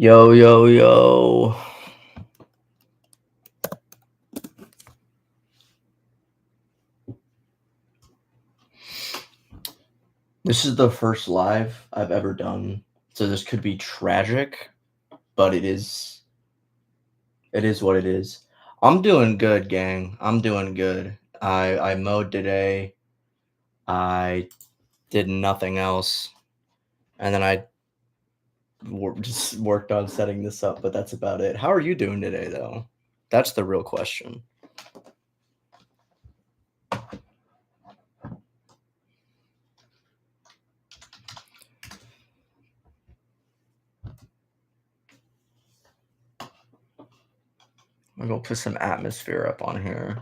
Yo, yo, yo. This is the first live I've ever done, so this could be tragic, but it is what it is. I'm doing good, gang. I'm doing good. I mowed today. I did nothing else, and then I just worked on setting this up, but that's about it. How are you doing today, though? That's the real question. I'm gonna put some atmosphere up on here.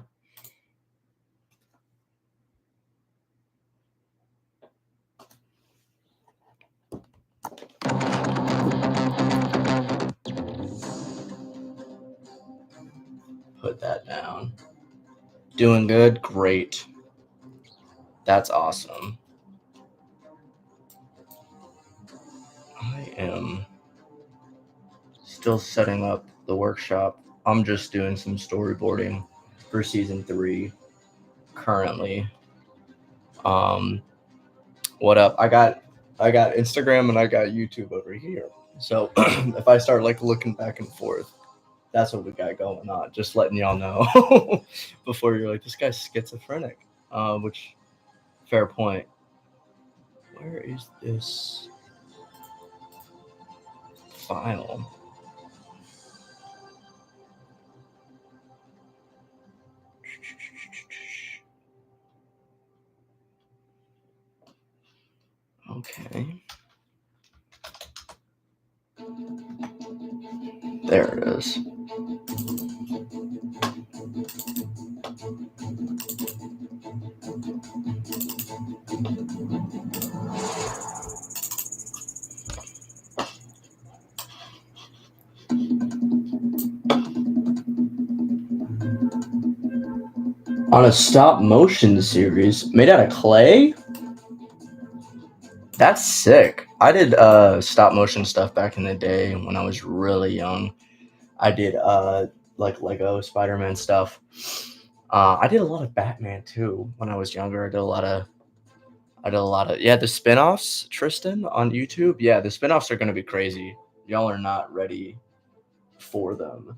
Put that down. Doing good? Great. That's awesome. I am still setting up the workshop. I'm just doing some storyboarding for season 3 currently. What up? I got Instagram and I got YouTube over here. So if I start like looking back and forth, that's what we got going on. Just letting y'all know before you're like, this guy's schizophrenic. Which fair point. Where is this file? Okay. There it is. On a stop motion series made out of clay? That's sick. I did stop motion stuff back in the day when I was really young. I did like Lego Spider-Man stuff. I did a lot of Batman too when I was younger. I did a lot of the spin-offs, Tristan, on YouTube. Yeah, the spin-offs are gonna be crazy. Y'all are not ready for them.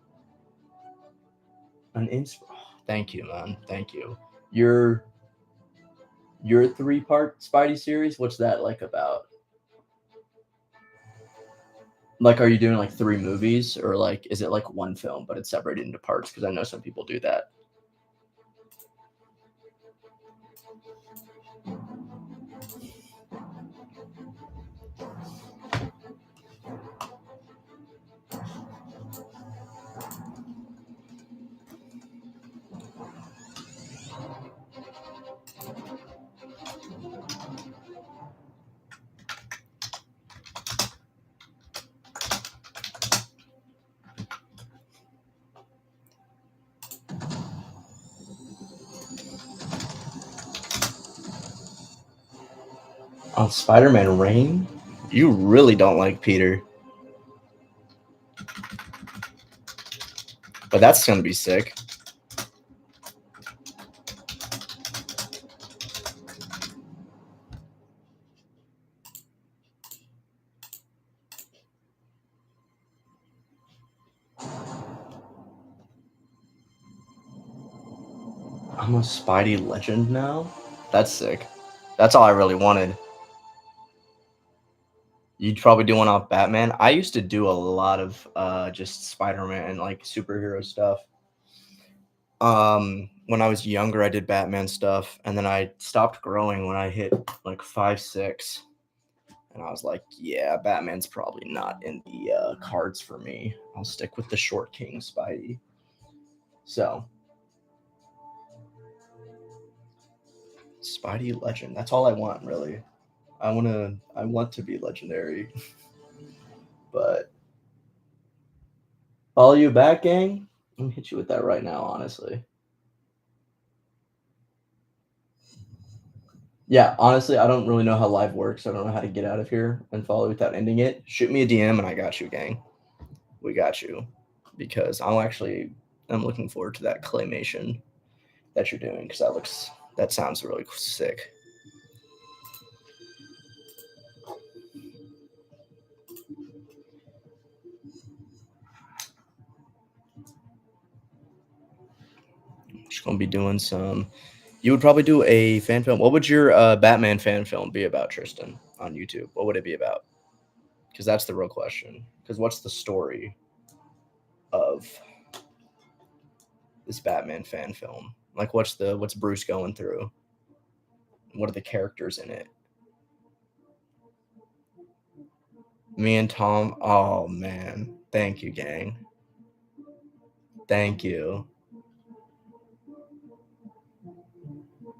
Thank you, man. Thank you. Your 3-part Spidey series, what's that like about? Like, are you doing like 3 movies, or like is it like one film but it's separated into parts? Because I know some people do that. On Spider-Man Reign, you really don't like Peter. But that's gonna be sick. I'm a Spidey legend now? That's sick. That's all I really wanted. You'd probably do one off Batman. I used to do a lot of just Spider-Man and like superhero stuff. When I was younger, I did Batman stuff, and then I stopped growing when I hit like 5, 6. And I was like, yeah, Batman's probably not in the cards for me. I'll stick with the Short King Spidey. So, Spidey legend. That's all I want, really. I want to be legendary. But follow you back, gang? I'm gonna hit you with that right now, honestly. Yeah, honestly, I don't really know how live works. I don't know how to get out of here and follow without ending it. Shoot me a DM and I got you, gang. We got you. Because I'm looking forward to that claymation that you're doing, because that sounds really sick. Just gonna be doing some. You would probably do a fan film. What would your Batman fan film be about, Tristan, on YouTube? What would it be about? Because that's the real question. Because what's the story of this Batman fan film? Like, what's Bruce going through? What are the characters in it? Me and Tom. Oh man, thank you, gang. Thank you.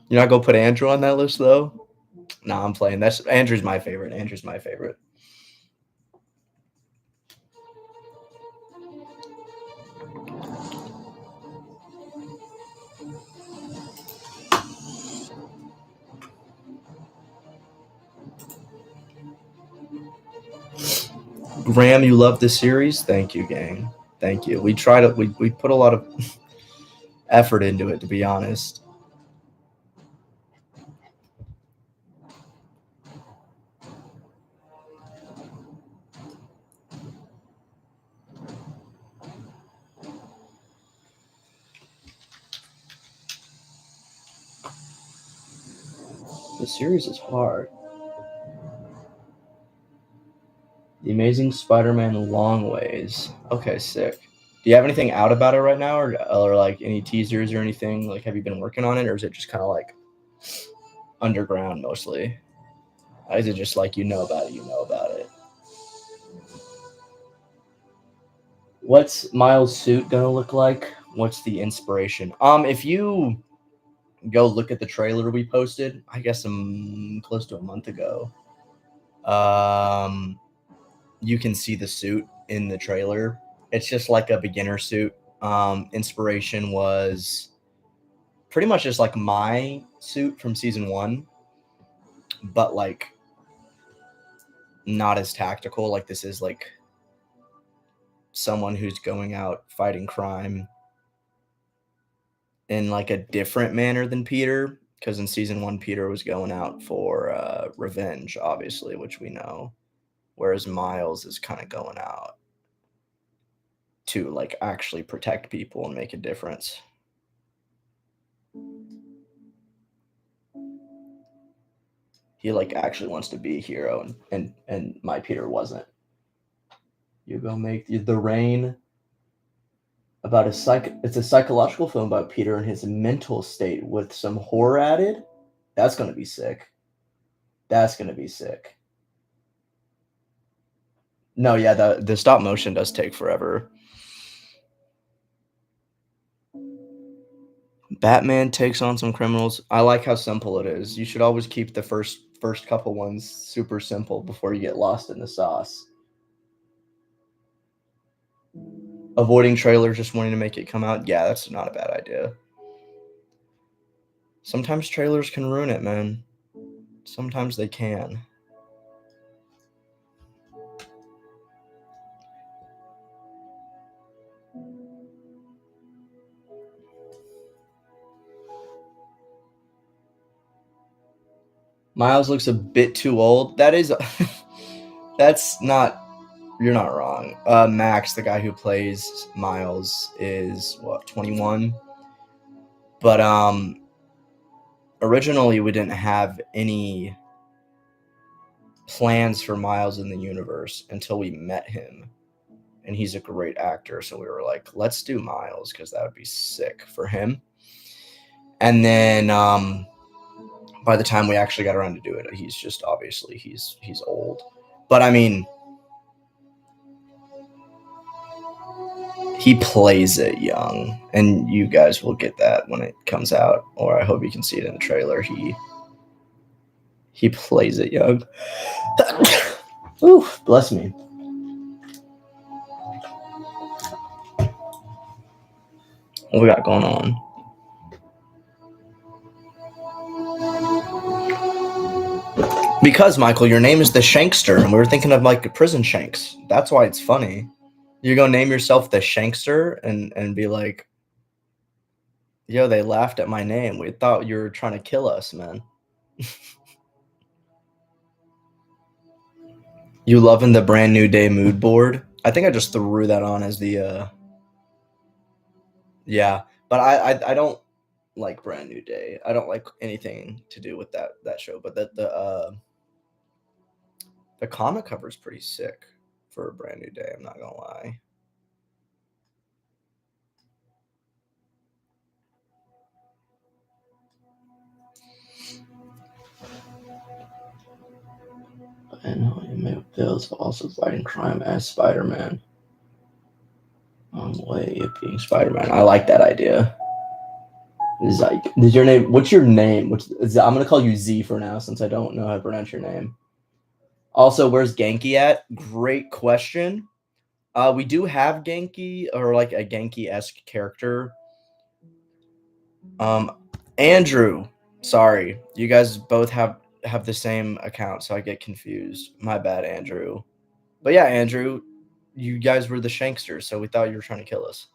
You're not gonna put Andrew on that list though? Nah, I'm playing. Andrew's my favorite. Graham, you love the series? Thank you, gang. Thank you. We put a lot of effort into it, to be honest. The series is hard. The Amazing Spider-Man Long Ways. Okay, sick. Do you have anything out about it right now, or like any teasers or anything? Like, have you been working on it, or is it just kind of like underground mostly? Is it just like you know about it? What's Miles' suit gonna look like? What's the inspiration? If you go look at the trailer we posted, I guess close to a month ago, you can see the suit in the trailer. It's just like a beginner suit. Inspiration was pretty much just like my suit from season 1, but like not as tactical. Like, this is like someone who's going out fighting crime in like a different manner than Peter, because in season 1 Peter was going out for revenge, obviously, which we know, whereas Miles is kind of going out to like actually protect people and make a difference. He like actually wants to be a hero, and my Peter wasn't. You go make the rain about it's a psychological film about Peter and his mental state with some horror added. That's gonna be sick. No, yeah, the stop motion does take forever. Batman takes on some criminals. I like how simple it is. You should always keep the first couple ones super simple before you get lost in the sauce. Avoiding trailers, just wanting to make it come out. Yeah, that's not a bad idea. Sometimes trailers can ruin it, man. Sometimes they can. Miles looks a bit too old. That's not. You're not wrong. Max, the guy who plays Miles, is what, 21? But originally we didn't have any plans for Miles in the universe until we met him, and he's a great actor, so we were like, let's do Miles because that would be sick for him. And then by the time we actually got around to do it, he's just obviously he's old. But I mean, he plays it young, and you guys will get that when it comes out, or I hope you can see it in the trailer. He plays it young. Ooh, bless me. What we got going on? Because, Michael, your name is the Shankster, and we were thinking of like prison shanks. That's why it's funny. You're gonna name yourself the Shankster and be like, yo, they laughed at my name. We thought you were trying to kill us, man. You loving the brand new day mood board? I think I just threw that on as the yeah, but I don't like brand new day. I don't like anything to do with that show, but the comic cover is pretty sick for a brand new day, I'm not gonna lie. And William Bill's also fighting crime as Spider-Man. On the way of being Spider-Man. I like that idea. Zyke. Is your name? What's your name? I'm gonna call you Z for now since I don't know how to pronounce your name. Also, where's Genki at? Great question. We do have Genki or like a Genki-esque character. Andrew. Sorry, you guys both have the same account, so I get confused. My bad, Andrew. But yeah, Andrew, you guys were the Shanksters, so we thought you were trying to kill us.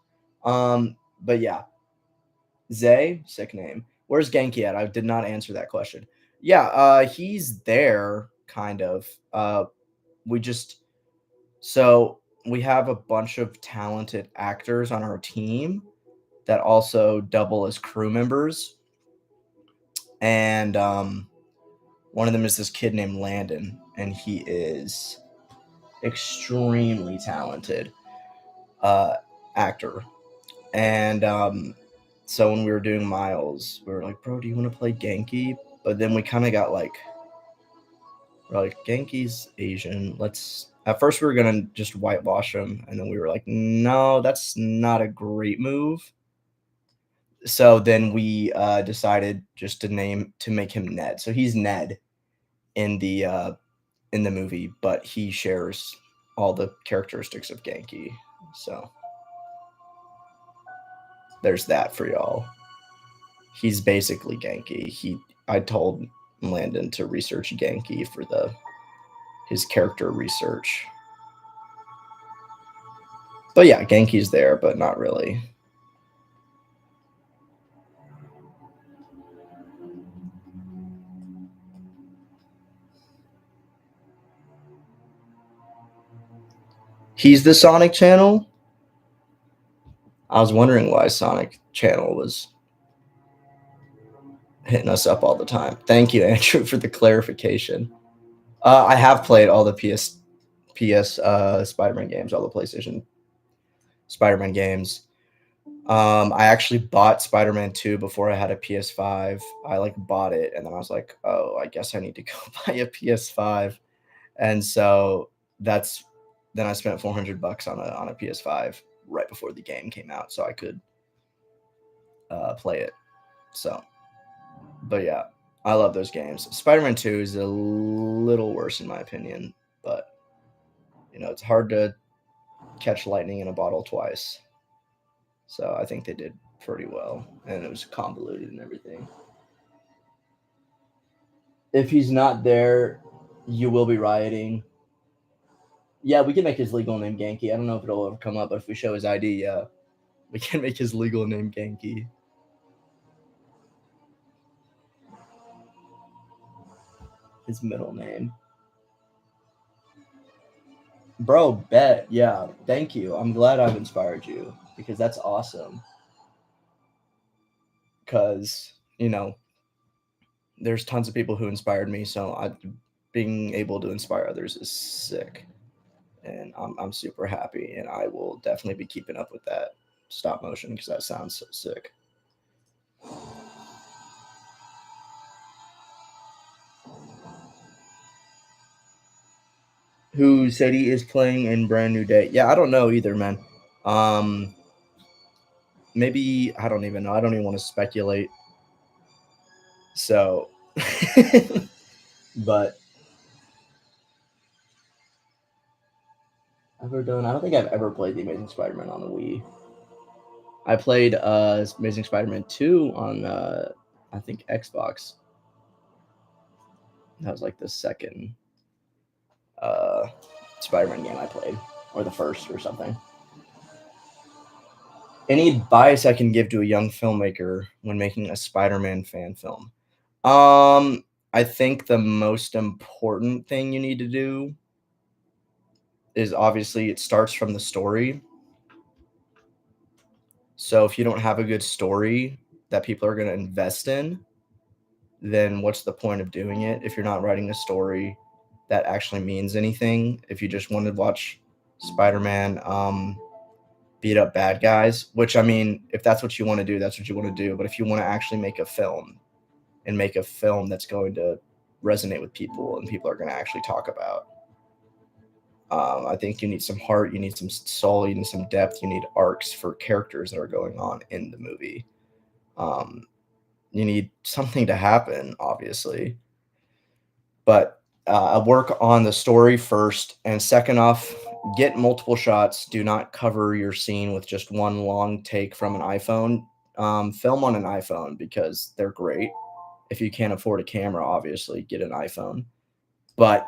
But yeah, Zay, sick name. Where's Genki at? I did not answer that question. Yeah, he's there, kind of. We just so we have a bunch of talented actors on our team that also double as crew members, and one of them is this kid named Landon, and he is extremely talented actor. And so when we were doing Miles, we were like, bro, do you want to play Genki? But then we kind of got like, we're like, Genki's Asian. Let's. At first, we were gonna just whitewash him, and then we were like, no, that's not a great move. So then we decided just to make him Ned. So he's Ned in the movie, but he shares all the characteristics of Genki. So there's that for y'all. He's basically Genki. I told Landon to research Genki for his character research. But yeah, Genki's there, but not really. He's the Sonic channel? I was wondering why Sonic channel was hitting us up all the time. Thank you, Andrew, for the clarification. I have played all the PS Spider-Man games, all the PlayStation Spider-Man games. I actually bought Spider-Man 2 before I had a PS5. I like bought it and then I was like, oh, I guess I need to go buy a PS5. And so then I spent $400 on a PS5 right before the game came out so I could play it. So, but yeah, I love those games. Spider-Man 2 is a little worse in my opinion, but it's hard to catch lightning in a bottle twice. So I think they did pretty well, and it was convoluted and everything. If he's not there, you will be rioting. Yeah, we can make his legal name Genki. I don't know if it'll ever come up, but if we show his ID, yeah, we can make his legal name Genki. His middle name. Bro, bet. Yeah, thank you. I'm glad I've inspired you because that's awesome. Because, there's tons of people who inspired me, so being able to inspire others is sick. And I'm super happy, and I will definitely be keeping up with that stop motion because that sounds so sick. Who said he is playing in Brand New Day? Yeah, I don't know either, man. Maybe I don't even know. I don't even want to speculate. So, but I don't think I've ever played the Amazing Spider-Man on the Wii. I played Amazing Spider-Man 2 on I think Xbox. That was like the second Spider-Man game I played, or the first or something. Any advice I can give to a young filmmaker when making a Spider-Man fan film? I think the most important thing you need to do is obviously it starts from the story. So if you don't have a good story that people are going to invest in, then what's the point of doing it if you're not writing a story that actually means anything? If you just want to watch Spider-Man beat up bad guys, which I mean, if that's what you want to do, that's what you want to do. But if you want to actually make a film and make a film that's going to resonate with people and people are going to actually talk about, I think you need some heart, you need some soul, you need some depth, you need arcs for characters that are going on in the movie. Um, you need something to happen, obviously, but work on the story first, and second off, get multiple shots. Do not cover your scene with just one long take from an iPhone. Film on an iPhone because they're great. If you can't afford a camera, obviously get an iPhone. But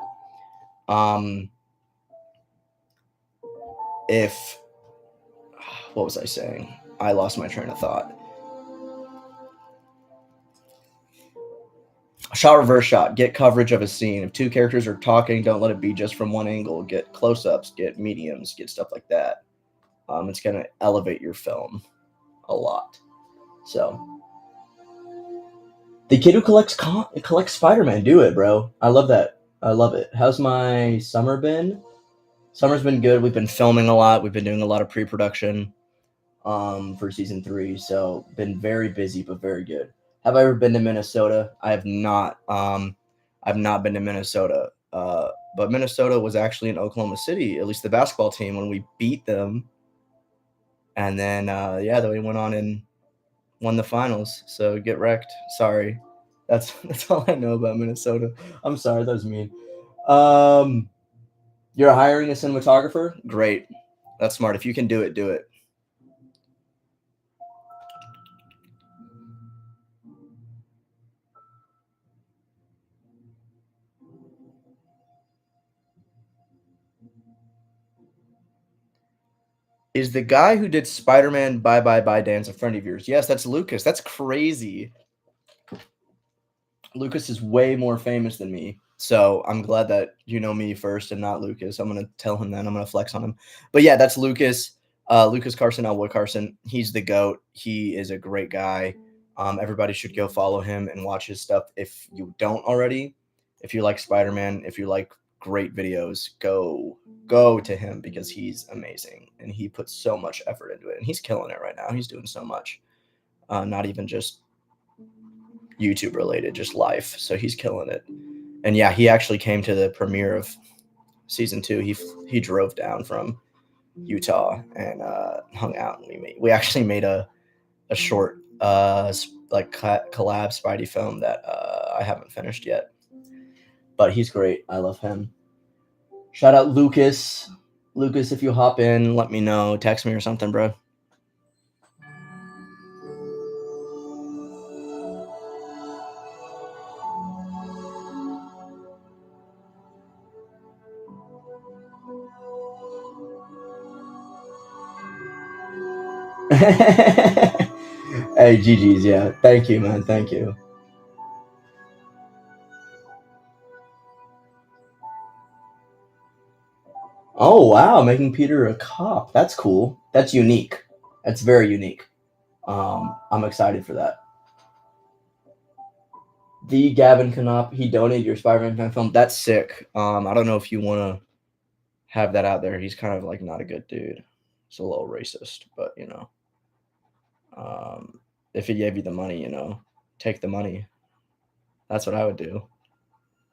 if what was I saying? I lost my train of thought. Shot reverse shot. Get coverage of a scene. If two characters are talking, don't let it be just from one angle. Get close-ups, get mediums, get stuff like that. It's going to elevate your film a lot. So the kid who collects Spider-Man, do it, bro. I love that. I love it. How's my summer been? Summer's been good. We've been filming a lot. We've been doing a lot of pre-production for season 3. So been very busy, but very good. Have I ever been to Minnesota? I have not. I've not been to Minnesota. But Minnesota was actually in Oklahoma City, at least the basketball team, when we beat them. And then, then we went on and won the finals. So get wrecked. Sorry. That's all I know about Minnesota. I'm sorry, that was mean. You're hiring a cinematographer? Great. That's smart. If you can do it, do it. Is the guy who did Spider-Man Bye Bye Bye Dance a friend of yours? Yes, that's Lucas. That's crazy. Lucas is way more famous than me. So I'm glad that you know me first and not Lucas. I'm gonna tell him that. I'm gonna flex on him. But yeah, that's Lucas. Lucas Carson, Elwood Carson. He's the GOAT. He is a great guy. Everybody should go follow him and watch his stuff if you don't already. If you like Spider-Man, if you like great videos, go to him because he's amazing and he puts so much effort into it and he's killing it right now. He's doing so much. Not even just YouTube related, just life. So he's killing it. And yeah, he actually came to the premiere of season 2. He drove down from Utah and hung out. And we actually made a short like collab Spidey film that I haven't finished yet. But he's great. I love him. Shout out Lucas. Lucas, if you hop in, let me know. Text me or something, bro. Hey, GG's, yeah. Thank you, man. Thank you. Oh, wow. Making Peter a cop. That's cool. That's unique. That's very unique. I'm excited for that. The Gavin Knop, he donated your Spider-Man fan film. That's sick. I don't know if you want to have that out there. He's kind of like not a good dude. It's a little racist, but if he gave you the money, take the money. That's what I would do.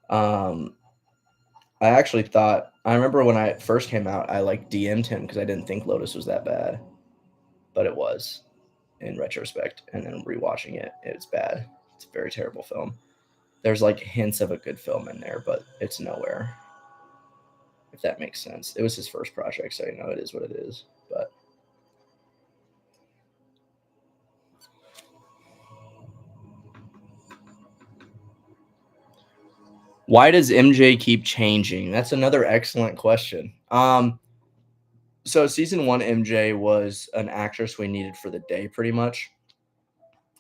I actually thought I remember when I first came out, I like DM'd him because I didn't think Lotus was that bad, but it was in retrospect. And then rewatching it, it's bad. It's a very terrible film. There's like hints of a good film in there, but it's nowhere. If that makes sense. It was his first project, so it is what it is. But why does MJ keep changing? That's another excellent question. So season one, MJ was an actress we needed for the day, pretty much,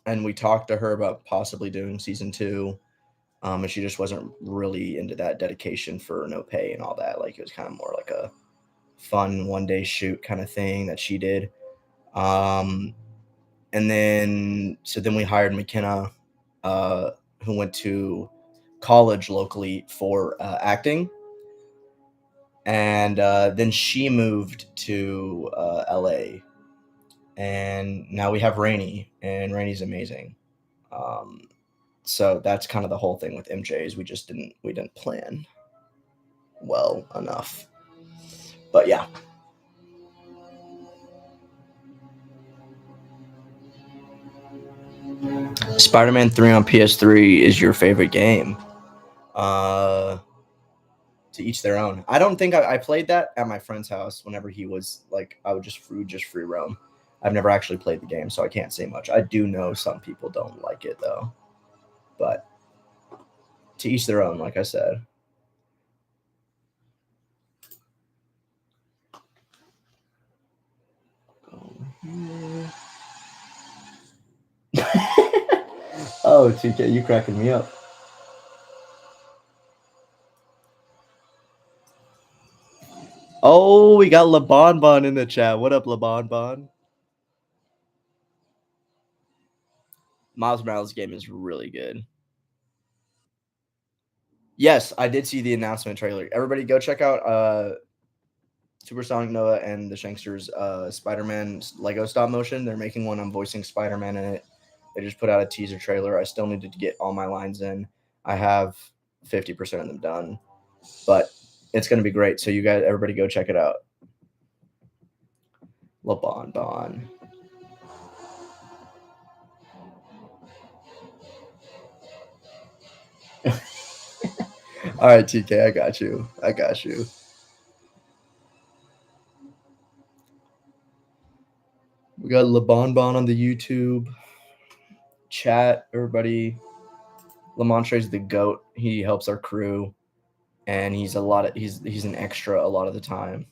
and we talked to her about possibly doing season two. And she just wasn't really into that dedication for no pay and all that. Like it was kind of more like a fun 1 day shoot kind of thing that she did. Um, and then we hired McKenna, uh, who went to college locally for acting, and then she moved to LA, and now we have Rainey, and Rainey's amazing. Um, so that's kind of the whole thing with MJs. We didn't plan well enough, but yeah. Spider-Man 3 on PS3 is your favorite game. Uh, to each their own. I don't think I played that at my friend's house whenever he was like I would just free roam. I've never actually played the game, so I can't say much. I do know some people don't like it though, but to each their own. Like I said. Oh, TK, you cracking me up. Oh, we got LeBonbon in the chat. What up, LeBonbon? Miles Morales game is really good. Yes, I did see the announcement trailer. Everybody go check out Supersonic Noah and the Shanksters Spider-Man Lego stop motion. They're making one. I'm voicing Spider-Man in it. They just put out a teaser trailer. I still needed to get all my lines in. I have 50% of them done, but it's going to be great. So you guys, everybody go check it out. LeBonbon. All right, TK, I got you. I got you. We got LeBonbon on the YouTube chat. Everybody, Lamontre's the goat. He helps our crew, and he's an extra a lot of the time.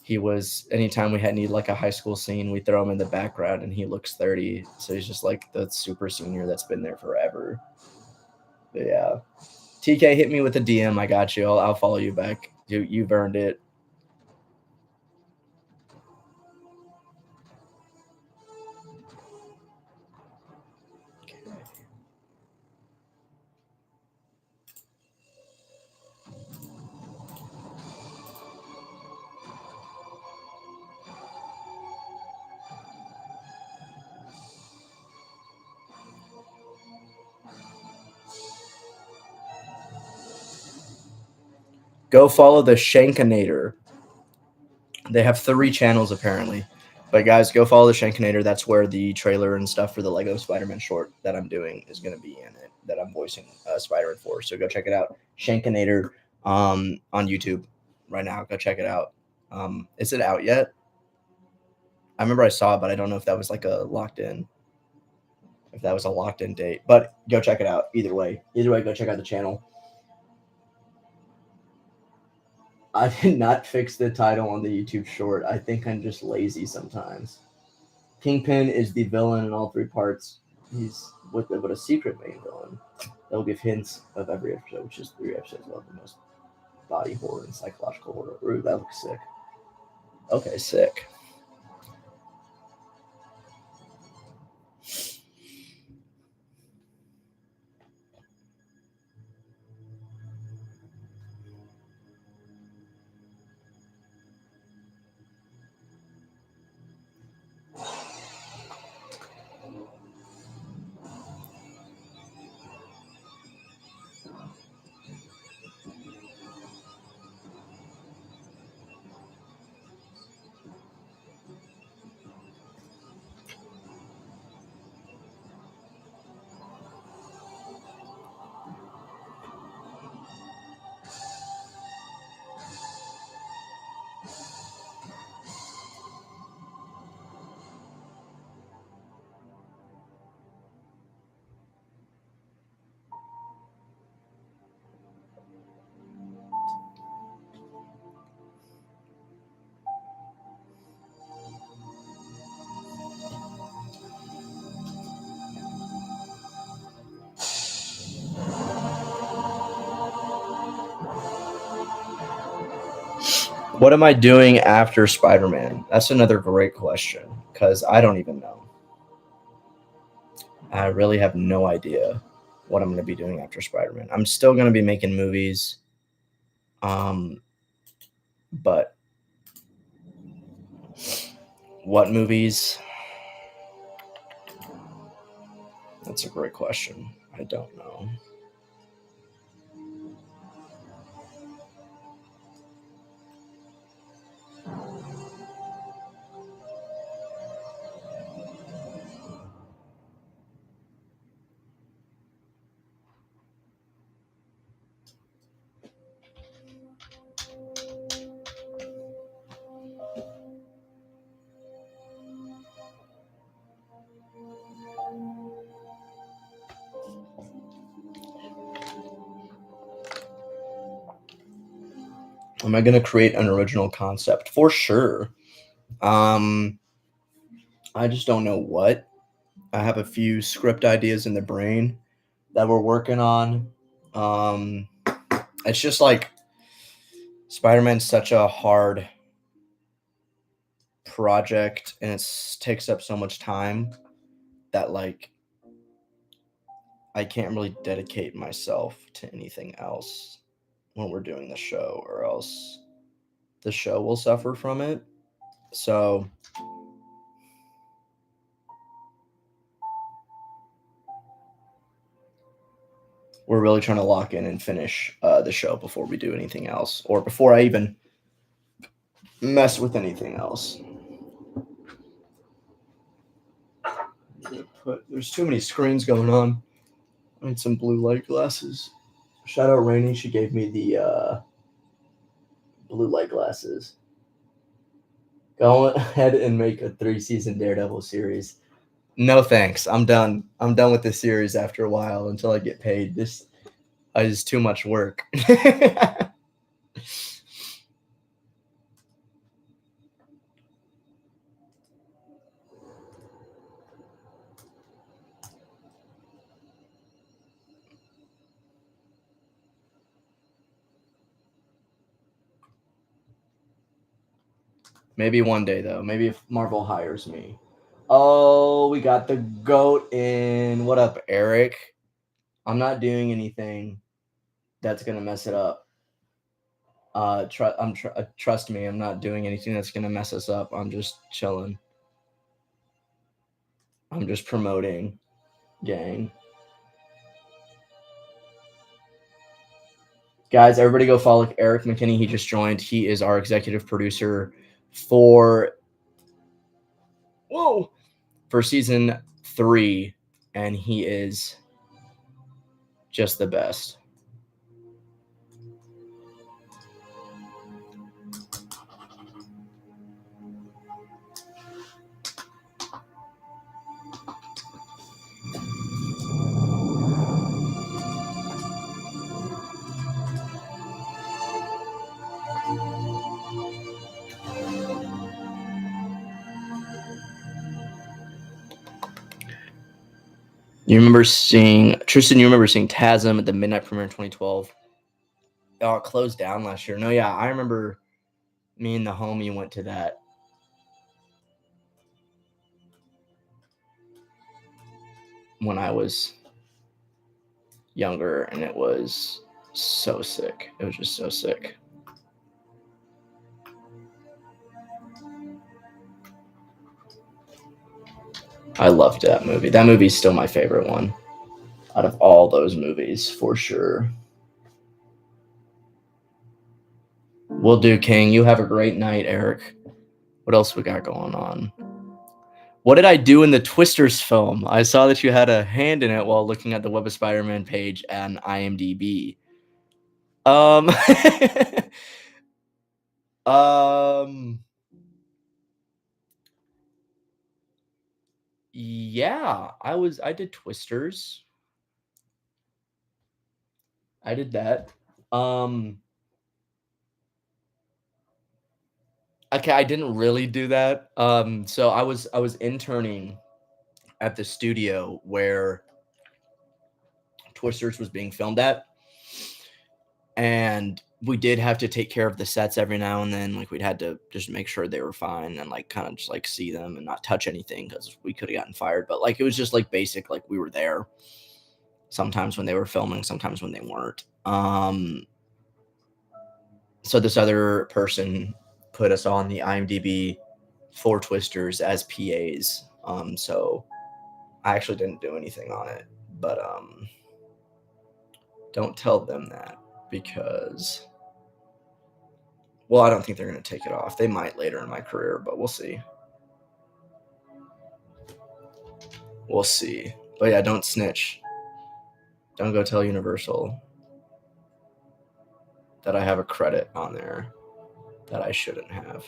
He was anytime we had need like a high school scene, we throw him in the background, and he looks 30, so he's just like the super senior that's been there forever. But yeah, TK, hit me with a DM. I got you. I'll follow you back. You've earned it. Go follow the Shankinator. They have 3 channels apparently. But guys, go follow the Shankinator. That's where the trailer and stuff for the Lego Spider-Man short that I'm doing is going to be in it. That I'm voicing Spider-Man for. So go check it out. Shankinator on YouTube right now. Go check it out. Is it out yet? I remember I saw it, but I don't know if that was like a locked in. If that was a locked in date, but go check it out. Either way, go check out the channel. I did not fix the title on the YouTube short. I think I'm just lazy sometimes. Kingpin is the villain in all 3 parts. He's with a secret main villain that will give hints of every episode, which is 3 episodes of the most body horror and psychological horror. Ooh, that looks sick. Okay, sick. What am I doing after Spider-Man? That's another great question because I don't even know. I really have no idea what I'm going to be doing after Spider-Man. I'm still going to be making movies, but what movies? That's a great question. I don't know. Am I going to create an original concept? For sure. I just don't know what. I have a few script ideas in the brain that we're working on. It's just like Spider-Man's such a hard project and it takes up so much time that like I can't really dedicate myself to anything else when we're doing the show, or else the show will suffer from it. So we're really trying to lock in and finish the show before we do anything else, or before I even mess with anything else. There's too many screens going on. I need some blue light glasses. Shout out Rainey. She gave me the blue light glasses. Go ahead and make a 3-season Daredevil series. No thanks. I'm done. I'm done with this series after a while until I get paid. This is too much work. Maybe one day, though. Maybe if Marvel hires me. Oh, we got the GOAT in. What up, Eric? I'm not doing anything that's going to mess it up. Trust me, I'm not doing anything that's going to mess us up. I'm just chilling. I'm just promoting, gang. Guys, everybody go follow Eric McKinney. He just joined. He is our executive producer for season 3, and he is just the best. You remember seeing Tristan? You remember seeing TASM at the midnight premiere in 2012? Oh, it closed down last year. No, yeah, I remember. Me and the homie went to that. When I was younger, and it was so sick. It was just so sick. I loved that movie. That movie's still my favorite one out of all those movies, for sure. Will do, King. You have a great night, Eric. What else we got going on? What did I do in the Twisters film? I saw that you had a hand in it while looking at the Web of Spider-Man page on IMDb. Yeah, I did Twisters. I did that. Okay, I didn't really do that. So I was interning at the studio where Twisters was being filmed at, and we did have to take care of the sets every now and then. Like we'd had to just make sure they were fine and like kind of just like see them and not touch anything because we could have gotten fired. But like it was just like basic, like we were there sometimes when they were filming, sometimes when they weren't. So this other person put us on the IMDb for Twisters as PAs. So I actually didn't do anything on it, but don't tell them that because, well, I don't think they're going to take it off. They might later in my career, but we'll see. We'll see. But yeah, don't snitch. Don't go tell Universal that I have a credit on there that I shouldn't have.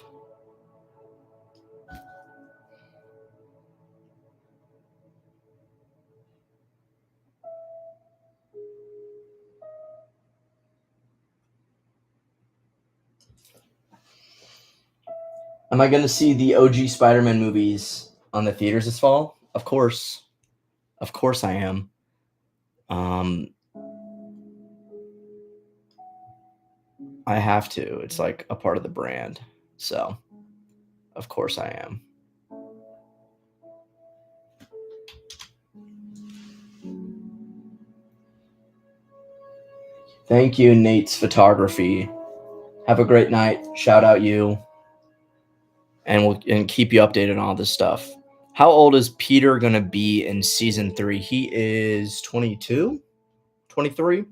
Am I going to see the OG Spider-Man movies on the theaters this fall? Of course. Of course I am. I have to. It's like a part of the brand. So, of course I am. Thank you, Nate's Photography. Have a great night. Shout out you. And we'll keep you updated on all this stuff. How old is Peter going to be in season 3? He is 22, 23,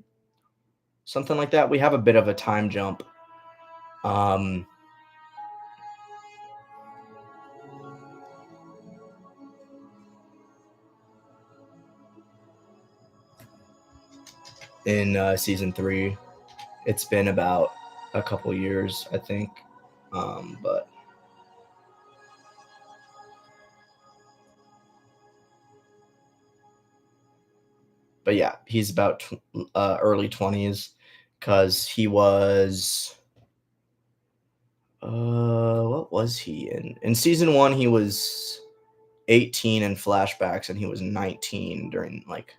something like that. We have a bit of a time jump. In season 3, it's been about a couple years, I think. But yeah, he's about early 20s because he was what was he in season 1? He was 18 in flashbacks and he was 19 during like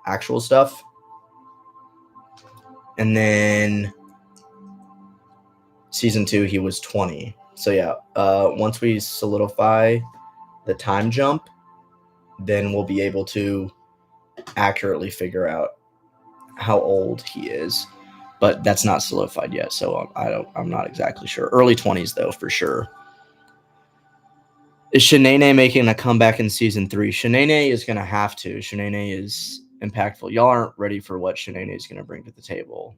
actual stuff. And then season 2 he was 20. So yeah, once we solidify the time jump, then we'll be able to accurately figure out how old he is. But that's not solidified yet, so I'm not exactly sure. Early 20s though, for sure. Is Shanae making a comeback in season 3? Shanae is going to have to. Shanae is impactful. Y'all aren't ready for what Shanae is going to bring to the table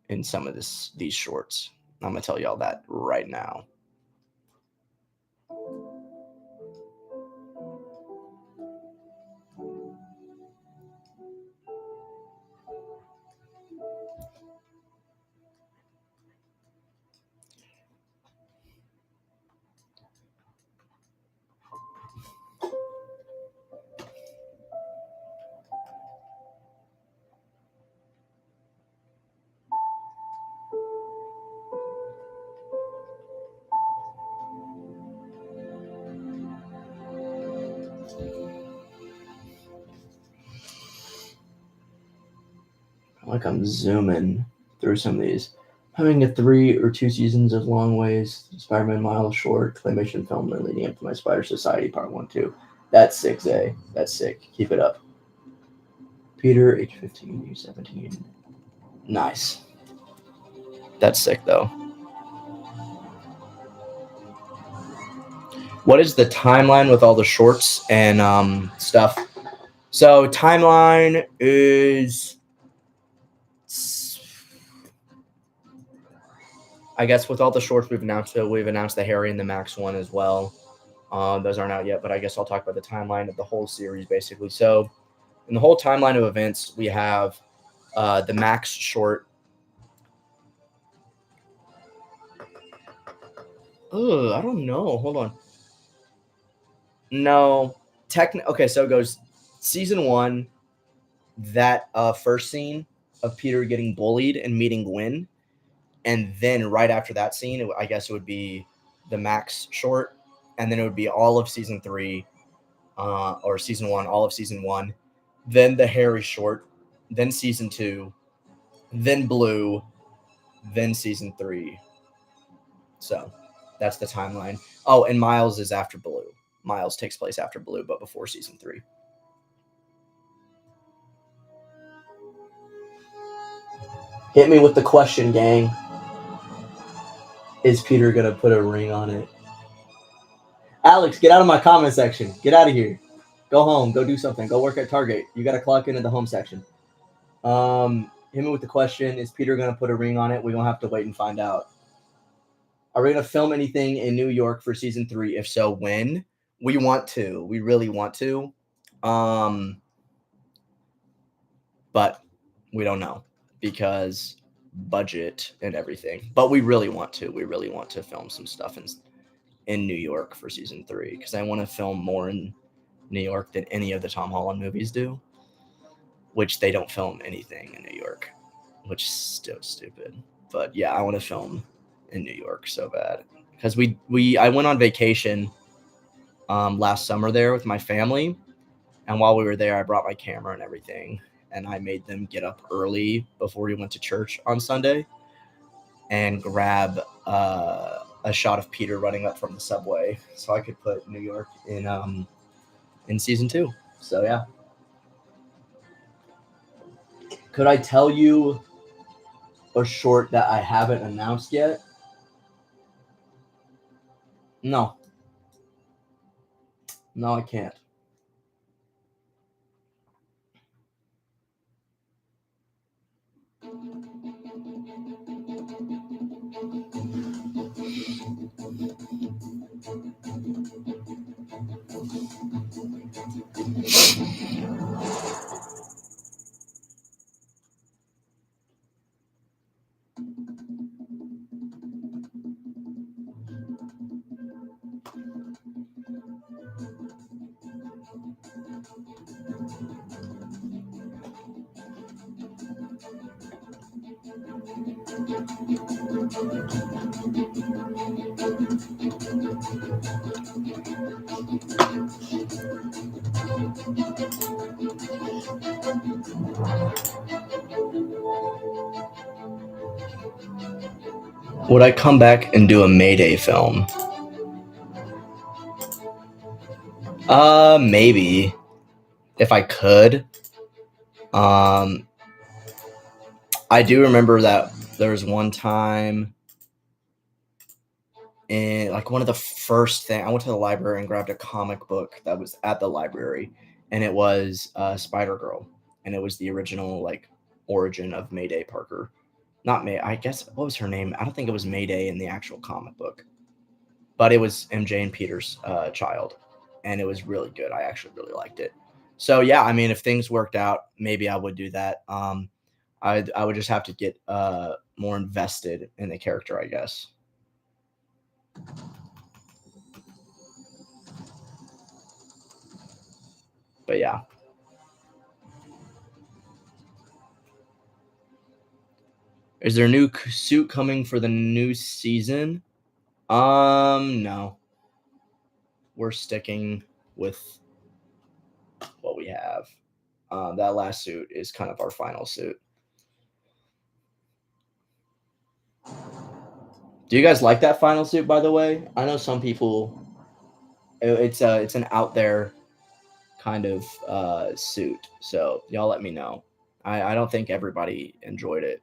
in some of these shorts. I'm going to tell y'all that right now. Like I'm zooming through some of these. Having a 3 or 2 seasons of Long Ways, Spider-Man Mile Short, claymation film, and leading up to my Spider Society Part 1, 2. That's sick, Zay. That's sick. Keep it up. Peter, age 15, you 17. Nice. That's sick, though. What is the timeline with all the shorts and stuff? So timeline is, I guess, with all the shorts we've announced the Harry and the Max one as well. Those aren't out yet, but I guess I'll talk about the timeline of the whole series basically. So in the whole timeline of events, we have the Max short. Oh, I don't know. Hold on. No, okay. So it goes season 1. That first scene of Peter getting bullied and meeting Gwen, and then right after that scene, I guess it would be the Max short, and then it would be all of season 3, or season 1, all of season 1, then the Harry short, then season 2, then Blue, then season 3. So that's the timeline. Oh, and Miles is after Blue. Miles takes place after Blue, but before season 3. Hit me with the question, gang. Is Peter gonna put a ring on it? Alex, get out of my comment section. Get out of here. Go home. Go do something. Go work at Target. You gotta clock in at the home section. Hit me with the question. Is Peter gonna put a ring on it? We're gonna have to wait and find out. Are we gonna film anything in New York for season 3? If so, when? We want to. We really want to. But we don't know because budget and everything. But we really want to. We really want to film some stuff in New York for season 3 because I want to film more in New York than any of the Tom Holland movies do, which they don't film anything in New York, which is still stupid. But yeah, I want to film in New York so bad because I went on vacation last summer there with my family, and while we were there, I brought my camera and everything, and I made them get up early before we went to church on Sunday and grab a shot of Peter running up from the subway so I could put New York in season 2. So yeah. Could I tell you a short that I haven't announced yet? No. No, I can't. Would I come back and do a Mayday film? Maybe. If I could. I do remember that there was one time in like one of the first things I went to the library and grabbed a comic book that was at the library, and it was Spider Girl, and it was the original like origin of Mayday Parker. Not May. I guess what was her name? I don't think it was Mayday in the actual comic book, but it was MJ and Peter's child, and it was really good. I actually really liked it. So yeah, I mean, if things worked out, maybe I would do that. I would just have to get more invested in the character, I guess. But yeah. Is there a new suit coming for the new season? No. We're sticking with what we have. That last suit is kind of our final suit. Do you guys like that final suit, by the way? I know some people. It's an out there kind of suit. So y'all let me know. I don't think everybody enjoyed it,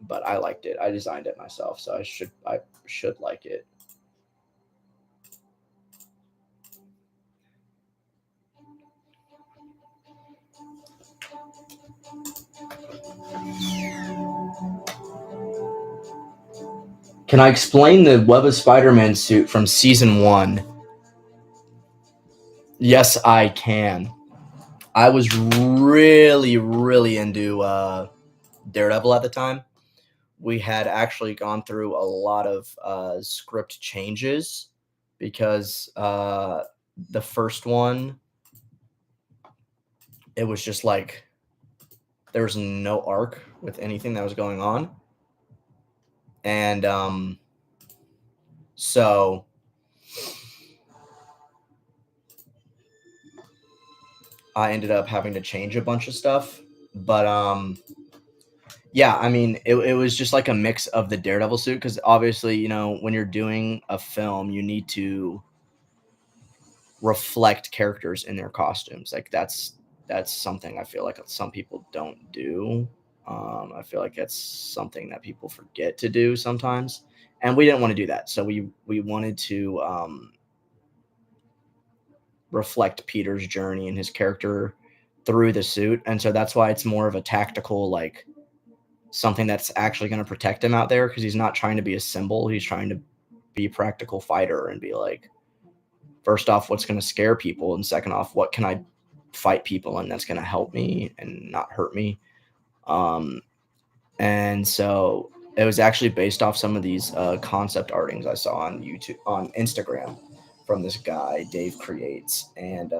but I liked it. I designed it myself, so I should like it. Can I explain the Web of Spider-Man suit from season 1? Yes, I can. I was really, really into Daredevil at the time. We had actually gone through a lot of script changes because the first one, it was just like there was no arc with anything that was going on. And so I ended up having to change a bunch of stuff. But Yeah, I mean, it was just like a mix of the Daredevil suit because obviously, you know, when you're doing a film, you need to reflect characters in their costumes. Like that's something I feel like some people don't do. I feel like that's something that people forget to do sometimes, and we didn't want to do that. So we wanted to reflect Peter's journey and his character through the suit, and so that's why it's more of a tactical, like something that's actually going to protect him out there because he's not trying to be a symbol. He's trying to be a practical fighter and be like, first off, what's going to scare people, and second off, what can I fight people in that's going to help me and not hurt me. Um, and so it was actually based off some of these concept artings I saw on YouTube, on Instagram, from this guy Dave Creates, and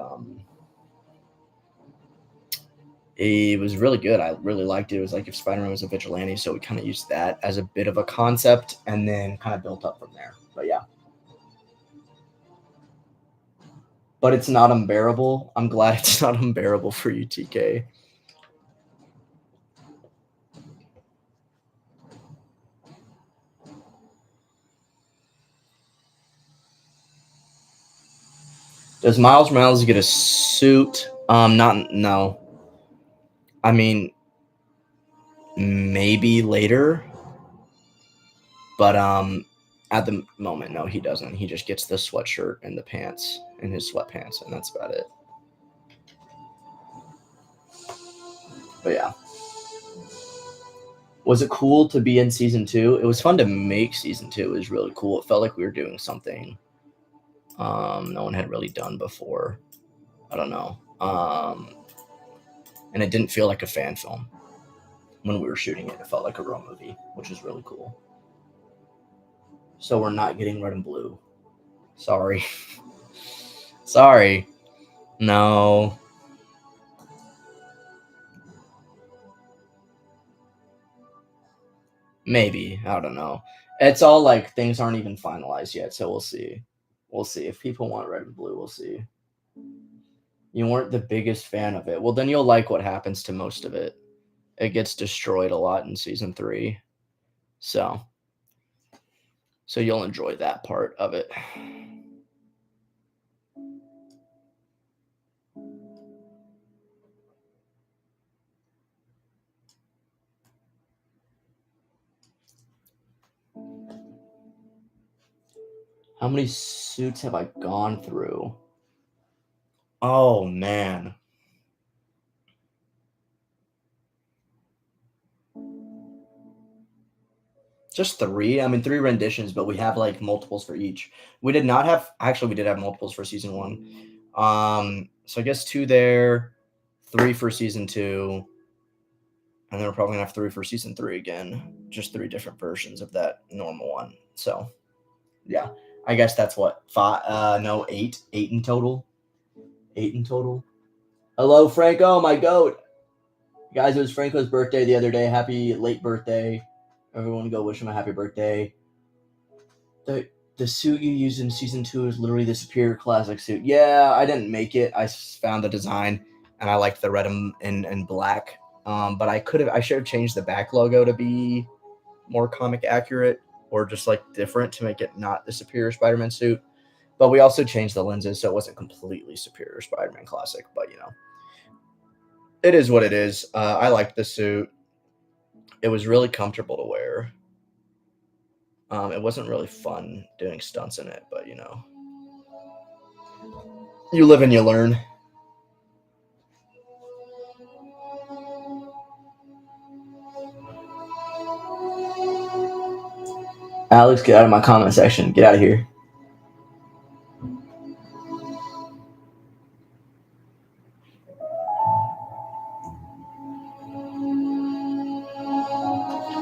it was really good. I really liked it. It was like if Spider-Man was a vigilante, so we kind of used that as a bit of a concept, and then kind of built up from there. But yeah, but it's not unbearable. I'm glad it's not unbearable for you, TK. Does Miles Morales get a suit? Not no. I mean, maybe later, but at the moment, no, he doesn't. He just gets the sweatshirt and the pants and his sweatpants, and that's about it. But yeah, was it cool to be in season 2? It was fun to make season 2. It was really cool. It felt like we were doing something no one had really done before. I don't know. And it didn't feel like a fan film when we were shooting it. It felt like a real movie, which is really cool. So we're not getting red and blue. Sorry. Sorry. No. Maybe. I don't know. It's all like things aren't even finalized yet, so we'll see. We'll see. If people want red and blue, we'll see. You weren't the biggest fan of it. Well, then you'll like what happens to most of it. It gets destroyed a lot in season 3. So you'll enjoy that part of it. How many suits have I gone through? Oh man. Just 3. I mean 3 renditions, but we have like multiples for each. We did not have actually we did have multiples for season 1. So I guess 2 there, 3 for season 2, and then we're probably gonna have 3 for season 3 again. Just 3 different versions of that normal one. So yeah. I guess that's what 5 no 8 in total. 8 in total. Hello, Franco, my goat. Guys, it was Franco's birthday the other day. Happy late birthday. Everyone go wish him a happy birthday. The suit you used in season 2 is literally the superior classic suit. Yeah, I didn't make it. I found the design and I liked the red and black. But I should have changed the back logo to be more comic accurate or just like different to make it not the superior Spider-Man suit. But we also changed the lenses so it wasn't completely superior Spider-Man classic. But you know, it is what it is. I liked the suit. It was really comfortable to wear. It wasn't really fun doing stunts in it, but you know, you live and you learn. Alex, get out of my comment section. Get out of here.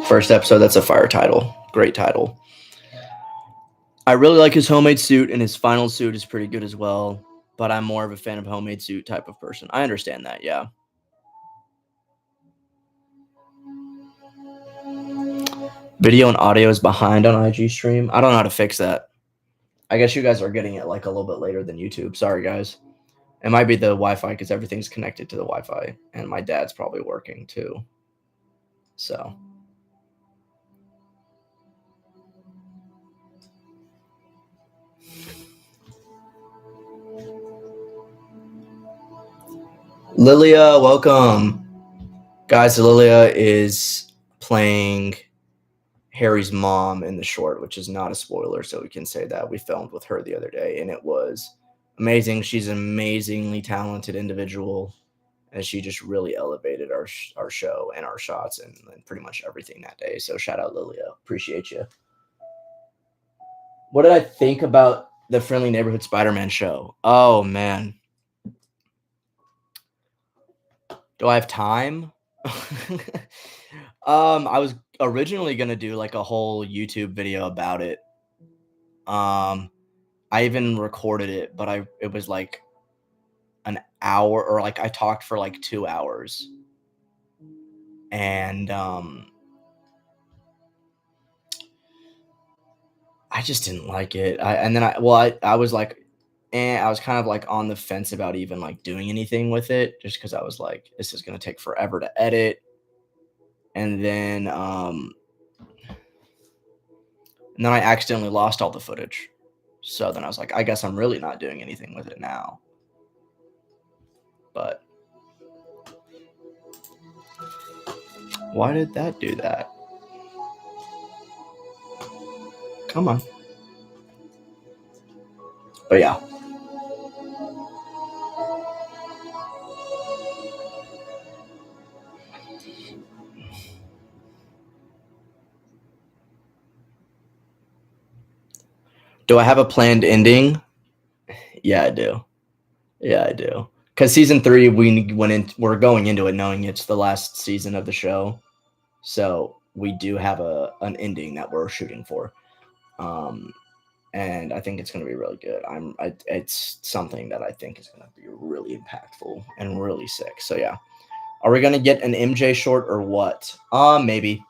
First episode, that's a fire title. Great title. I really like his homemade suit, and his final suit is pretty good as well. But I'm more of a fan of homemade suit type of person. I understand that, yeah. Video and audio is behind on IG stream. I don't know how to fix that. I guess you guys are getting it like a little bit later than YouTube. Sorry, guys. It might be the Wi-Fi because everything's connected to the Wi-Fi, and my dad's probably working too. So Lilia, welcome. Guys, Lilia is playing Harry's mom in the short, which is not a spoiler, so we can say that. We filmed with her the other day, and it was amazing. She's an amazingly talented individual, and she just really elevated our show and our shots and pretty much everything that day. So shout out Lilia. Appreciate you. What did I think about the Friendly Neighborhood Spider-Man show? Oh, man. Do I have time? I was originally gonna do like a whole YouTube video about it. I even recorded it, but it was like an hour, or like I talked for like 2 hours. And I just didn't like it. I was like, I was kind of like on the fence about even like doing anything with it, just because I was like, this is gonna take forever to edit. And then I accidentally lost all the footage. So then I was like, I guess I'm really not doing anything with it now. But why did that do that? Come on. But yeah. Do I have a planned ending? Yeah, I do. Yeah, I do. Because season 3, we're going into it knowing it's the last season of the show, so we do have an ending that we're shooting for, and I think it's going to be really good. It's something that I think is going to be really impactful and really sick. So yeah, are we going to get an MJ short or what? Maybe.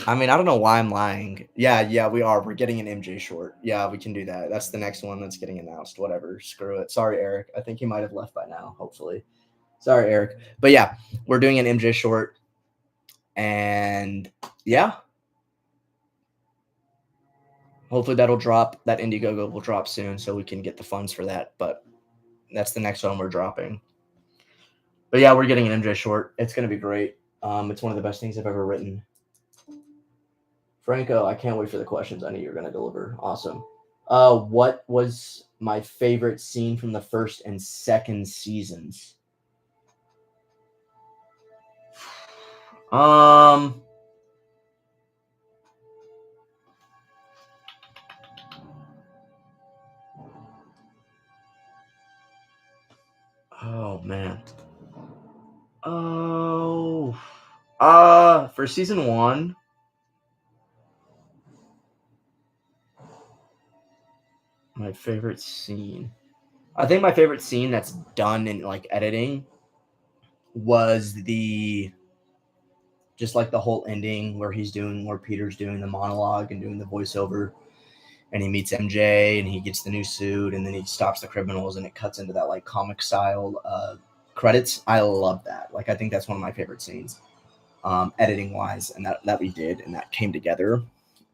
I mean, I don't know why I'm lying. Yeah, we are. We're getting an MJ short. Yeah, we can do that. That's the next one that's getting announced. Whatever. Screw it. Sorry, Eric. I think he might have left by now, hopefully. Sorry, Eric. But yeah, we're doing an MJ short. And yeah, hopefully that'll drop. That Indiegogo will drop soon so we can get the funds for that. But that's the next one we're dropping. But yeah, we're getting an MJ short. It's going to be great. It's one of the best things I've ever written. Franco, I can't wait for the questions. I know you're going to deliver. Awesome. What was my favorite scene from the first and second seasons? Um, oh man. Oh, for season 1, my favorite scene. I think my favorite scene that's done in like editing was the just like the whole ending where Peter's doing the monologue and doing the voiceover, and he meets MJ and he gets the new suit and then he stops the criminals and it cuts into that like comic style credits. I love that. Like I think that's one of my favorite scenes, editing wise, and that we did and that came together.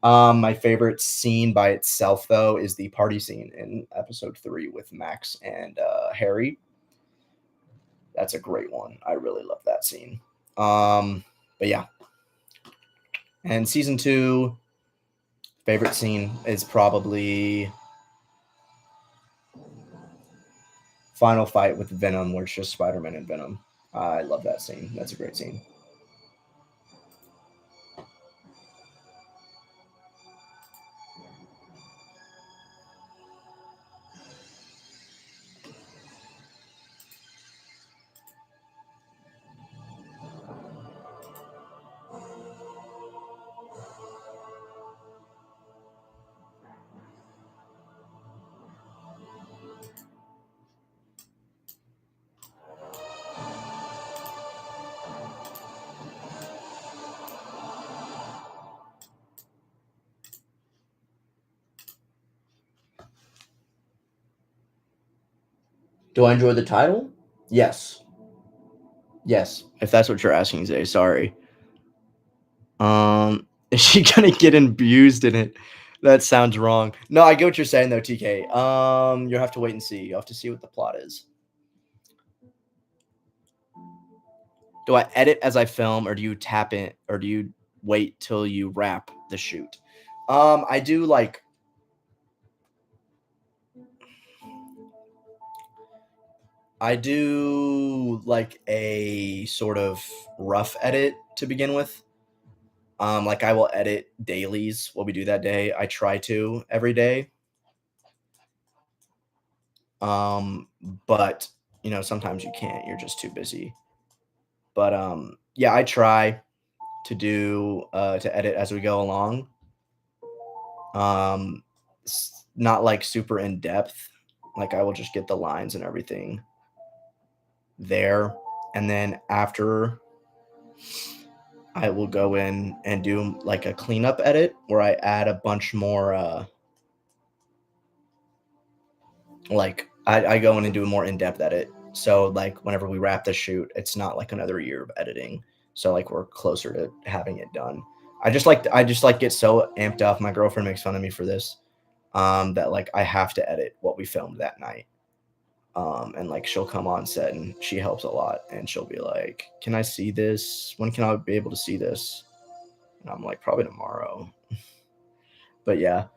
My favorite scene by itself though is the party scene in episode 3 with Max and Harry. That's a great one. I really love that scene. But yeah. And season 2, favorite scene is probably final fight with Venom, where it's just Spider-Man and Venom. I love that scene. That's a great scene. Do I enjoy the title? Yes. Yes, if that's what you're asking, Zay, sorry. Is she gonna get abused in it? That sounds wrong. No, I get what you're saying though, TK. You'll have to wait and see. You'll have to see what the plot is. Do I edit as I film, or do you tap in, or do you wait till you wrap the shoot? I do like a sort of rough edit to begin with. Like I will edit dailies, what we do that day. I try to every day. Um, but sometimes you can't. You're just too busy. But yeah, I try to edit as we go along. Not like super in depth. Like I will just get the lines and everything there, and then after I will go in and do like a cleanup edit where I add a bunch more like I go in and do a more in-depth edit. So like whenever we wrap the shoot, it's not like another year of editing. So like we're closer to having it done. I just like get so amped up. My girlfriend makes fun of me for this. That like I have to edit what we filmed that night. And like she'll come on set and she helps a lot and she'll be like, "Can I see this? When can I be able to see this?" And I'm like, "Probably tomorrow." But yeah,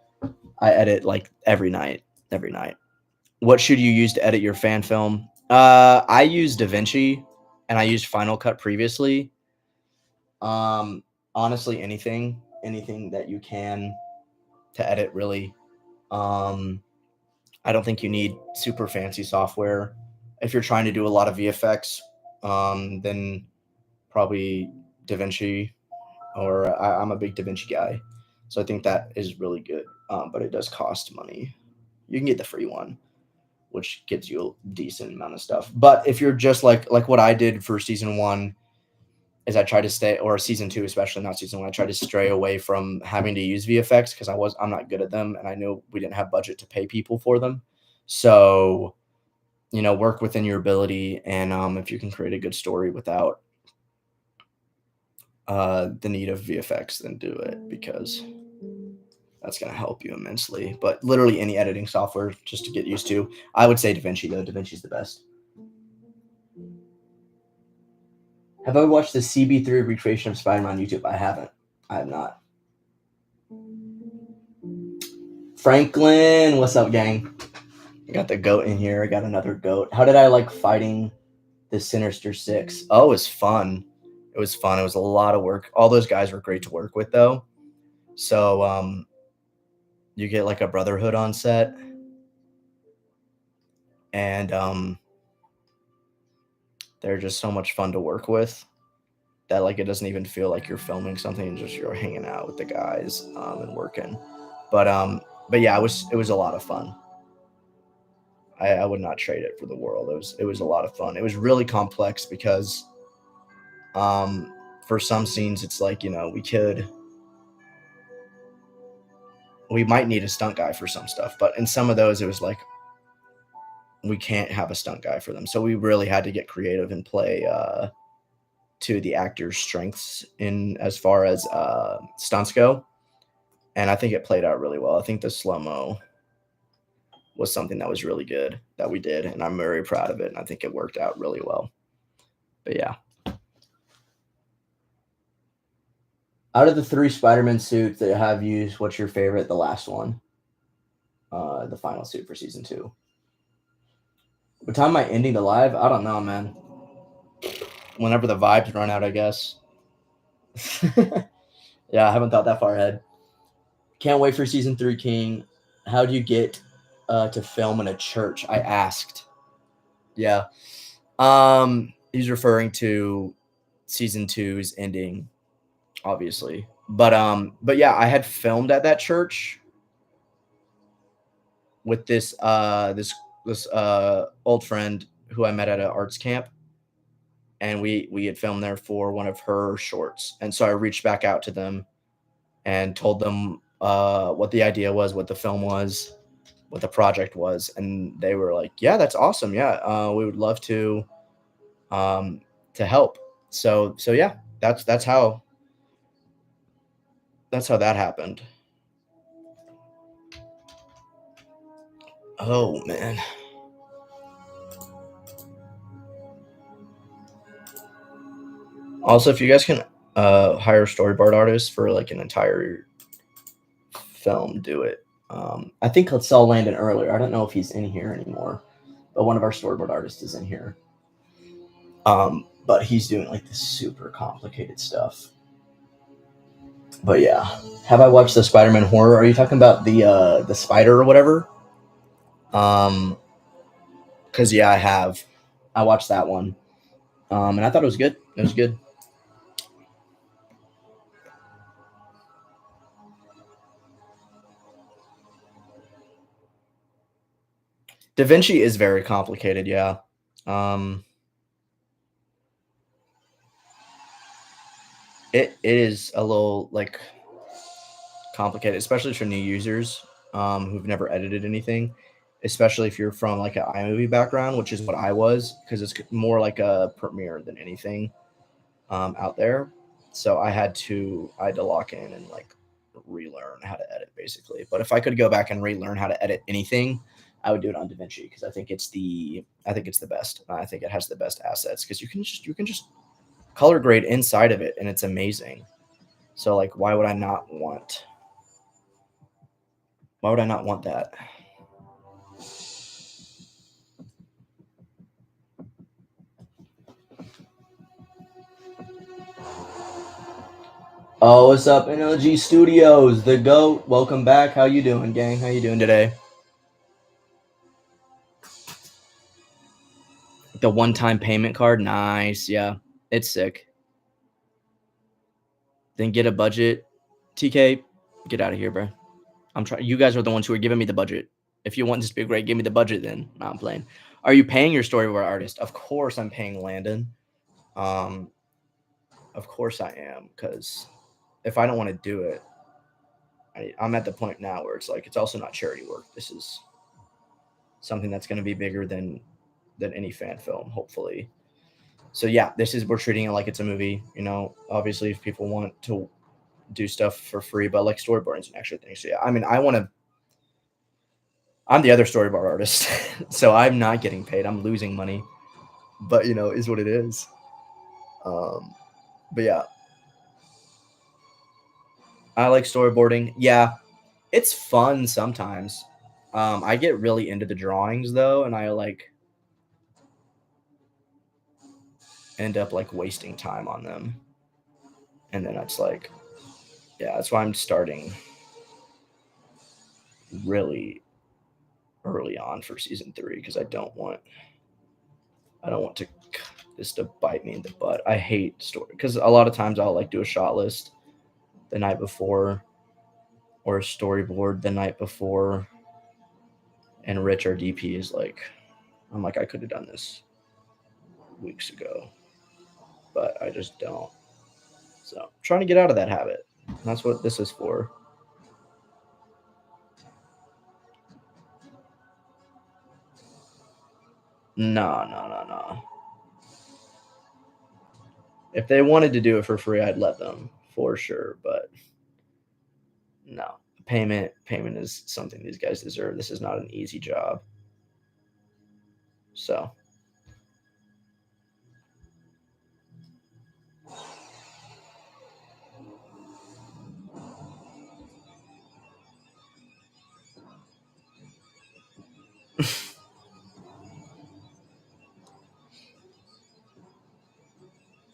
I edit like every night, every night. What should you use to edit your fan film? I use DaVinci and I used Final Cut previously. Um, Honestly, anything that you can to edit, really. Um, I don't think you need super fancy software. If you're trying to do a lot of VFX, then probably DaVinci, or I'm a big DaVinci guy. So I think that is really good, but it does cost money. You can get the free one, which gives you a decent amount of stuff. But if you're just like what I did for season one, is I tried to stay, or season two especially, not season one, I tried to stray away from having to use VFX because I'm not good at them, and I knew we didn't have budget to pay people for them. So work within your ability, and if you can create a good story without the need of VFX, then do it because that's going to help you immensely. But literally any editing software just to get used to. I would say DaVinci though. DaVinci's the best. Have I watched the CB3 recreation of Spider-Man on YouTube? I haven't. I have not. Franklin, what's up, gang? I got the goat in here. I got another goat. How did I like fighting the Sinister Six? Oh, it was fun. It was fun. It was a lot of work. All those guys were great to work with, though. So, you get like a brotherhood on set, and they're just so much fun to work with that like it doesn't even feel like you're filming something. Just you're hanging out with the guys and working. But yeah, it was a lot of fun. I would not trade it for the world. It was a lot of fun. It was really complex because for some scenes it's like we might need a stunt guy for some stuff, but in some of those it was like we can't have a stunt guy for them, so we really had to get creative and play to the actor's strengths in as far as stunts go, and I think it played out really well. I think the slow-mo was something that was really good that we did, and I'm very proud of it, and I think it worked out really well. But yeah. Out of the 3 Spider-Man suits that have used, what's your favorite? The last one. The final suit for season 2. What time am I ending the live? I don't know, man. Whenever the vibes run out, I guess. Yeah, I haven't thought that far ahead. Can't wait for season 3, King. How do you get to film in a church? I asked. Yeah. He's referring to season 2's ending, obviously. But yeah, I had filmed at that church with this old friend who I met at an arts camp, and we had filmed there for one of her shorts. And so I reached back out to them and told them what the idea was, what the film was, what the project was, and they were like, "Yeah, that's awesome. Yeah, we would love to." to help. So yeah, that's how that happened. Oh man. Also, if you guys can hire storyboard artists for like an entire film, do it. I think let's saw Landon earlier. I don't know if he's in here anymore, but one of our storyboard artists is in here. But he's doing like this super complicated stuff. But yeah, have I watched the Spider-Man horror? Are you talking about the spider or whatever? Because yeah, I have. I watched that one, and I thought it was good. It was good. Da Vinci is very complicated. Yeah. Um, it is a little like complicated, especially for new users who've never edited anything. Especially if you're from like an iMovie background, which is what I was, because it's more like a Premiere than anything out there. So I had to lock in and like relearn how to edit basically. But if I could go back and relearn how to edit anything, I would do it on DaVinci because I think it's the best. I think it has the best assets because you can just color grade inside of it and it's amazing. So like why would I not want that? Oh, what's up, NLG Studios? The GOAT. Welcome back. How you doing, gang? How you doing today? The one-time payment card. Nice. Yeah. It's sick. Then get a budget. TK, get out of here, bro. I'm trying. You guys are the ones who are giving me the budget. If you want this to be great, give me the budget then. No, I'm playing. Are you paying your storyboard artist? Of course I'm paying Landon. Um, of course I am, because if I don't want to do it, I'm at the point now where it's like it's also not charity work. This is something that's going to be bigger than any fan film, hopefully. So yeah, we're treating it like it's a movie. You know, obviously if people want to do stuff for free, but like storyboarding is an extra thing. So yeah, I mean, I'm the other storyboard artist, so I'm not getting paid. I'm losing money, but you know, is what it is. Um, but yeah, I like storyboarding. Yeah, it's fun sometimes. I get really into the drawings though, and I like end up like wasting time on them, and then it's like, yeah, that's why I'm starting really early on for season 3 because I don't want to this to bite me in the butt. I hate story because a lot of times I'll like do a shot list the night before or a storyboard the night before, and Rich our DP is like, I'm like I could have done this weeks ago, but I just don't. So I'm trying to get out of that habit. And that's what this is for. No, no, no, no. If they wanted to do it for free, I'd let them for sure. But no, payment is something these guys deserve. This is not an easy job. So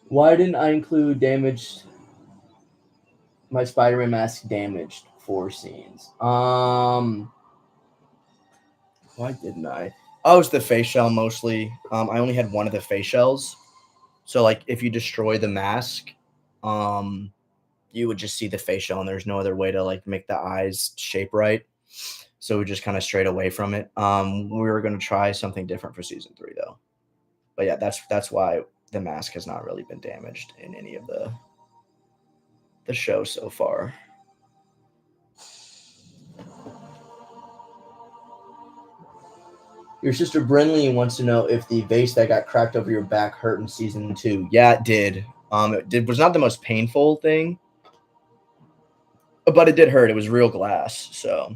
why didn't I include damaged my Spider-Man mask damaged 4 scenes? Why didn't I? Oh, it's the face shell mostly. I only had one of the face shells. So like if you destroy the mask, um you would just see the face shell and there's no other way to like make the eyes shape right. So we just kind of strayed away from it. We were gonna try something different for season 3 though. But yeah, that's why the mask has not really been damaged in any of the show so far. Your sister Brinley wants to know if the vase that got cracked over your back hurt in season 2. Yeah, it did. It was not the most painful thing, but it did hurt. It was real glass, so.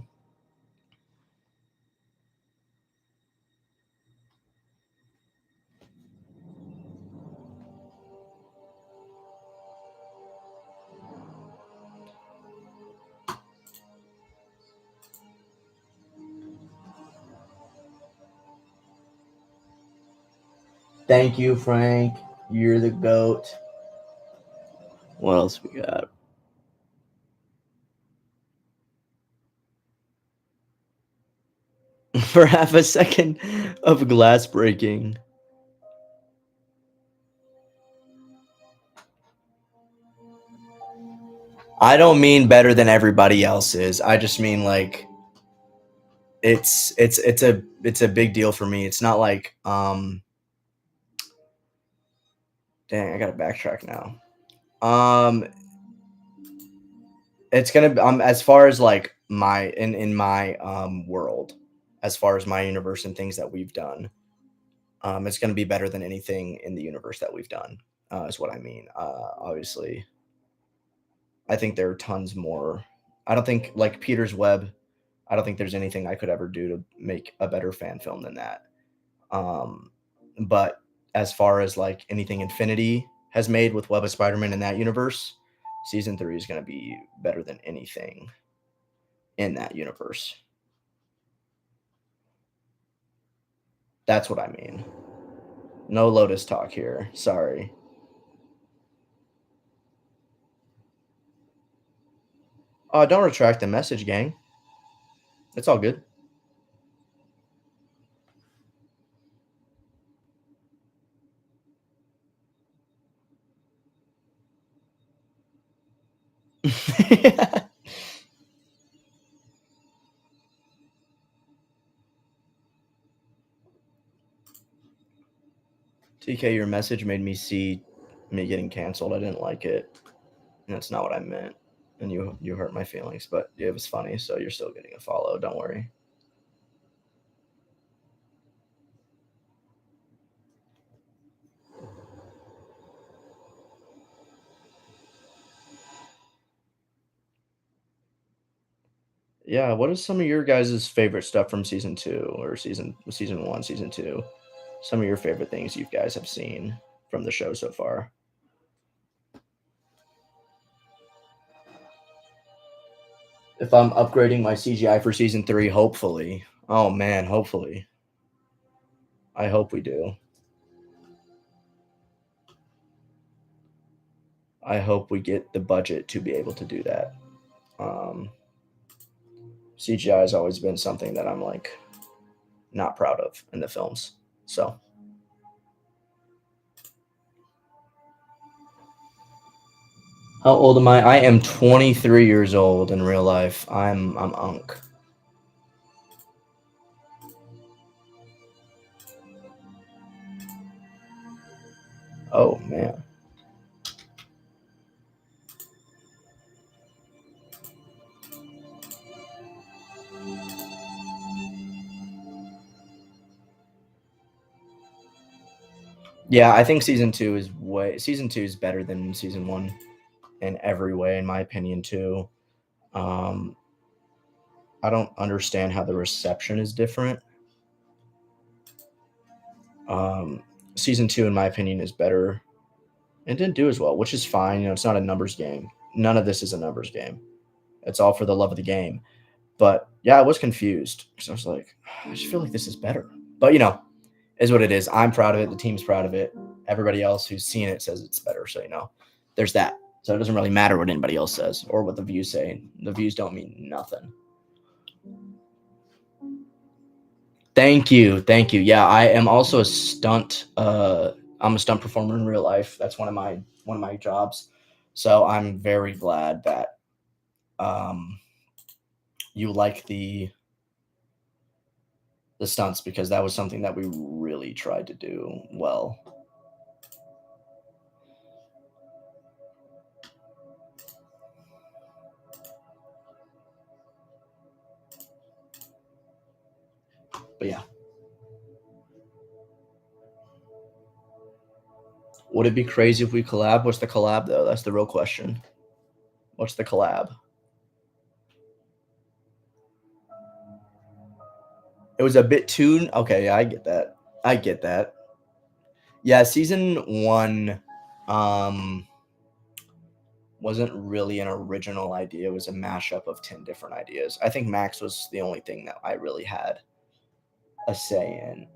Thank you, Frank. You're the GOAT. What else we got? For half a second of glass breaking. I don't mean better than everybody else is. I just mean like it's a big deal for me. It's not like dang, I gotta backtrack now. It's gonna as far as like my in my world, as far as my universe and things that we've done, it's gonna be better than anything in the universe that we've done. Is what I mean. Obviously, I think there are tons more. I don't think like Peter's Web. I don't think there's anything I could ever do to make a better fan film than that. Um, but as far as like anything Infinity has made with Web of Spider-Man in that universe, season 3 is going to be better than anything in that universe. That's what I mean. No Lotus talk here. Sorry. Don't retract the message, gang. It's all good. TK, your message made me see me getting canceled. I didn't like it. And that's not what I meant. And you hurt my feelings, but it was funny, so you're still getting a follow. Don't worry. Yeah, what is some of your guys' favorite stuff from season 2 or season 1, season 2? Some of your favorite things you guys have seen from the show so far. If I'm upgrading my CGI for season 3, hopefully. Oh man, hopefully. I hope we do. I hope we get the budget to be able to do that. CGI has always been something that I'm like not proud of in the films. So how old am I? I am 23 years old in real life. I'm Unk. Oh man. Yeah, I think season 2 is better than season 1 in every way, in my opinion too. Um, I don't understand how the reception is different. Um, season 2, in my opinion, is better. It didn't do as well, which is fine. You know, it's not a numbers game. None of this is a numbers game. It's all for the love of the game. But yeah, I was confused because I was like, I just feel like this is better. But you know, is what it is. I'm proud of it. The team's proud of it. Everybody else who's seen it says it's better. So you know, there's that. So it doesn't really matter what anybody else says or what the views say. The views don't mean nothing. Thank you. Thank you. Yeah, I am also a stunt I'm a stunt performer in real life. That's one of my jobs. So I'm very glad that um you like the stunts because that was something that we really tried to do well. But yeah. Would it be crazy if we collab? What's the collab though? That's the real question. What's the collab? It was a bit too okay. Yeah, I get that. I get that. Yeah, season 1 wasn't really an original idea. It was a mashup of 10 different ideas. I think Max was the only thing that I really had a say in.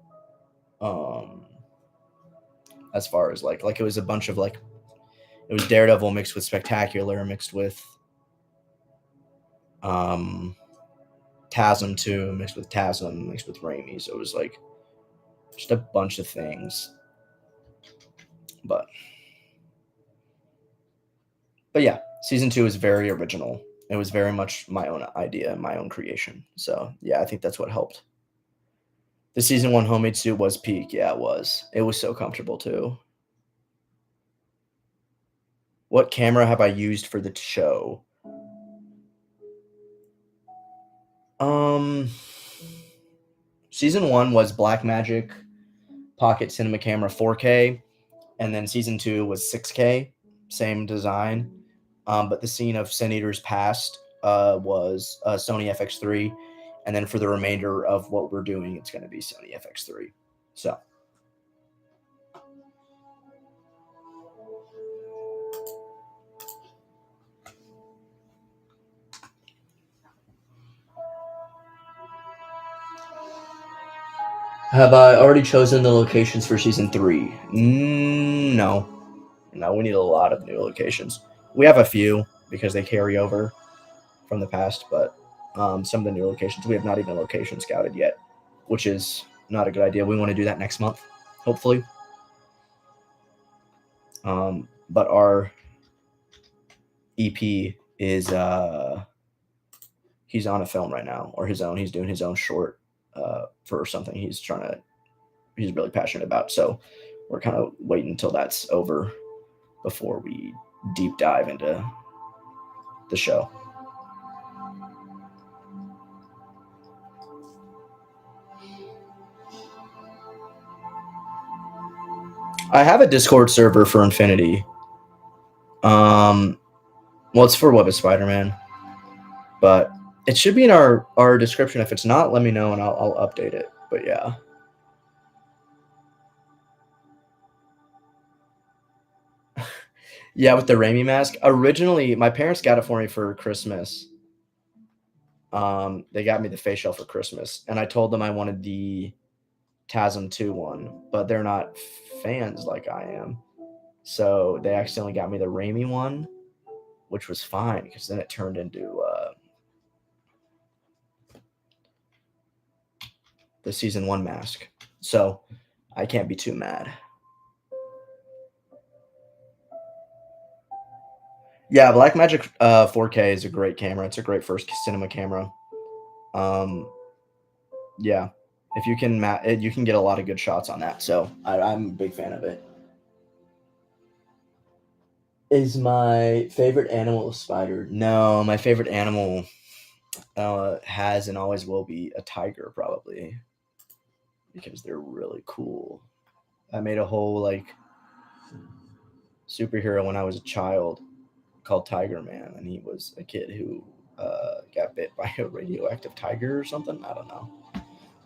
As far as like it was a bunch of like it was Daredevil mixed with Spectacular mixed with um TASM 2 mixed with TASM mixed with Raimi. So it was like just a bunch of things. But yeah, season 2 is very original. It was very much my own idea, my own creation. So yeah, I think that's what helped. The season 1 homemade suit was peak. Yeah, it was. It was so comfortable too. What camera have I used for the show? Um, season 1 was Blackmagic Pocket Cinema Camera 4K, and then season 2 was 6K, same design. But the scene of Sin Eater's Past was Sony FX3, and then for the remainder of what we're doing, it's going to be Sony FX3. So. Have I already chosen the locations for season 3? No. No, we need a lot of new locations. We have a few because they carry over from the past, but some of the new locations, we have not even location scouted yet, which is not a good idea. We want to do that next month, hopefully. But our EP is he's on a film right now, or his own. He's doing his own short for something he's really passionate about. So we're kind of waiting until that's over before we deep dive into the show. I have a Discord server for Infinity. Well, it's for Web of Spider-Man, but it should be in our description. If it's not, let me know and I'll update it. But yeah. Yeah, with the Raimi mask. Originally, my parents got it for me for Christmas. They got me the face shell for Christmas, and I told them I wanted the TASM 2 one, but they're not fans like I am. So they accidentally got me the Raimi one, which was fine because then it turned into the season 1 mask. So I can't be too mad. Yeah, Blackmagic 4K is a great camera. It's a great first cinema camera. Yeah, if you can, you can get a lot of good shots on that. So I'm a big fan of it. Is my favorite animal a spider? No, my favorite animal has and always will be a tiger, probably, because they're really cool. I made a whole like superhero when I was a child called Tiger Man, and he was a kid who got bit by a radioactive tiger or something. I don't know,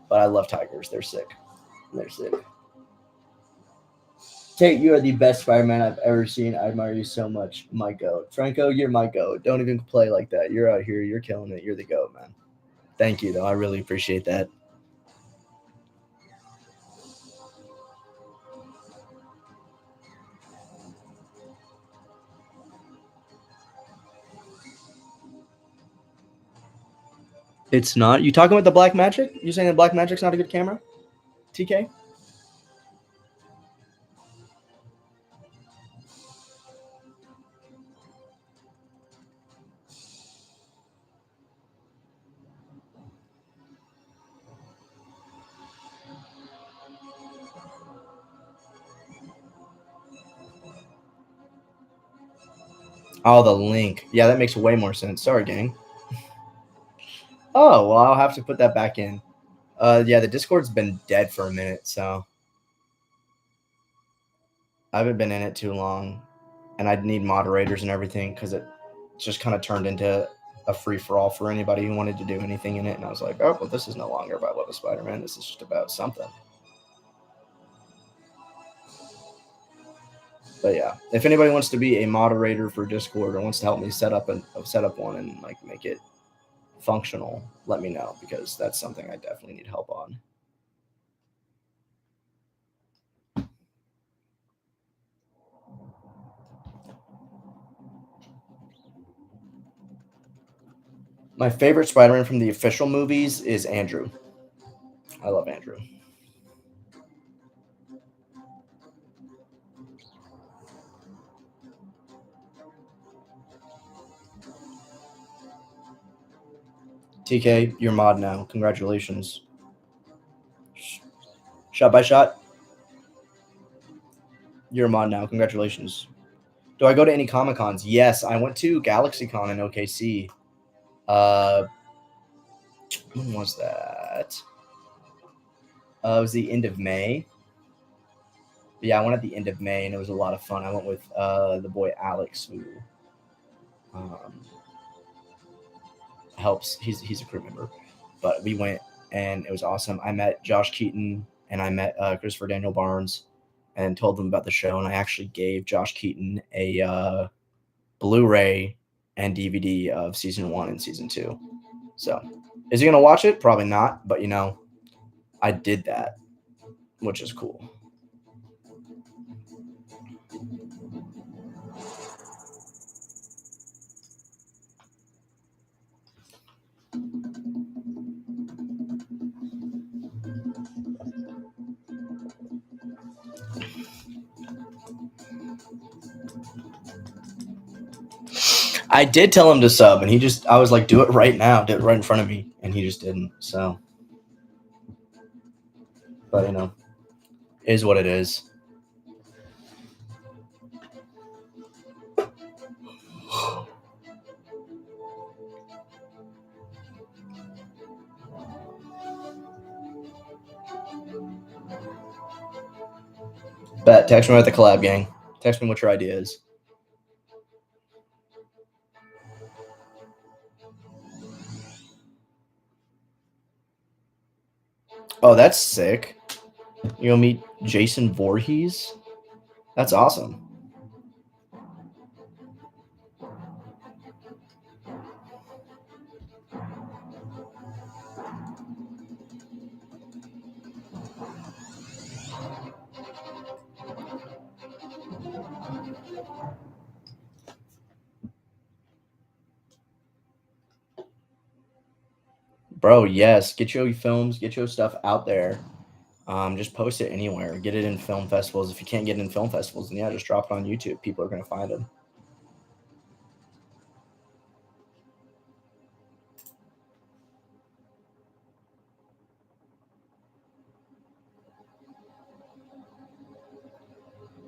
but I love tigers. They're sick. They're sick. Tate, you are the best Spider-Man I've ever seen. I admire you so much. My goat. Franco, you're my goat. Don't even play like that. You're out here. You're killing it. You're the goat, man. Thank you, though. I really appreciate that. It's not. You talking about the Black Magic? You saying the Black Magic's not a good camera? TK? Oh, the link. Yeah, that makes way more sense. Sorry, gang. Oh, well, I'll have to put that back in. Yeah, the Discord's been dead for a minute, so. I haven't been in it too long, and I'd need moderators and everything because it just kind of turned into a free for all for anybody who wanted to do anything in it. And I was like, oh, well, this is no longer about Love of Spider-Man. This is just about something. But yeah, if anybody wants to be a moderator for Discord or wants to help me set up one and like make it functional, let me know, because that's something I definitely need help on. My favorite Spider-Man from the official movies is Andrew. I love Andrew. TK, you're mod now. Congratulations. Shot by shot. You're a mod now. Congratulations. Do I go to any Comic Cons? Yes, I went to GalaxyCon in OKC. When was that? It was the end of May. Yeah, I went at the end of May, and it was a lot of fun. I went with the boy Alex, who helps. He's a crew member, but we went, and it was awesome. I met Josh Keaton, and I met Christopher Daniel Barnes, and told them about the show. And I actually gave Josh Keaton a Blu-ray and DVD of season 1 and season 2. So, is he gonna watch it? Probably not, but I did that, which is cool. I did tell him to sub, and I was like, do it right now, do it right in front of me, and he just didn't. So, but is what it is. Bet, text me at the collab, gang. Text me what your idea is. Oh, that's sick. You'll meet Jason Voorhees? That's awesome. Bro, yes. Get your films, get your stuff out there. Just post it anywhere. Get it in film festivals. If you can't get it in film festivals, then yeah, just drop it on YouTube. People are going to find them.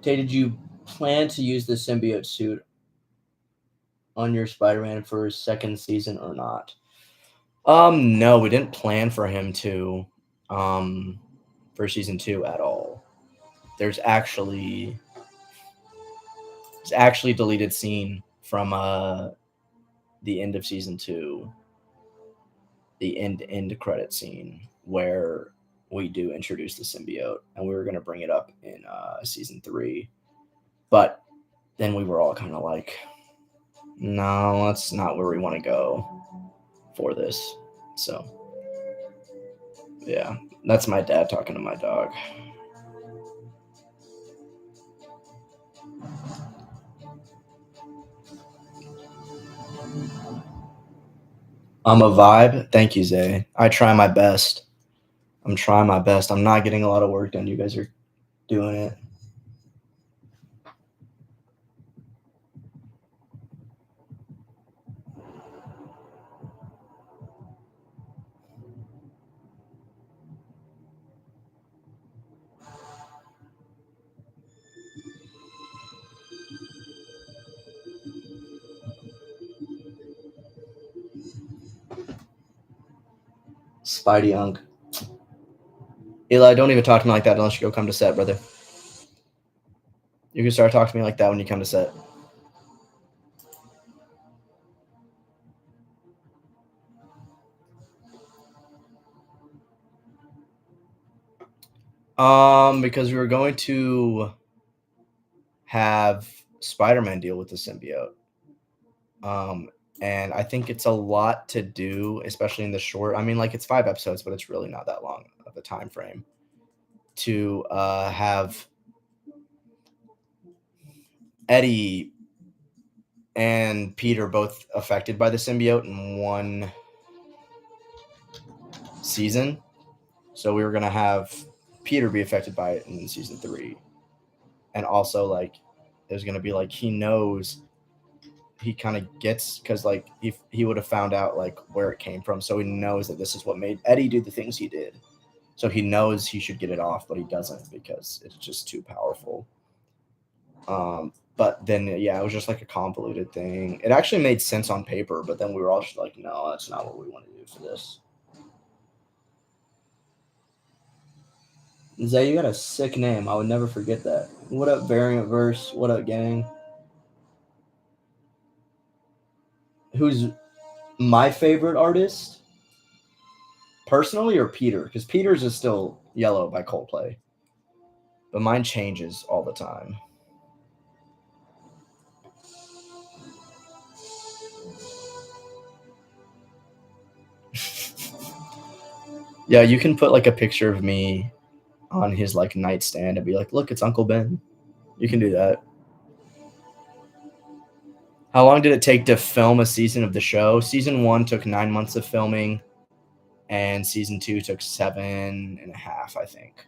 Tay, did you plan to use the symbiote suit on your Spider-Man for his second season or not? No, we didn't plan for him to for season 2 at all. There's actually a deleted scene from the end of season 2, the end credit scene, where we do introduce the symbiote, and we were going to bring it up in season 3, but then we were all kind of like, no, that's not where we want to go for this. So yeah, that's my dad talking to my dog. I'm a vibe. Thank you, Zay. I try my best. I'm trying my best. I'm not getting a lot of work done. You guys are doing it. Spidey Unk. Eli, don't even talk to me like that unless you go come to set, brother. You can start talking to me like that when you come to set. Because we were going to have Spider-Man deal with the symbiote. And I think it's a lot to do, especially in the short. I mean, like it's 5 episodes, but it's really not that long of a time frame to have Eddie and Peter both affected by the symbiote in one season. So we were gonna have Peter be affected by it in season 3, and also like there's gonna be like he knows he kind of gets because like if he would have found out like where it came from, so he knows that this is what made Eddie do the things he did. So he knows he should get it off, but he doesn't because it's just too powerful. But then yeah, it was just like a convoluted thing. It actually made sense on paper, but then we were all just like, no, that's not what we want to do for this. Zay, you got a sick name. I would never forget that. What up, Variant Verse? What up, gang? Who's my favorite artist? Personally or Peter? Because Peter's is still Yellow by Coldplay. But mine changes all the time. Yeah, you can put like a picture of me on his like nightstand and be like, look, it's Uncle Ben. You can do that. How long did it take to film a season of the show? Season 1 took 9 months of filming, and season 2 took 7.5, I think.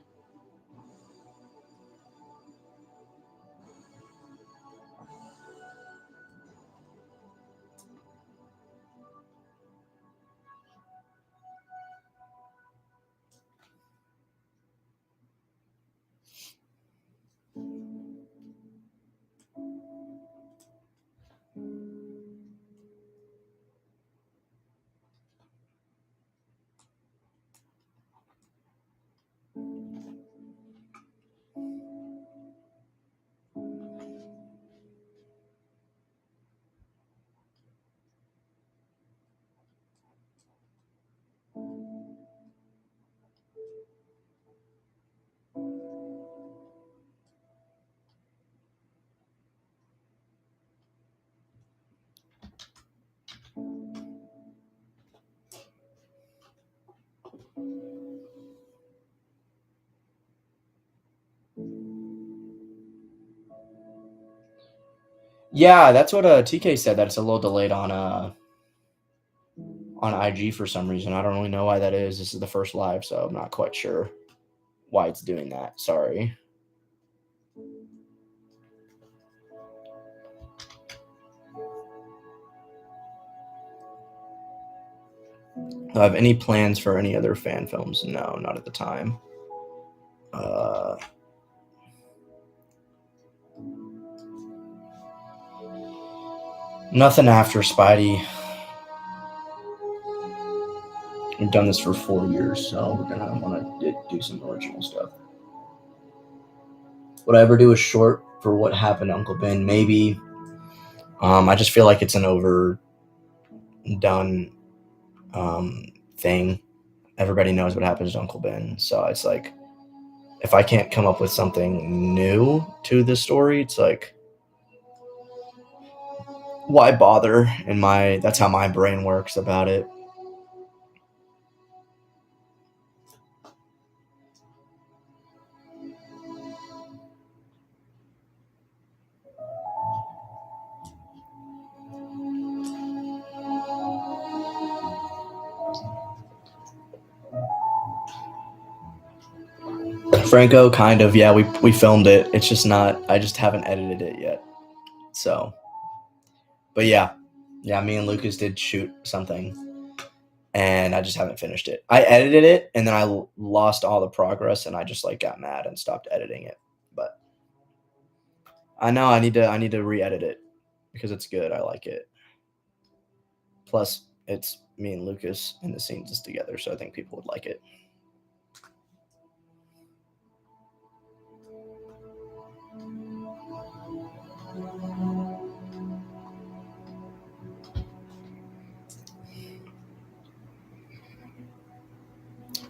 Yeah, that's what TK said. That it's a little delayed on IG for some reason. I don't really know why that is. This is the first live, so I'm not quite sure why it's doing that. Sorry. Do I have any plans for any other fan films? No, not at the time. Nothing after Spidey. We've done this for 4 years, so we're gonna want to do some original stuff. Would I ever do a short for what happened to Uncle Ben? Maybe. I just feel like it's an overdone thing. Everybody knows what happens to Uncle Ben, so it's like if I can't come up with something new to the story, it's like why bother? That's how my brain works about it. Franco, kind of, yeah. We filmed it. It's just not. I just haven't edited it yet. So, but yeah, me and Lucas did shoot something, and I just haven't finished it. I edited it, and then I lost all the progress, and I just like got mad and stopped editing it. But I know I need to re-edit it because it's good. I like it. Plus, it's me and Lucas in the scenes together, so I think people would like it.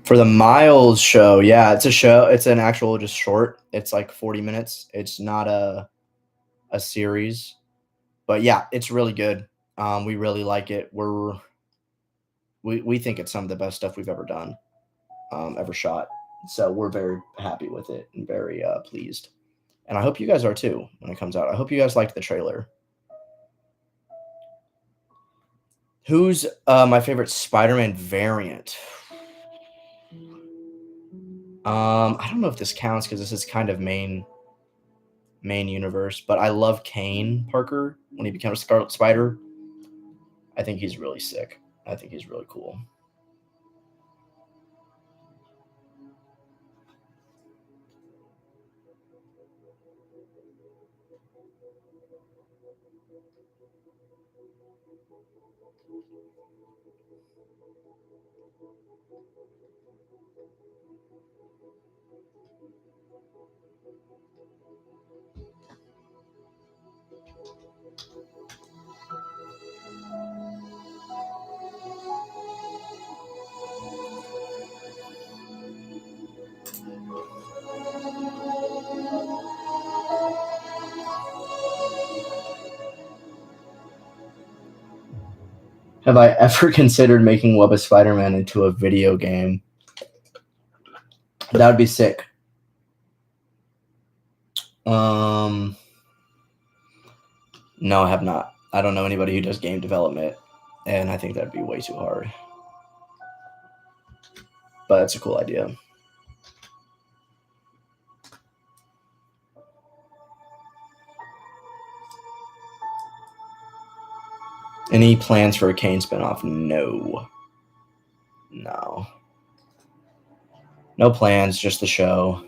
For the Miles show, yeah, it's a show. It's an actual just short. It's like 40 minutes. It's not a series, but yeah, it's really good. We really like it. We think it's some of the best stuff we've ever done, ever shot. So we're very happy with it and very pleased. And I hope you guys are too when it comes out. I hope you guys liked the trailer. Who's my favorite Spider-Man variant? I don't know if this counts because this is kind of main universe, but I love Kane Parker when he becomes Scarlet Spider. I think he's really sick. I think he's really cool. Have I ever considered making Web of Spider-Man into a video game? That would be sick. No, I have not. I don't know anybody who does game development, and I think that'd be way too hard. But it's a cool idea. Any plans for a Kane spinoff? No. No plans, just the show.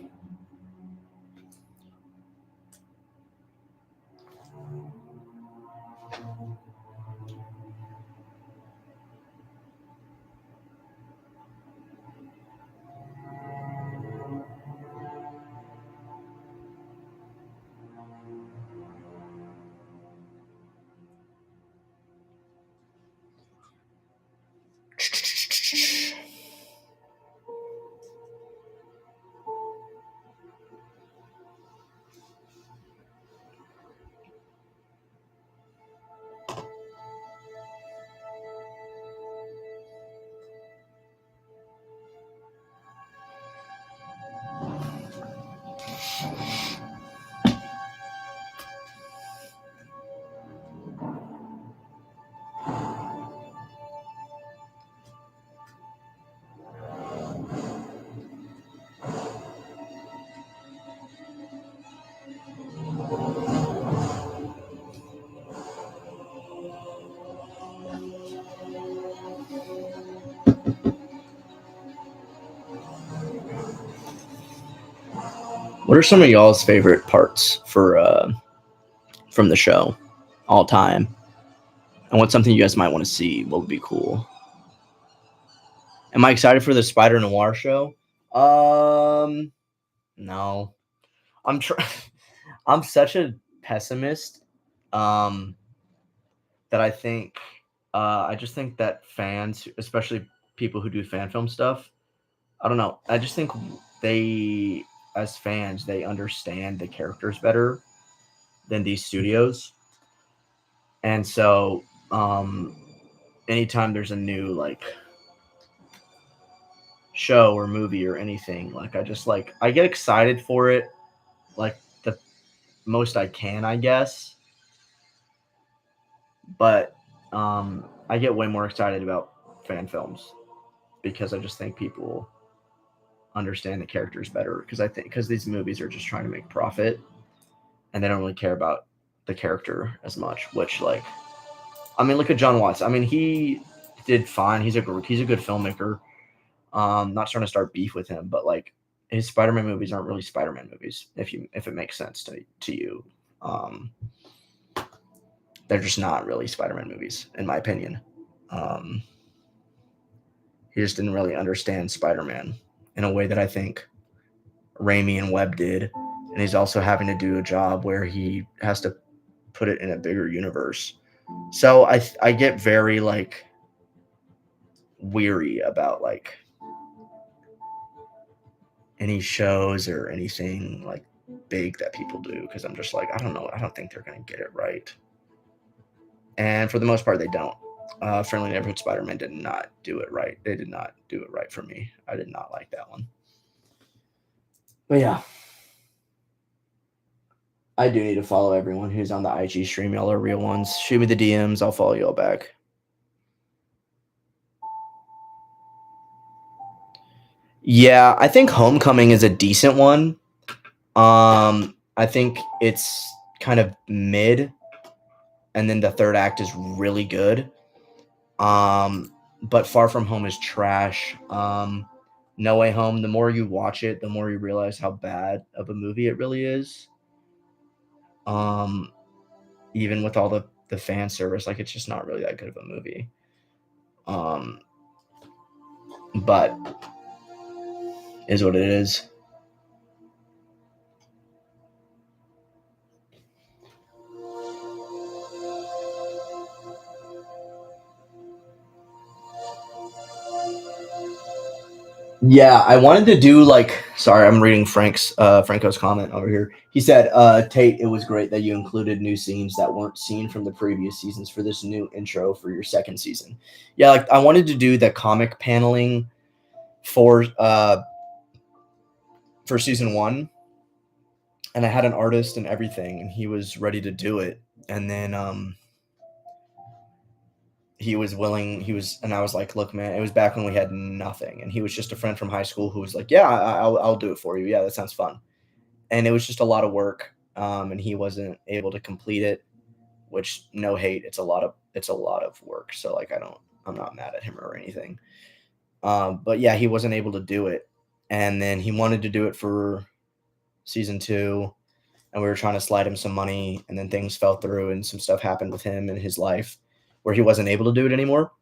What are some of y'all's favorite parts for from the show, all time? And what's something you guys might want to see? What would be cool? Am I excited for the Spider Noir show? No. I'm I'm such a pessimist. Um, that I think I just think that fans, especially people who do fan film stuff, I don't know. I just think they, as fans, they understand the characters better than these studios, and so anytime there's a new like show or movie or anything, like I get excited for it, like the most I can, I guess, but I get way more excited about fan films because I just think people understand the characters better because these movies are just trying to make profit and they don't really care about the character as much. Which, like, I mean, look at John Watts. I mean, he did fine. He's a good filmmaker. Not trying to start beef with him, but like his Spider-Man movies aren't really Spider-Man movies. If it makes sense to you, they're just not really Spider-Man movies, in my opinion. He just didn't really understand Spider-Man in a way that I think Raimi and Webb did, and he's also having to do a job where he has to put it in a bigger universe. So I get very like weary about like any shows or anything like big that people do, because I'm just like, I don't know. I don't think they're going to get it right. And for the most part, they don't. Friendly Neighborhood Spider-Man did not do it right. They did not do it right for me. I did not like that one. But yeah, I do need to follow everyone who's on the IG stream. Y'all are real ones. Shoot me the DMs. I'll follow y'all back. Yeah, I think Homecoming is a decent one. I think it's kind of mid, and then the third act is really good. But Far From Home is trash. No Way Home, the more you watch it, the more you realize how bad of a movie it really is. Even with all the fan service, like, it's just not really that good of a movie. But is what it is. Yeah, I wanted to do like. Sorry, I'm reading Franco's comment over here. He said, "Tate, it was great that you included new scenes that weren't seen from the previous seasons for this new intro for your second season." Yeah, like I wanted to do the comic paneling for season one, and I had an artist and everything, and he was ready to do it, and then he was willing. And I was like, "Look, man, it was back when we had nothing, and he was just a friend from high school who was like, yeah, I'll do it for you. Yeah, that sounds fun." And it was just a lot of work, and he wasn't able to complete it. Which, no hate, it's a lot of work. So like, I'm not mad at him or anything. But yeah, he wasn't able to do it, and then he wanted to do it for season two, and we were trying to slide him some money, and then things fell through, and some stuff happened with him in his life where he wasn't able to do it anymore.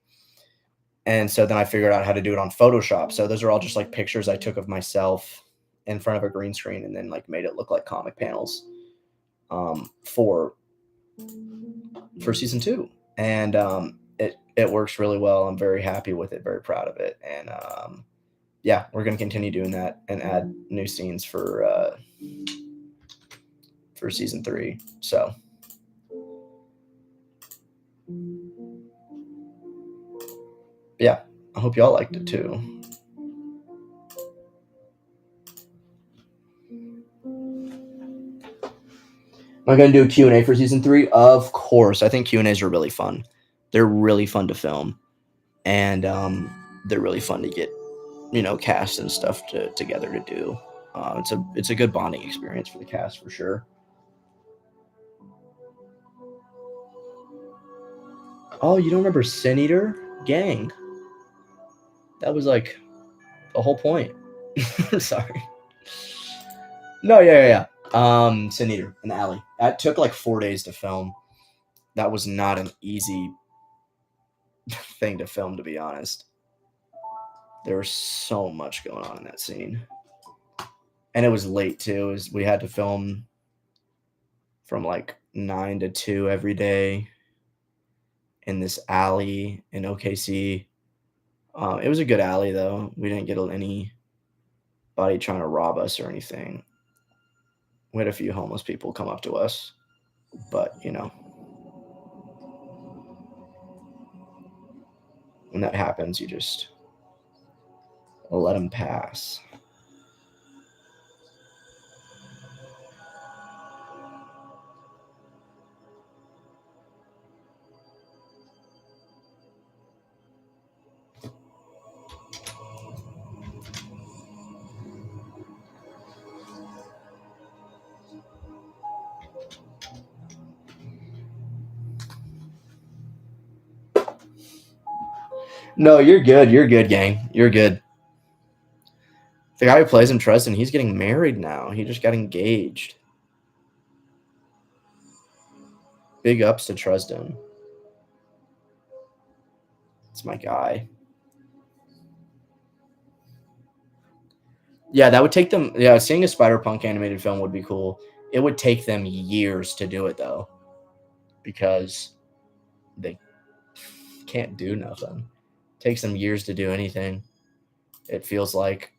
And so then I figured out how to do it on Photoshop. So those are all just like pictures I took of myself in front of a green screen, and then like made it look like comic panels for season two. And it works really well. I'm very happy with it, very proud of it. And yeah, we're going to continue doing that and add new scenes for season three. So yeah, I hope y'all liked it too. Am I going to do a Q&A for season three? Of course. I think Q&As are really fun. They're really fun to film, and they're really fun to get, cast and stuff together to do. It's a good bonding experience for the cast for sure. Oh, you don't remember Sin Eater? Gang. That was like the whole point. Sorry. No, yeah. Sin Eater in the alley. That took like 4 days to film. That was not an easy thing to film, to be honest. There was so much going on in that scene. And it was late too. We had to film from like 9 to 2 every day in this alley in OKC. It was a good alley though. We didn't get anybody trying to rob us or anything. We had a few homeless people come up to us, but when that happens, you just let them pass. No, you're good. You're good, gang. You're good. The guy who plays him, Tristan, he's getting married now. He just got engaged. Big ups to Tristan. It's my guy. Yeah, that would take them. Yeah, seeing a Spider-Punk animated film would be cool. It would take them years to do it though, because they can't do nothing. It takes them years to do anything. It feels like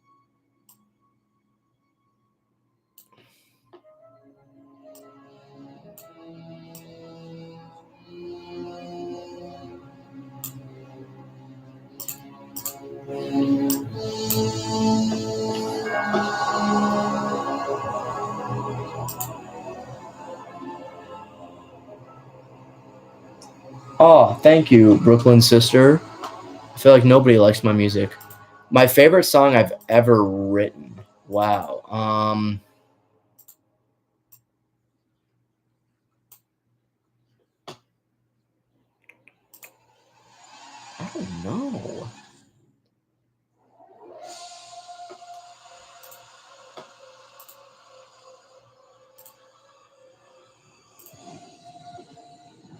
Oh, thank you, Brooklyn sister. I feel like nobody likes my music. My favorite song I've ever written. Wow. I don't know.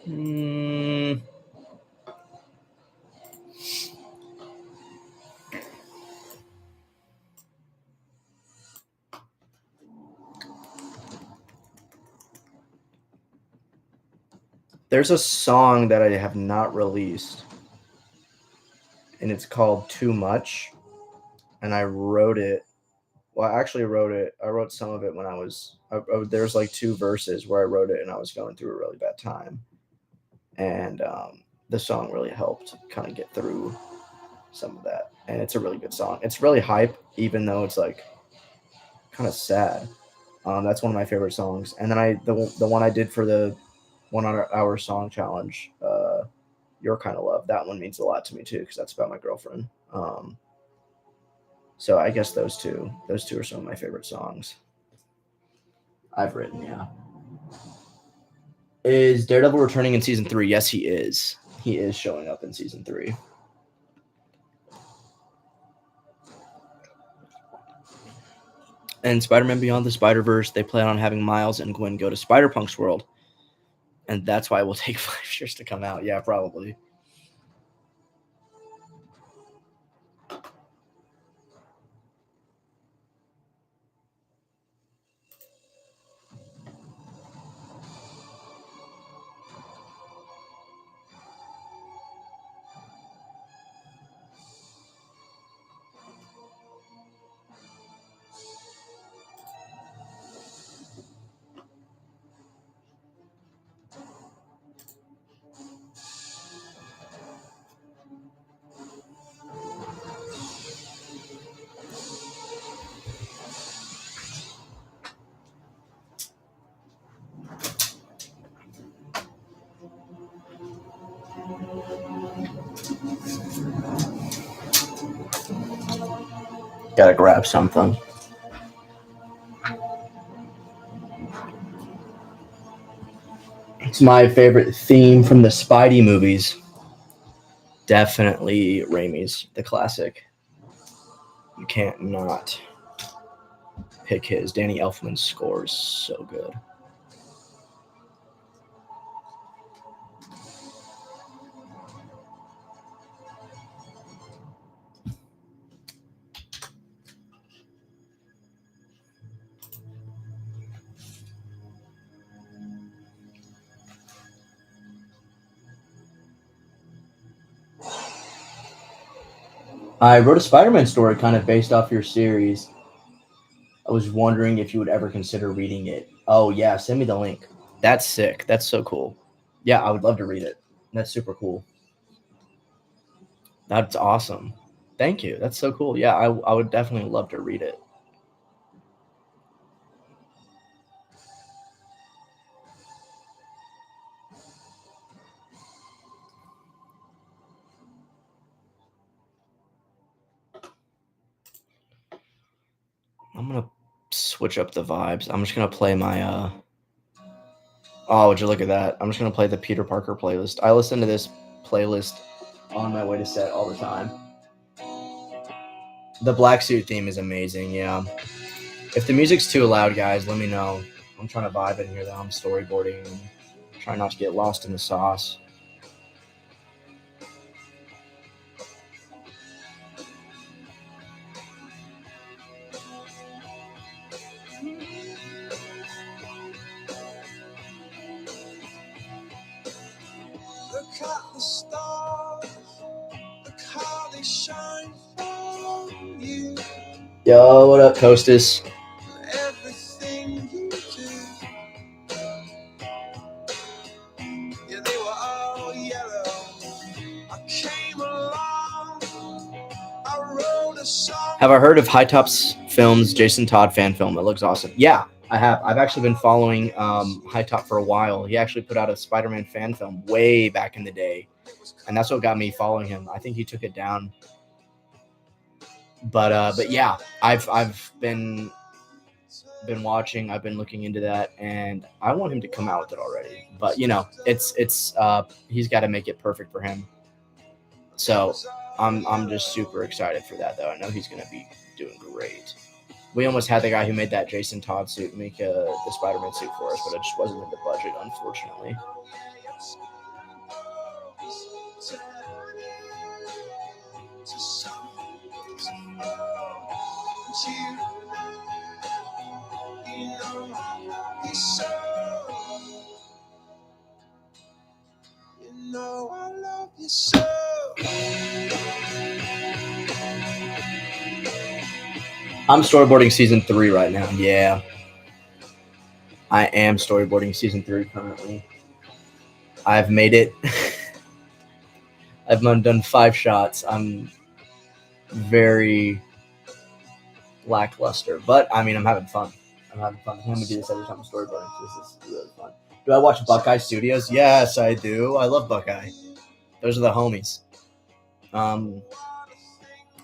Hmm. There's a song that I have not released, and it's called Too Much. And I wrote it. Well, I actually wrote it. I wrote some of it when there's like two verses where I wrote it and I was going through a really bad time. And the song really helped kind of get through some of that. And it's a really good song. It's really hype, even though it's like kind of sad. That's one of my favorite songs. And then the one I did for the 1 hour song challenge, Your Kind of Love. That one means a lot to me too because that's about my girlfriend. So I guess those two are some of my favorite songs I've written. Yeah. Is Daredevil returning in season 3? Yes, he is. He is showing up in season 3. And Spider-Man Beyond the Spider-Verse, they plan on having Miles and Gwen go to Spider-Punk's world. And that's why it will take 5 years to come out. Yeah, probably. Gotta grab something. It's my favorite theme from the Spidey movies. Definitely Raimi's, the classic. You can't not pick his. Danny Elfman's score is so good. I wrote a Spider-Man story kind of based off your series. I was wondering if you would ever consider reading it. Oh yeah, send me the link. That's sick. That's so cool. Yeah, I would love to read it. That's super cool. That's awesome. Thank you. That's so cool. Yeah, I would definitely love to read it. I'm gonna switch up the vibes. I'm just gonna play my oh, would you look at that? I'm just gonna play the Peter Parker playlist. I listen to this playlist on my way to set all the time. The black suit theme is amazing, yeah. If the music's too loud, guys, let me know. I'm trying to vibe in here though. I'm storyboarding and trying not to get lost in the sauce. Look at the stars, look how they shine for you. Yo, what up, Costas? Everything you do. Yeah, they were all yellow. I came along, I wrote a song. Have I heard of High Tops Films Jason Todd fan film? It looks awesome. Yeah, I have. I've actually been following High Top for a while. He actually put out a Spider-Man fan film way back in the day, and that's what got me following him. I think he took it down, but yeah, I've been watching. I've been looking into that, and I want him to come out with it already. But it's he's got to make it perfect for him. So I'm just super excited for that, though. I know he's gonna be doing great. We almost had the guy who made that Jason Todd suit make the Spider-Man suit for us, but it just wasn't in the budget, unfortunately. I'm storyboarding season 3 right now. Yeah, I am storyboarding season 3 currently. I've made it. I've done 5 shots. I'm very lackluster, but I mean, I'm having fun. I'm having fun. I'm gonna do this every time I'm storyboarding. This is really fun. Do I watch Buckeye Studios? Yes, I do. I love Buckeye. Those are the homies.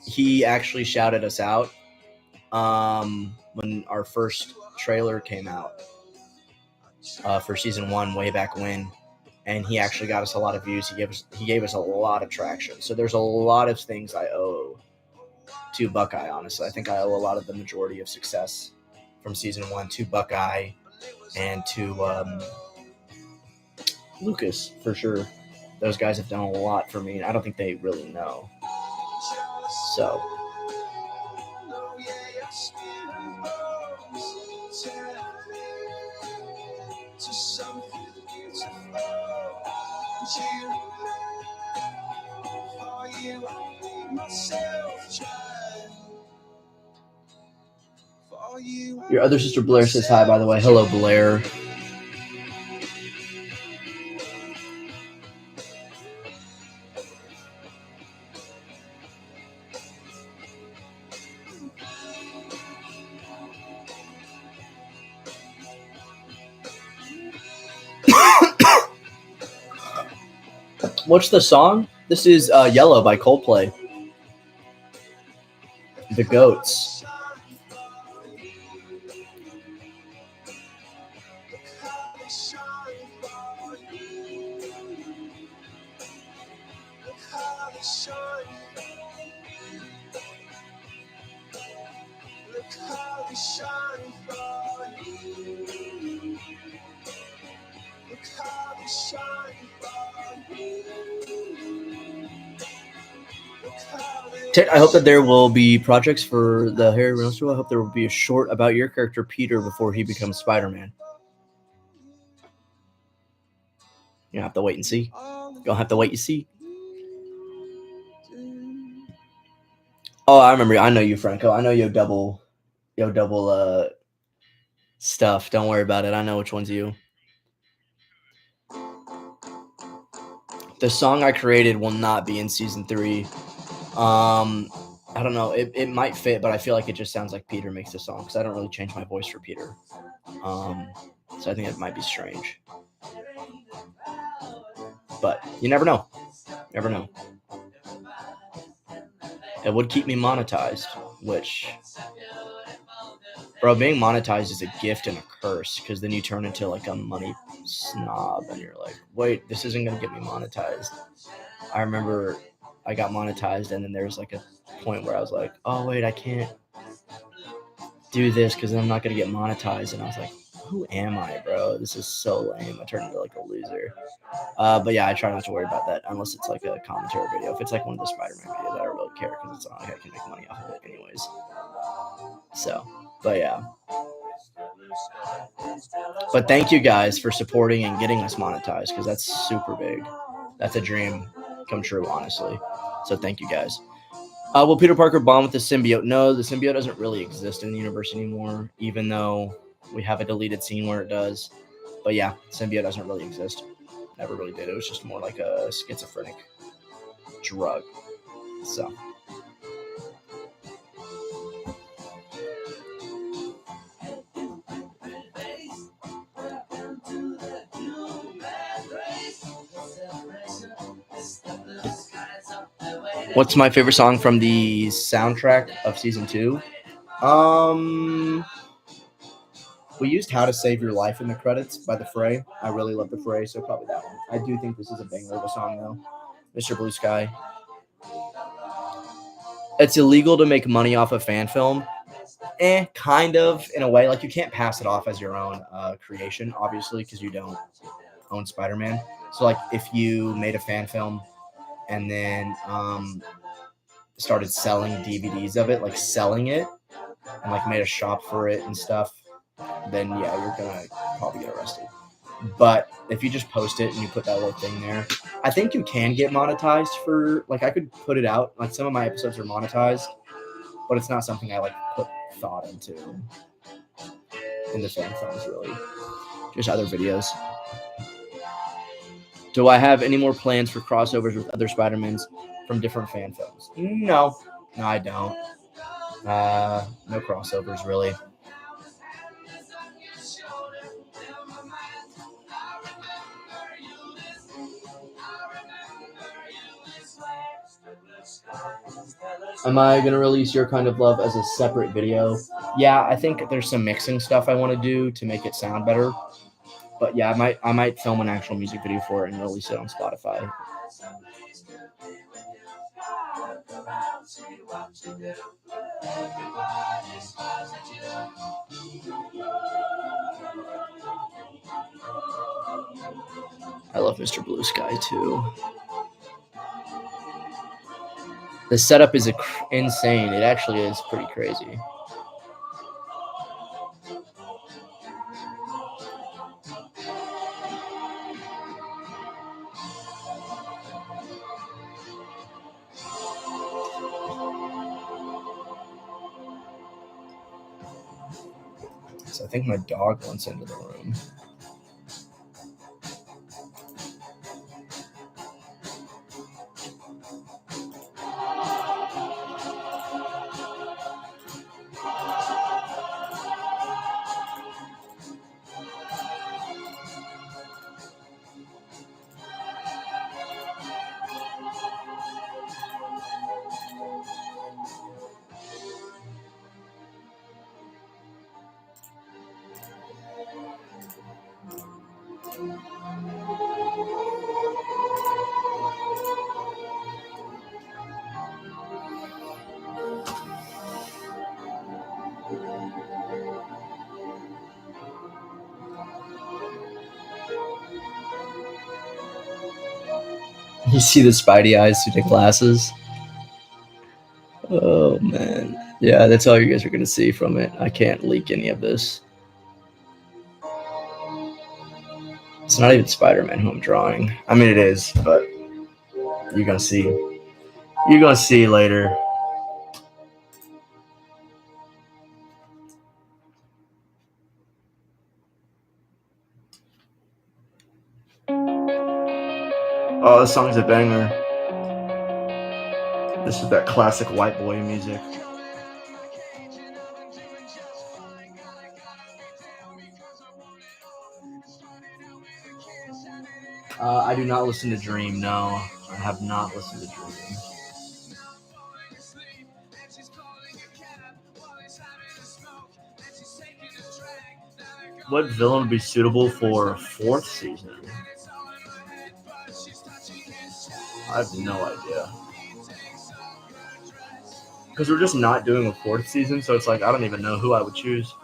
He actually shouted us out when our first trailer came out for season 1 way back when, and he actually got us a lot of views. He gave us a lot of traction. So there's a lot of things I owe to Buckeye. Honestly, I think I owe a lot of the majority of success from season 1 to Buckeye and to Lucas for sure. Those guys have done a lot for me, and I don't think they really know. So. Your other sister Blair says hi, by the way. Hello, Blair. What's the song? This is Yellow by Coldplay. The Goats. Ted, I hope that there will be projects for the Harry Reynolds show. I hope there will be a short about your character Peter before he becomes Spider-Man. You'll have to wait and see. You'll have to wait and see. Oh, I remember. I know you, Franco. I know your double stuff. Don't worry about it. I know which one's you. The song I created will not be in season 3. I don't know. It might fit, but I feel like it just sounds like Peter makes the song because I don't really change my voice for Peter. So I think it might be strange. But you never know. Never know. It would keep me monetized, which, bro, being monetized is a gift and a curse because then you turn into like a money snob and you're like, wait, this isn't going to get me monetized. I remember I got monetized and then there was like a point where I was like, oh, wait, I can't do this because I'm not going to get monetized. And I was like, who am I, bro? This is so lame. I turned into like a loser. But yeah, I try not to worry about that unless it's like a commentary video. If it's like one of the Spider-Man videos, I don't really care because it's not like I can make money off of it anyways. So, but yeah. But thank you guys for supporting and getting us monetized because that's super big. That's a dream come true, honestly. So thank you guys. Will Peter Parker bond with the symbiote? No, the symbiote doesn't really exist in the universe anymore, even though we have a deleted scene where it does. But yeah, symbiote doesn't really exist. Never really did. It was just more like a schizophrenic drug. So. What's my favorite song from the soundtrack of season 2? We used "How to Save Your Life" in the credits by The Fray. I really love The Fray, so probably that one. I do think this is a banger of a song, though. Mr. Blue Sky. It's illegal to make money off a fan film. Kind of, in a way. Like, you can't pass it off as your own creation, obviously, because you don't own Spider-Man. So, like, if you made a fan film and then started selling DVDs of it, like selling it, and like made a shop for it and stuff, then yeah, you're gonna probably get arrested. But if you just post it and you put that little thing there, I think you can get monetized for, like, I could put it out. Like, some of my episodes are monetized, but it's not something I like put thought into in the fan films, really. Just other videos. Do I have any more plans for crossovers with other Spider-Mans from different fan films? No, I don't. No crossovers, really. Am I going to release Your Kind of Love as a separate video? Yeah, I think there's some mixing stuff I want to do to make it sound better. But yeah, I might film an actual music video for it and release it on Spotify. I love Mr. Blue Sky too. The setup is insane. It actually is pretty crazy. So I think my dog wants into the room. You see the Spidey eyes through the glasses? Oh, man. Yeah, that's all you guys are going to see from it. I can't leak any of this. It's not even Spider-Man who I'm drawing. I mean, it is, but you're going to see. You're going to see later. Oh, this song's a banger. This is that classic white boy music. I do not listen to Dream, no. I have not listened to Dream. What villain would be suitable for 4th season? I have no idea. Because we're just not doing a 4th season, so it's like I don't even know who I would choose.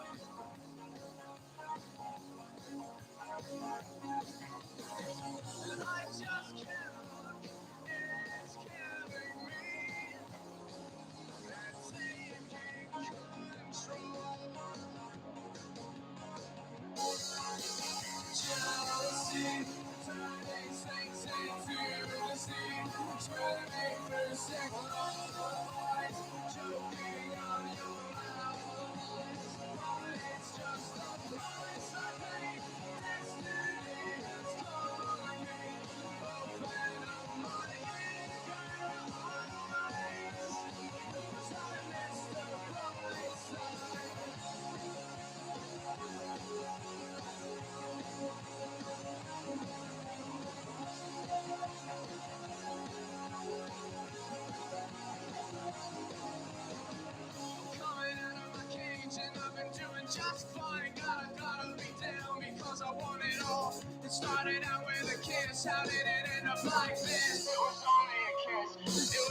guess how did it end up like this? It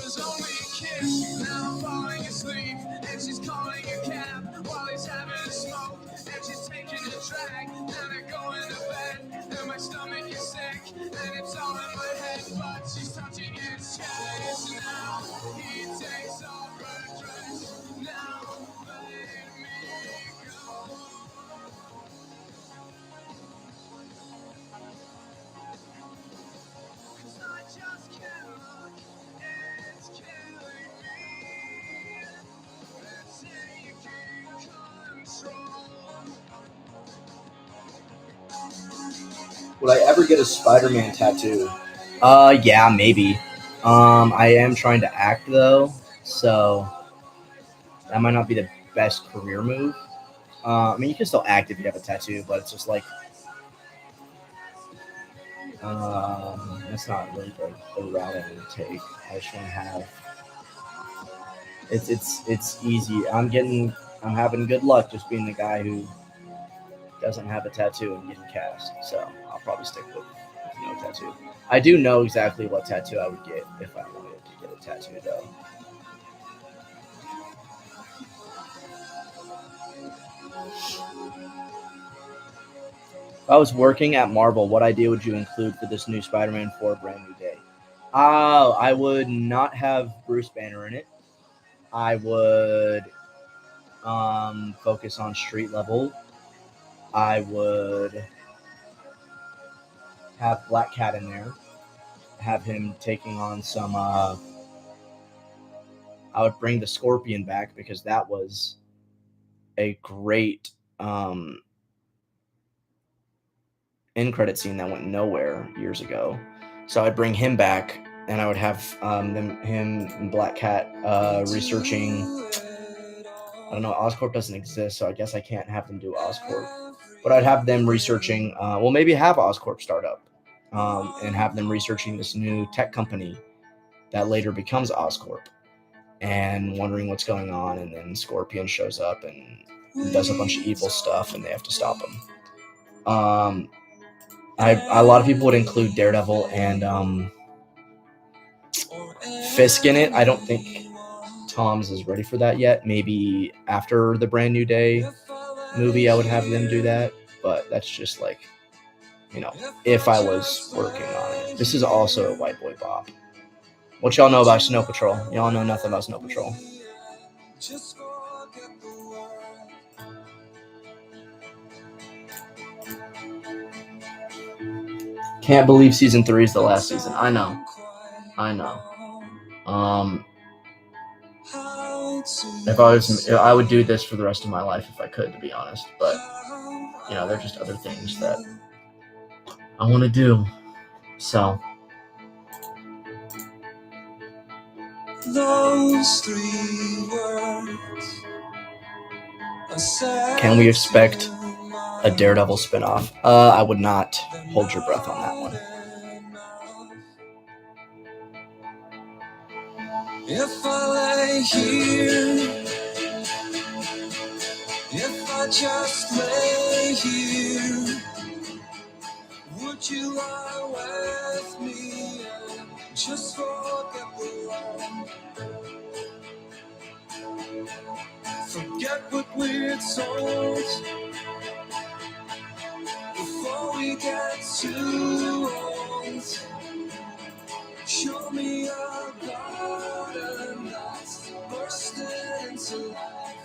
was only a kiss. Now I'm falling asleep, and she's calling a cab while he's having a smoke, and she's taking a drag. Now they're going to bed, and my stomach is sick, and it's all in my head, but she's touching his chest. Now he takes off her dress. Now let me go. 'Cause I just can't look, it's killing me. It's taking control. Would I ever get a Spider-Man tattoo? Yeah, maybe. I am trying to act though, so that might not be the best career move. I mean, you can still act if you have a tattoo, but it's just like that's not really the route I would take. I just want to have it's easy. I'm having good luck just being the guy who doesn't have a tattoo and getting cast. So I'll probably stick with no tattoo. I do know exactly what tattoo I would get if I wanted to get a tattoo though. If I was working at Marvel, what idea would you include for this new Spider-Man 4 Brand New Day? I would not have Bruce Banner in it. I would focus on street level. I would have Black Cat in there. Have him taking on some. I would bring the Scorpion back because that was a great end credit scene that went nowhere years ago. So I'd bring him back, and I would have him and Black Cat researching. I don't know. Oscorp doesn't exist, so I guess I can't have them do Oscorp. But I'd have them researching. Well, maybe have Oscorp start up, and have them researching this new tech company that later becomes Oscorp, and wondering what's going on. And then Scorpion shows up and does a bunch of evil stuff, and they have to stop him. A lot of people would include Daredevil and Fisk in it. I don't think Tom's is ready for that yet. Maybe after the Brand New Day movie, I would have them do that. But that's just like, if I was working on it. This is also a White Boy Bop. What y'all know about Snow Patrol? Y'all know nothing about Snow Patrol. Can't believe season 3 is the last season. I know. If I would do this for the rest of my life if I could, to be honest. But there are just other things that I want to do. So those 3 words. Can we expect a Daredevil spinoff? I would not hold your breath on that one. If I lay here, if I just lay here, would you lie with me and just forget the wrong? Forget what we're told before we get too old. Show me a garden that's bursting into life.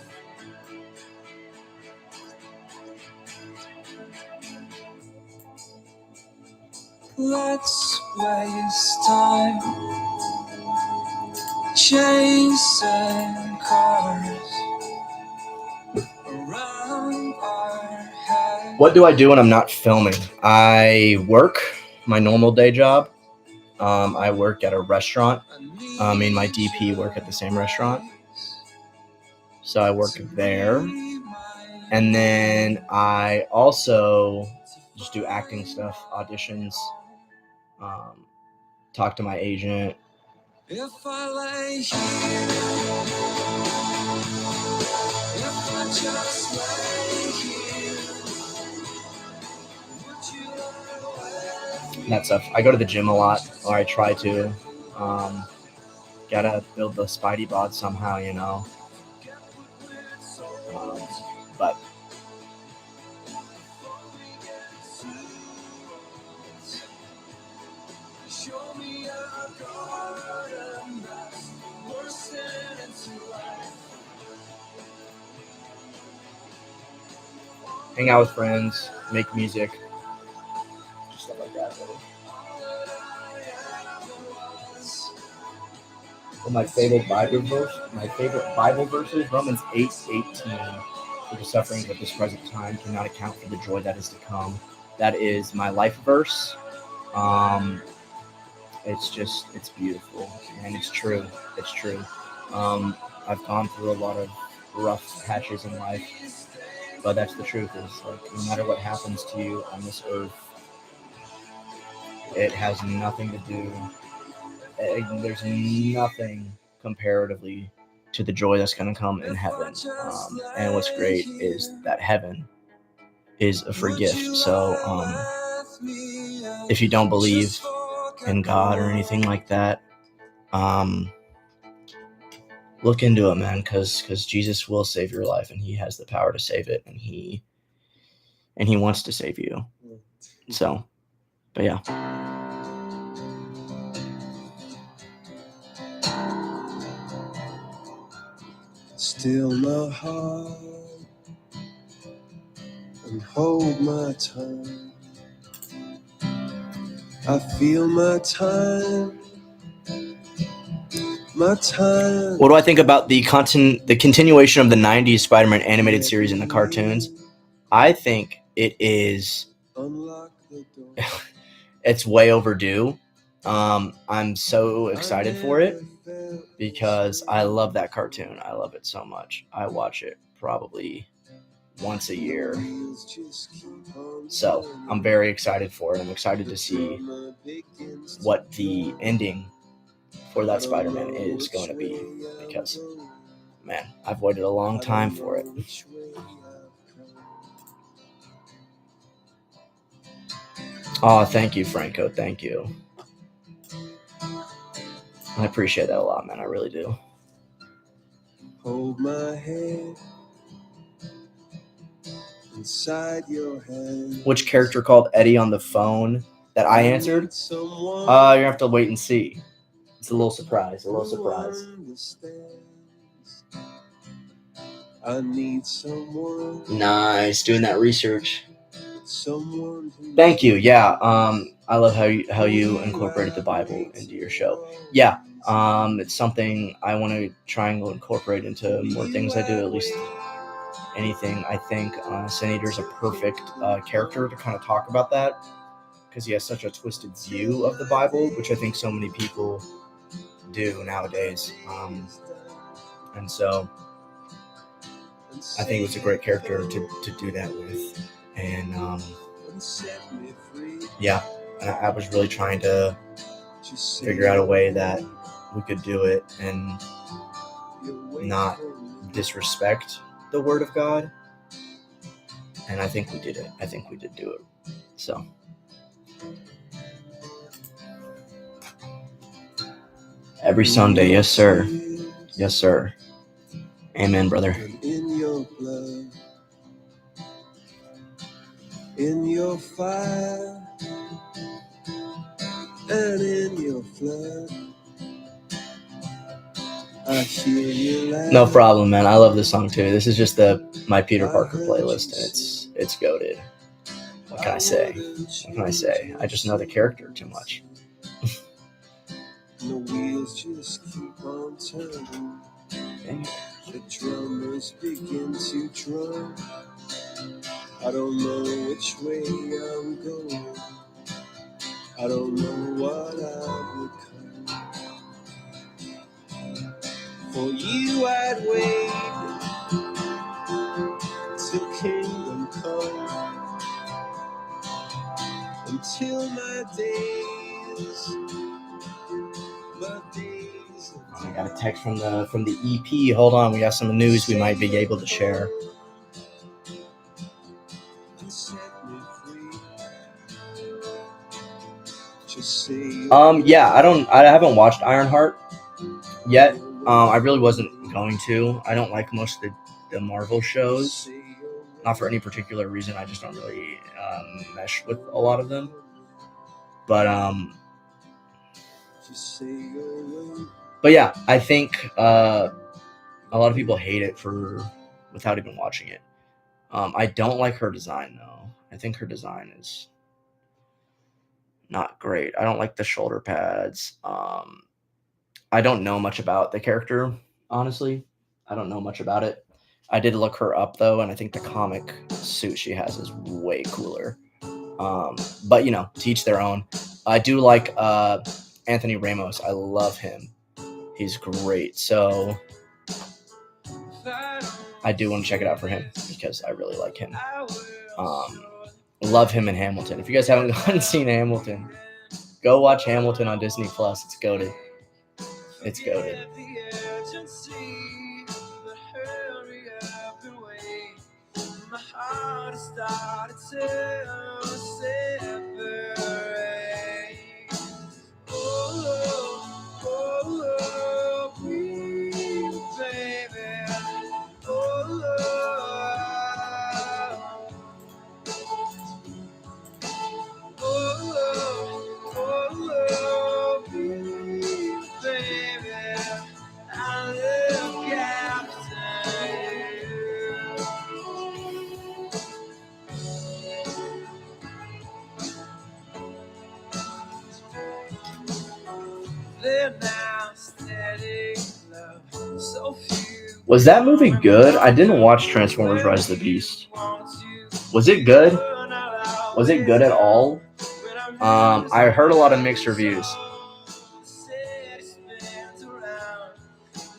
Let's waste time chasing cars around our head. What do I do when I'm not filming? I work my normal day job. I work at a restaurant. Me and my DP work at the same restaurant. So I work there. And then I also just do acting stuff, auditions, talk to my agent. If I lay here, if I just lay here, would you lie that stuff. I go to the gym a lot, or I try to. Gotta build the Spidey bod somehow, you know. But hang out with friends, make music, just stuff like that. Really. Well, my favorite Bible verse is Romans 8:18. For the sufferings of this present time cannot account for the joy that is to come. That is my life verse. It's beautiful, and it's true. It's true. I've gone through a lot of rough patches in life, but that's the truth. Is like no matter what happens to you on this earth, it has nothing to do. There's nothing comparatively to the joy that's going to come in heaven. And what's great is that heaven is a free gift. So if you don't believe in God or anything like that, look into it, man, because Jesus will save your life, and he has the power to save it, and he wants to save you. So, but yeah. Still my heart and hold my tongue. I feel my time. What do I think about the continuation of the 90s Spider-Man animated series and the cartoons? I think it is it's way overdue. I'm so excited for it because I love that cartoon. I love it so much. I watch it probably once a year. So I'm very excited for it. I'm excited to see what the ending for that Spider-Man is going to be, because, man, I've waited a long time for it. Oh, thank you, Franco. Thank you. I appreciate that a lot, man. I really do. Hold my head inside your hand. Which character called Eddie on the phone that I answered? You're gonna have to wait and see. It's a little surprise. I need someone. Nice, doing that research. Thank you. Yeah. I love how you incorporated the Bible into your show. Yeah. It's something I want to try and incorporate into more things I do. At least anything. I think Sin Eater's a perfect character to kind of talk about that, because he has such a twisted view of the Bible, which I think so many people do nowadays. And so I think it was a great character to do that with. And yeah, I was really trying to figure out a way that we could do it and not disrespect the Word of God. And I think we did it. I think we did do it. So. Every Sunday, yes, sir. Yes, sir. Amen, brother. In your blood, in your fire, and in your flood, I hear you laugh. No problem, man. I love this song too. This is just my Peter Parker playlist, and it's goated. What can I say? I just know the character too much. The wheels just keep on turning. Dang it. The drummers begin to drum. I don't know which way I'm going. I don't know what I've become. For you I'd wait till kingdom come, until my days. I got a text from the EP. Hold on, we got some news we might be able to share. Yeah, I haven't watched Ironheart yet. I really wasn't going to. I don't like most of the Marvel shows. Not for any particular reason. I just don't really mesh with a lot of them. But yeah, I think a lot of people hate it without even watching it. I don't like her design though. I think her design is not great. I don't like the shoulder pads. I don't know much about the character, honestly. I don't know much about it. I did look her up though, and I think the comic suit she has is way cooler. But to each their own. I do like Anthony Ramos. I love him. He's great. So I do want to check it out for him because I really like him. Love him in Hamilton. If you guys haven't gone and seen Hamilton, go watch Hamilton on Disney Plus. It's goated. It's goated. Was that movie good? I didn't watch Transformers Rise of the Beast. Was it good? Was it good at all? I heard a lot of mixed reviews.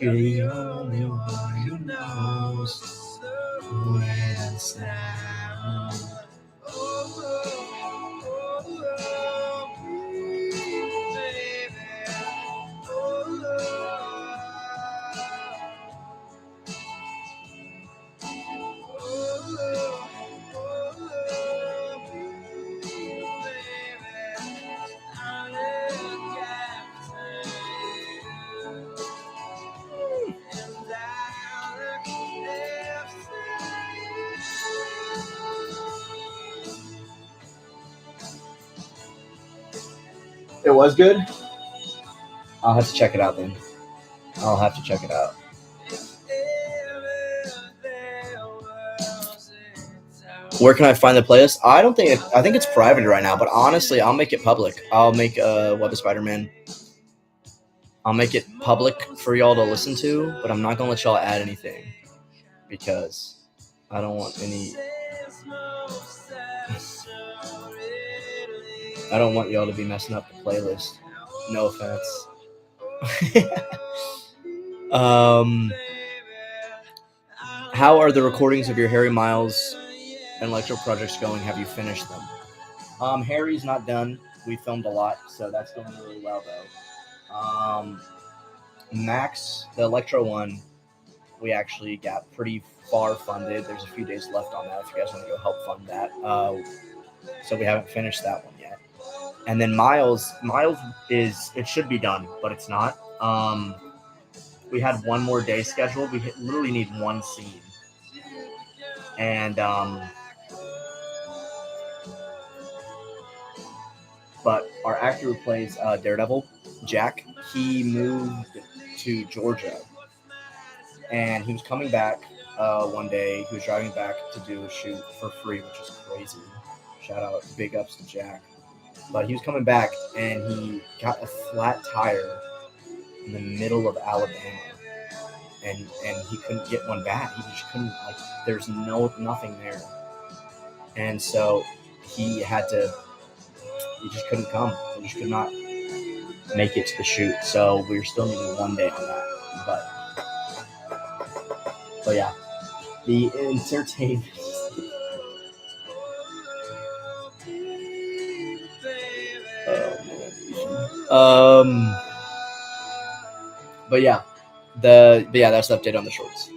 You're the only one who knows when sound. It was good? I'll have to check it out then. I'll have to check it out. Where can I find the playlist? I think it's private right now, but honestly, I'll make it public. I'll make What the Spider-Man. I'll make it public for y'all to listen to, but I'm not gonna let y'all add anything because I don't want any. I don't want y'all to be messing up the playlist. No offense. How are the recordings of your Harry Miles and Electro projects going? Have you finished them? Harry's not done. We filmed a lot, so that's going really well though. Max, the Electro one, we actually got pretty far funded. There's a few days left on that if you guys want to go help fund that. So we haven't finished that one yet. And then Miles it should be done, but it's not. We had one more day scheduled. We literally need one scene. And but our actor who plays Daredevil, Jack, he moved to Georgia. And he was coming back one day. He was driving back to do a shoot for free, which is crazy. Shout out, big ups to Jack. But he was coming back, and he got a flat tire in the middle of Alabama. And he couldn't get one back. He just couldn't, there's nothing there. And so he just couldn't come. He just could not make it to the shoot. So we're still needing one day on that. But yeah, the entertainment. Oh man. But yeah, that's the update on the shorts.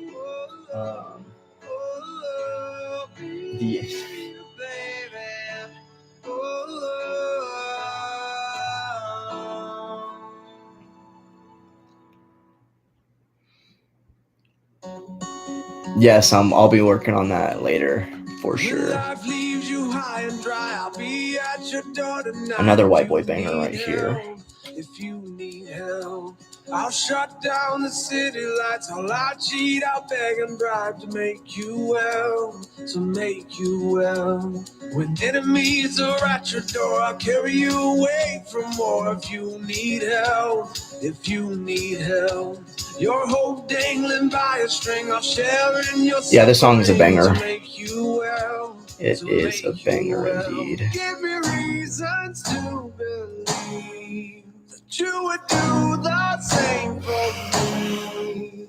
Yes, I'll be working on that later for sure. Life leaves you high and dry, I'll be at your door tonight. Another white boy banger right here. If you need help, I'll shut down the city lights. I'll cheat, I'll beg and bribe to make you well, to make you well. When enemies are at your door, I'll carry you away from war. If you need help, if you need help, your hope dangling by a string, I'll share in your Yeah, this song is a banger. to make you well. It is a banger indeed. Give me reasons to believe that you would do the same for me,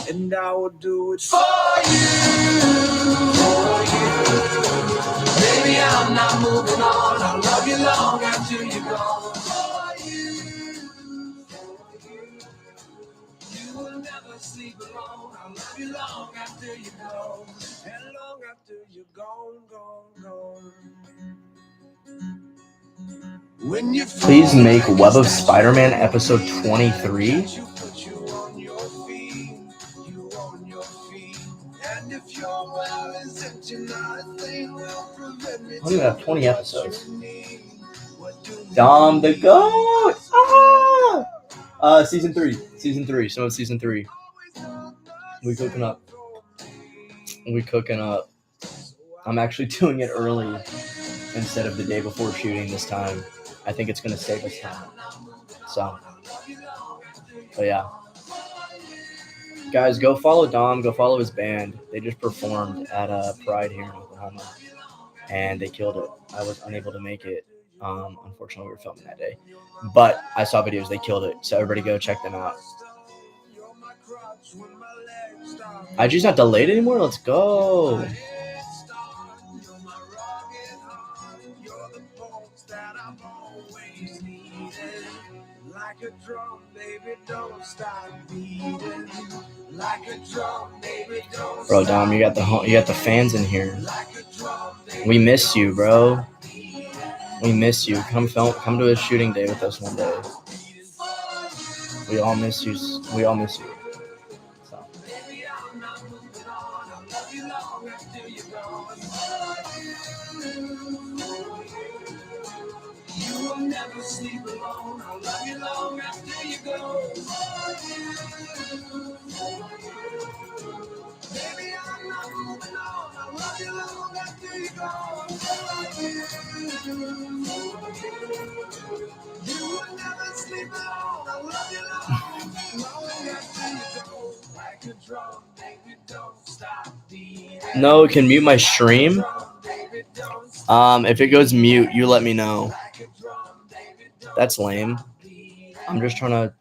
and I would do it for you, for you. Baby, I'm not moving on. I'll love you long after you're gone. For you, for you. You will never sleep alone. I'll love you long after you go, and long after you're gone, gone, gone. When you Please make Web of Spider-Man episode 23. I don't even have 20 episodes. Dom the Goat! Ah! Season 3. Some of season 3. We cooking up. I'm actually doing it early instead of the day before shooting this time. I think it's going to save us time. So, but yeah. Guys, go follow Dom. Go follow his band. They just performed at Pride here in Oklahoma, and they killed it. I was unable to make it. Unfortunately, we were filming that day. But I saw videos. They killed it. So everybody go check them out. IG's not delayed anymore? Let's go. Like a drum, baby, don't stop beating. Like a drum, baby, don't. Bro, Dom, you got the fans in here. We miss you, bro. We miss you. Come to a shooting day with us one day. We all miss you. So. You will never sleep alone. I'll love you long after you go. Baby, I'm not moving on. I'll love you long after you go. You will never sleep alone. I'll love you long after you go. Like a drum, baby, don't stop beating. No, it can mute my stream. If it goes mute, you let me know. That's lame. I'm just trying to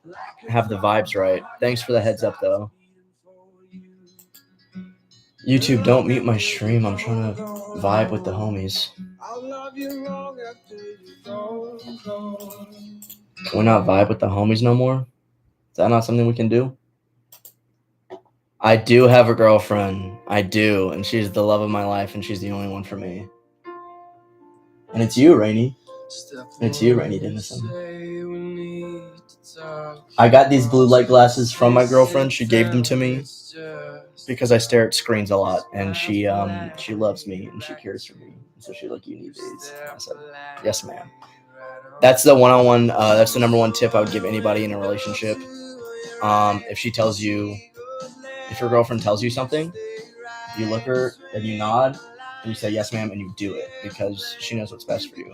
have the vibes right. Thanks for the heads up, though. YouTube, don't mute my stream. I'm trying to vibe with the homies. Can we not vibe with the homies no more? Is that not something we can do? I do have a girlfriend. I do. And she's the love of my life, and she's the only one for me. And it's you, Rainy. It's you, Rainy Dennison. I got these blue light glasses from my girlfriend. She gave them to me because I stare at screens a lot, and she loves me and she cares for me. So she's like, "You need these." And I said, "Yes, ma'am." That's the one-on-one. That's the number one tip I would give anybody in a relationship. If your girlfriend tells you something, you look her and you nod and you say, "Yes, ma'am," and you do it because she knows what's best for you.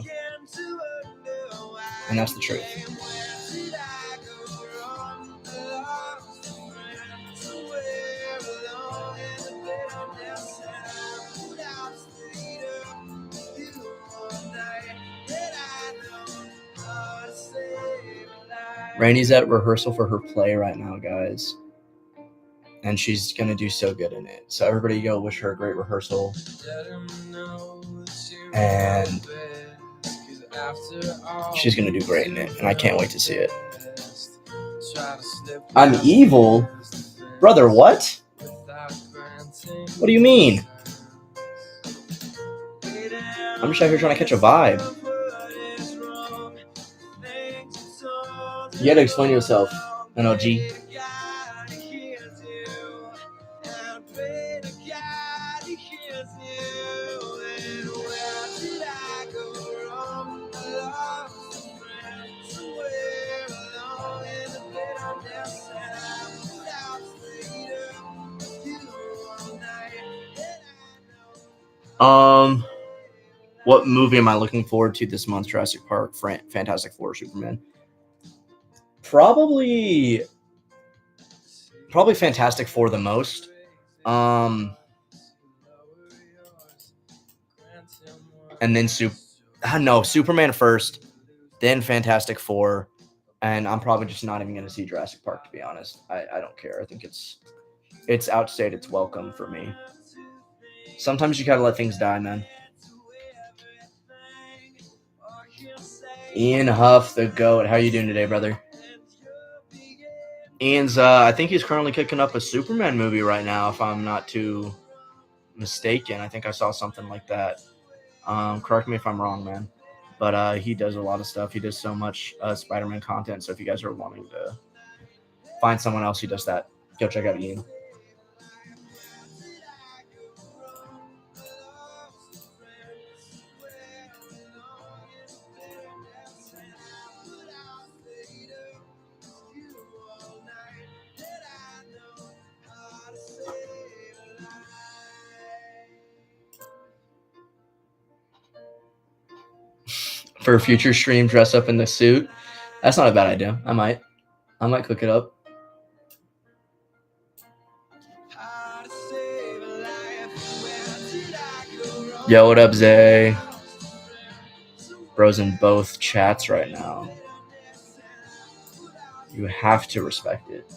And that's the truth. Rainy's at rehearsal for her play right now, guys. And she's going to do so good in it. So everybody go wish her a great rehearsal. And she's going to do great in it. And I can't wait to see it. I'm evil? Brother, what? What do you mean? I'm just out here trying to catch a vibe. You gotta explain yourself, NOG. What movie am I looking forward to this month? Jurassic Park, Fantastic Four, Superman. Probably Fantastic Four the most. And then Superman first, then Fantastic Four, and I'm probably just not even going to see Jurassic Park, to be honest. I don't care. I think it's outstayed its welcome for me. Sometimes you gotta let things die, man. Ian Huff, the GOAT. How you doing today, brother? Ian's, I think he's currently kicking up a Superman movie right now, if I'm not too mistaken. I think I saw something like that. Correct me if I'm wrong, man. But he does a lot of stuff. He does so much Spider-Man content. So if you guys are wanting to find someone else who does that, go check out Ian. For a future stream, dress up in the suit. That's not a bad idea. I might cook it up. Yo, what up, Zay? Bro's in both chats right now. You have to respect it.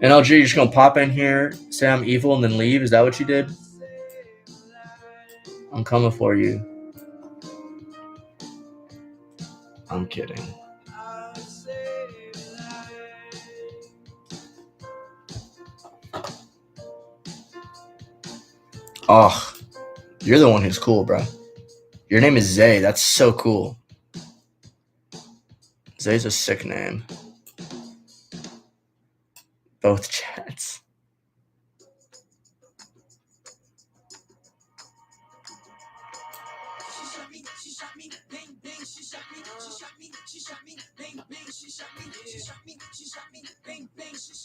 NLG, you're just gonna pop in here, say I'm evil, and then leave? Is that what you did? I'm coming for you. I'm kidding. Oh, you're the one who's cool, bro. Your name is Zay. That's so cool. Zay's a sick name. Both chats.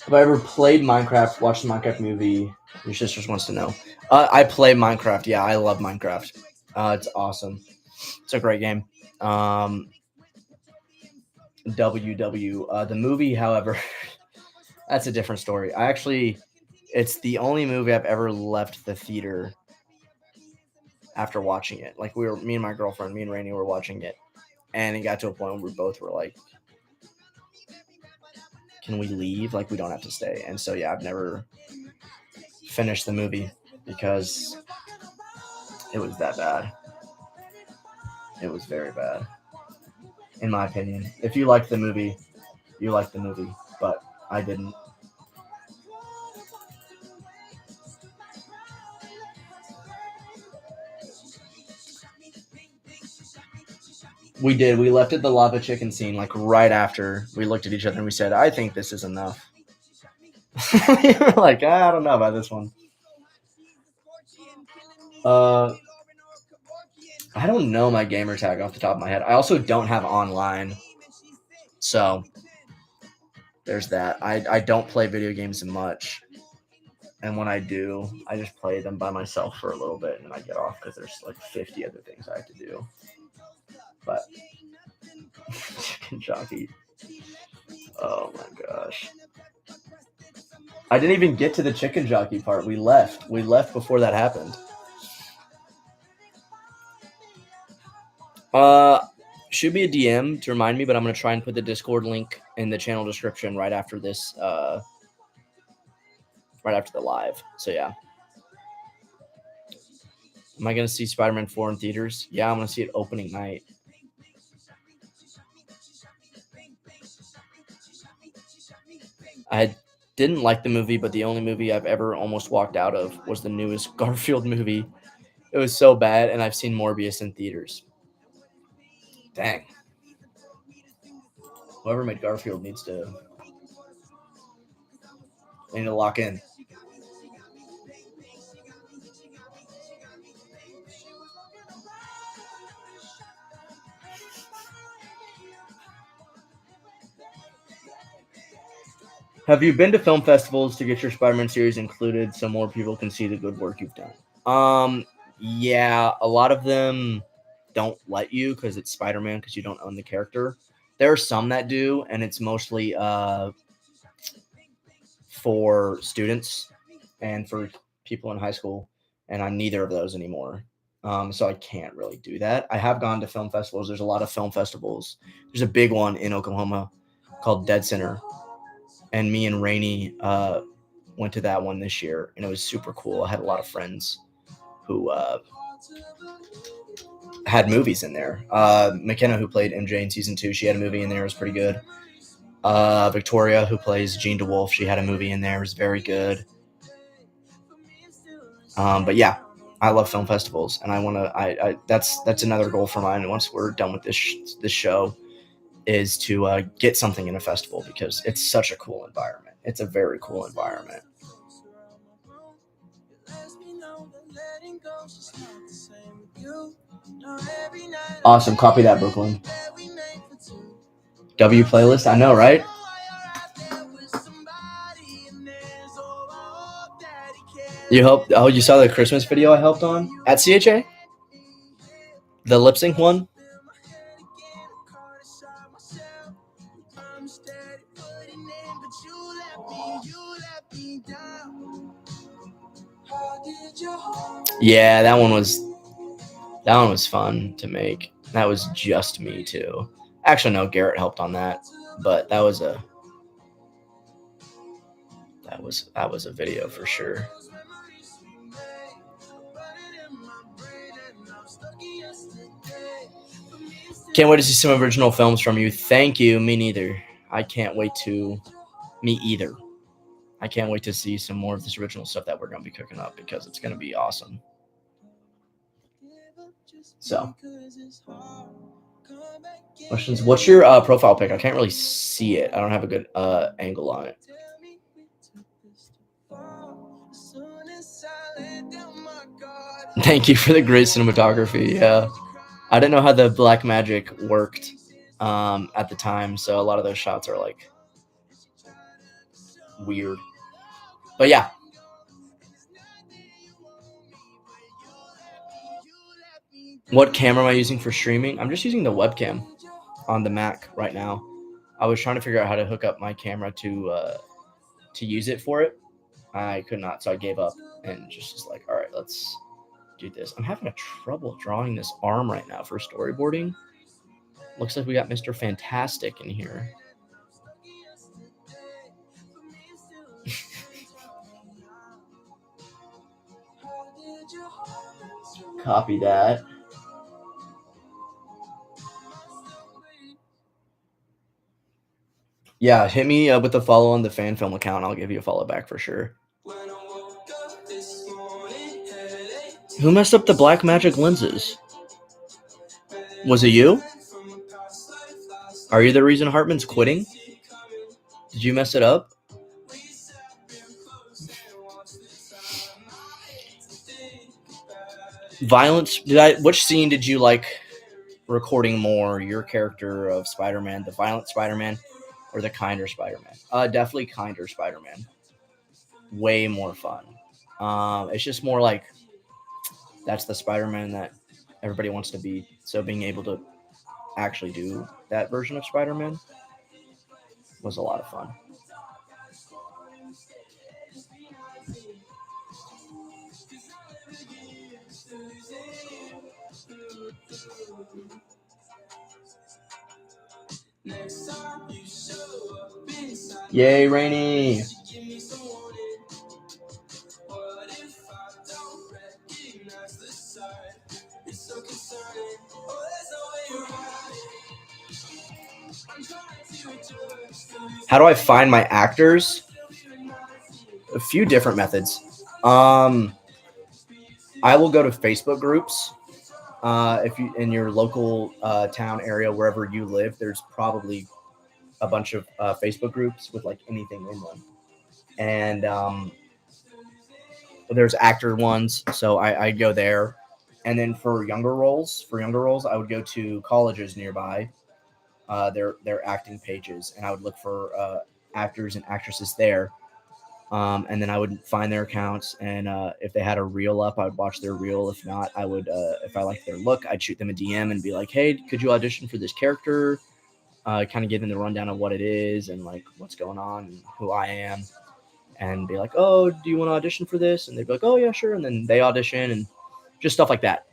Have I ever played Minecraft, watched the Minecraft movie? Your sister wants to know. I play Minecraft. Yeah, I love Minecraft. It's awesome. It's a great game. The movie, however, that's a different story. It's the only movie I've ever left the theater after watching it. Like me and my girlfriend, me and Rainey were watching it, and it got to a point where we both were like, can we leave? Like, we don't have to stay. And so, yeah, I've never finished the movie because it was that bad. It was very bad, in my opinion. If you liked the movie, you liked the movie, but I didn't. We did. We left at the lava chicken scene, like right after we looked at each other and we said, I think this is enough. We were like, I don't know about this one. I don't know my gamer tag off the top of my head. I also don't have online. So there's that. I don't play video games much. And when I do, I just play them by myself for a little bit and then I get off because there's like 50 other things I have to do. But chicken jockey. Oh my gosh. I didn't even get to the chicken jockey part. We left. We left before that happened. Should be a DM to remind me, but I'm gonna try and put the Discord link in the channel description right after this. Right after the live. So yeah. Am I gonna see Spider-Man 4 in theaters? Yeah, I'm gonna see it opening night. I didn't like the movie, but the only movie I've ever almost walked out of was the newest Garfield movie. It was so bad, and I've seen Morbius in theaters. Dang. Whoever made Garfield needs to. They need to lock in. Have you been to film festivals to get your Spider-Man series included so more people can see the good work you've done? Yeah, a lot of them don't let you because it's Spider-Man because you don't own the character. There are some that do, and it's mostly for students and for people in high school, and I'm neither of those anymore. So I can't really do that. I have gone to film festivals. There's a lot of film festivals. There's a big one in Oklahoma called Dead Center, and me and Rainey went to that one this year, and it was super cool. I had a lot of friends who had movies in there. McKenna, who played MJ in season 2, she had a movie in there. It was pretty good. Victoria, who plays Jean DeWolf, she had a movie in there. It was very good. But yeah, I love film festivals, and I want to. That's another goal for mine. Once we're done with this show, is to get something in a festival because it's such a cool environment. It's a very cool environment. Awesome. Copy that, Brooklyn. W playlist. I know, right? You helped. Oh, you saw the Christmas video I helped on at CHA? The lip sync one? Yeah, that one was fun to make. That was just me too. Actually, no, Garrett helped on that, but that was a video for sure. Can't wait to see some original films from you. Thank you. Me neither. I can't wait to. Me either. I can't wait to see some more of this original stuff that we're going to be cooking up because it's going to be awesome. So, questions? What's your profile pic? I can't really see it. I don't have a good angle on it. Thank you for the great cinematography. Yeah, I didn't know how the black magic worked at the time, so a lot of those shots are like weird. But yeah. What camera am I using for streaming? I'm just using the webcam on the Mac right now. I was trying to figure out how to hook up my camera to use it for it. I could not, so I gave up and just was like, all right, let's do this. I'm having a trouble drawing this arm right now for storyboarding. Looks like we got Mr. Fantastic in here. Copy that. Yeah, hit me with a follow on the fan film account. I'll give you a follow back for sure. Who messed up the black magic lenses? Was it you? Are you the reason Hartman's quitting? Did you mess it up? Violence. Which scene did you like recording more? Your character of Spider-Man, the violent Spider-Man, or the kinder Spider-Man? Definitely kinder Spider-Man. Way more fun. It's just more like that's the Spider-Man that everybody wants to be. So being able to actually do that version of Spider-Man was a lot of fun. Yay, Rainy! How do I find my actors? A few different methods. I will go to Facebook groups. If you in your local town area, wherever you live, there's probably a bunch of Facebook groups with like anything in them, and there's actor ones, so I'd go there. And then for younger roles, I would go to colleges nearby, their acting pages, and I would look for actors and actresses there. And then I would find their accounts, and if they had a reel up, I would watch their reel. If not, I would, if I liked their look, I'd shoot them a DM and be like, "Hey, could you audition for this character?" Kind of give them the rundown of what it is and like what's going on and who I am, and be like, "Oh, do you want to audition for this?" And they'd be like, "Oh yeah, sure." And then they audition and just stuff like that.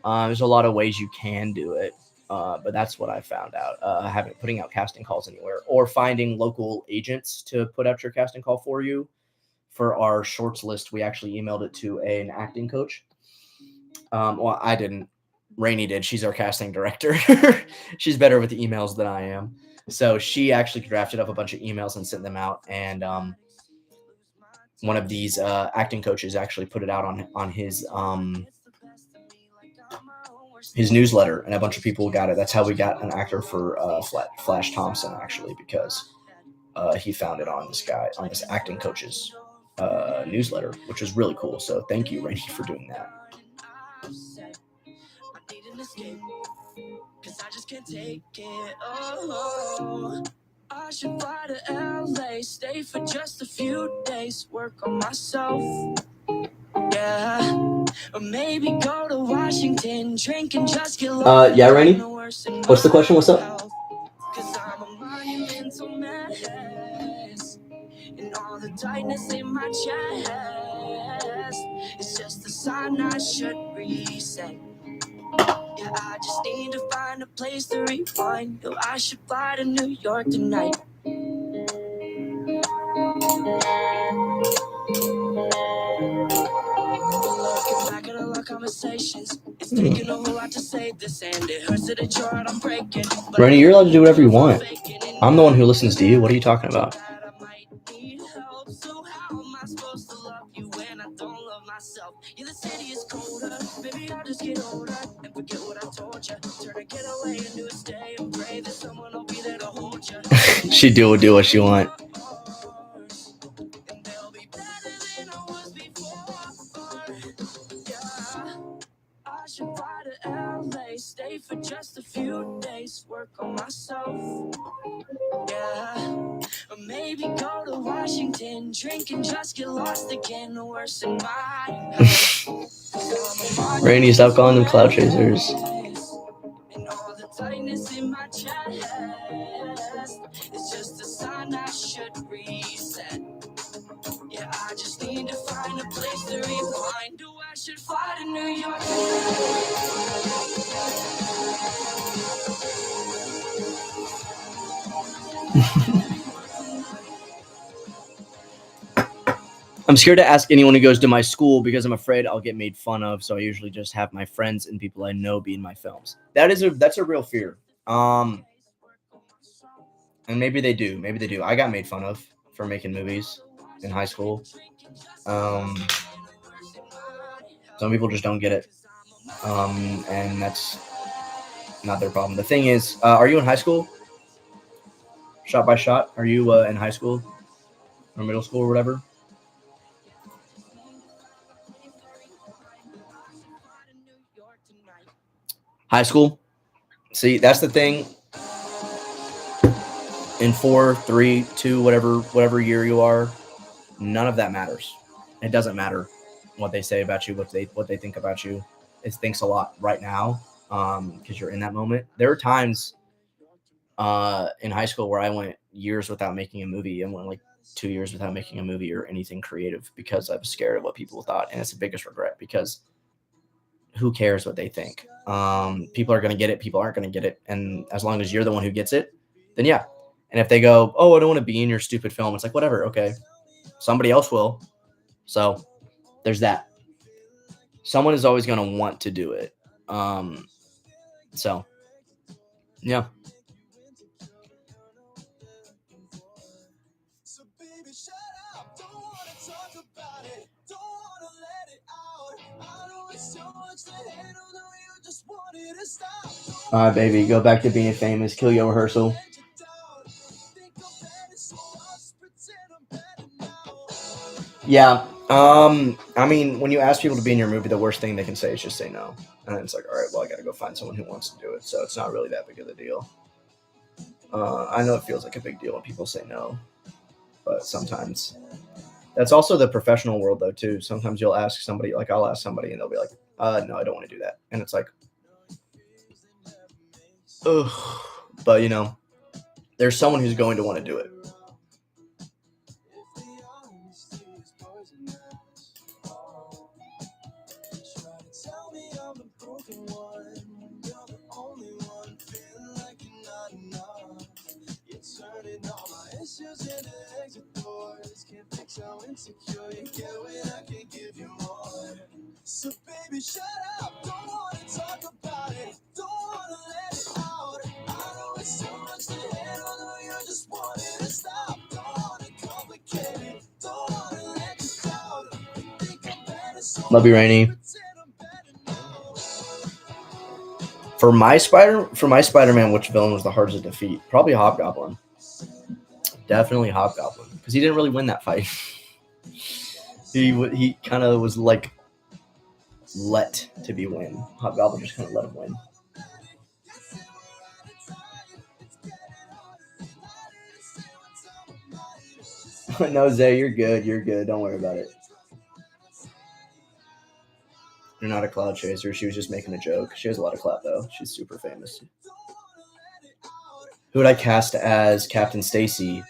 There's a lot of ways you can do it, but that's what I found out. Having putting out casting calls anywhere or finding local agents to put out your casting call for you. For our shorts list, we actually emailed it to an acting coach. Well, I didn't. Rainey did. She's our casting director. She's better with the emails than I am. So she actually drafted up a bunch of emails and sent them out. And one of these acting coaches actually put it out on his newsletter, and a bunch of people got it. That's how we got an actor for Flash Thompson, actually, because he found it on this acting coach's newsletter, which was really cool. So thank you, Rainey, for doing that. Cause I just can't take it. Oh, I should fly to LA, stay for just a few days, work on myself. Yeah, or maybe go to Washington, drink and just get lost. Yeah, Rainey. What's the question? What's up? Cause I'm a monumental mess, and all the tightness in my chest, it's just a sign I should reset. Yeah, I just need to find a place to rewind. No, I should fly to New York tonight. Looking back at all our conversations, it's taking a whole lot to save this, and it hurts that it's your heart I'm breaking. Randy, you're allowed to do whatever you want. I'm the one who listens to you. What are you talking about? So how am I supposed to love you when I don't love myself? Yeah, the city is colder. Maybe I'll just get older and forget what I told you. Turn a getaway into a stay and pray that someone will be there to hold you. She do what she want. And they'll be better than I was before. Yeah, I should fly to LA, stay for just a few days, work on myself. Yeah, or maybe go to Washington, drink and just get lost again, or worse in my house. Rainy, stop calling them cloud chasers. And all the tightness in my chest, it's just a sign I should reset. Yeah, I just need to find a place to rewind. Do I should fly to New York? I'm scared to ask anyone who goes to my school because I'm afraid I'll get made fun of. So I usually just have my friends and people I know be in my films. That's a real fear. And maybe they do. Maybe they do. I got made fun of for making movies in high school. Some people just don't get it. And that's not their problem. The thing is, are you in high school? Shot by shot? Are you in high school or middle school or whatever? High school? See, that's the thing. In 4, 3, 2, whatever year you are, none of that matters. It doesn't matter what they say about you, what they think about you. It thinks a lot right now because you're in that moment. There are times in high school where I went years without making a movie and went like 2 years without making a movie or anything creative because I was scared of what people thought, and it's the biggest regret because who cares what they think? People are going to get it. People aren't going to get it. And as long as you're the one who gets it, then yeah. And if they go, oh, I don't want to be in your stupid film, it's like, whatever. Okay. Somebody else will. So there's that. Someone is always going to want to do it. So, yeah. All right, baby, go back to being famous. Kill your rehearsal. Yeah. I mean, when you ask people to be in your movie, the worst thing they can say is just say no. And then it's like, all right, well, I got to go find someone who wants to do it. So it's not really that big of a deal. I know it feels like a big deal when people say no, but sometimes that's also the professional world, though, too. Sometimes you'll ask somebody, like I'll ask somebody, and they'll be like, no, I don't want to do that. And it's like, ugh. But, you know, there's someone who's going to want to do it. So baby, shut up. Don't wanna talk about it. Don't wanna let it out. I know it's too much to handle. No, you just want it to stop. Don't wanna complicate it. Don't wanna let you down. You think I'm better, so Love you, Rainey. pretend I'm better now. For my Spider-Man, which villain was the hardest to defeat? Probably Hobgoblin. Definitely Hobgoblin, because he didn't really win that fight. he kind of was like let to be win. Hobgoblin just kind of let him win. No, Zay, you're good. You're good. Don't worry about it. You're not a cloud chaser. She was just making a joke. She has a lot of clout, though. She's super famous. Who would I cast as Captain Stacy?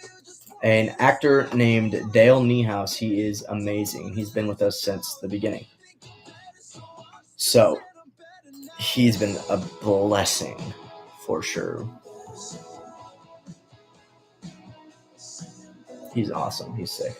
An actor named Dale Niehaus. He is amazing. He's been with us since the beginning. So, he's been a blessing for sure. He's awesome. He's sick.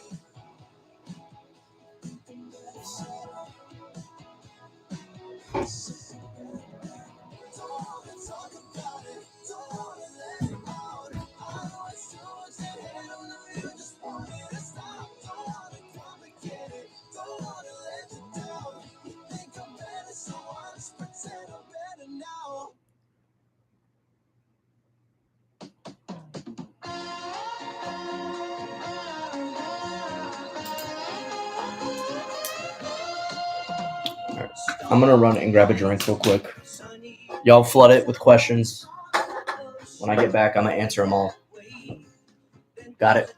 Right. I'm gonna run and grab a drink real quick. Y'all flood it with questions. When I get back, I'm gonna answer them all. Got it?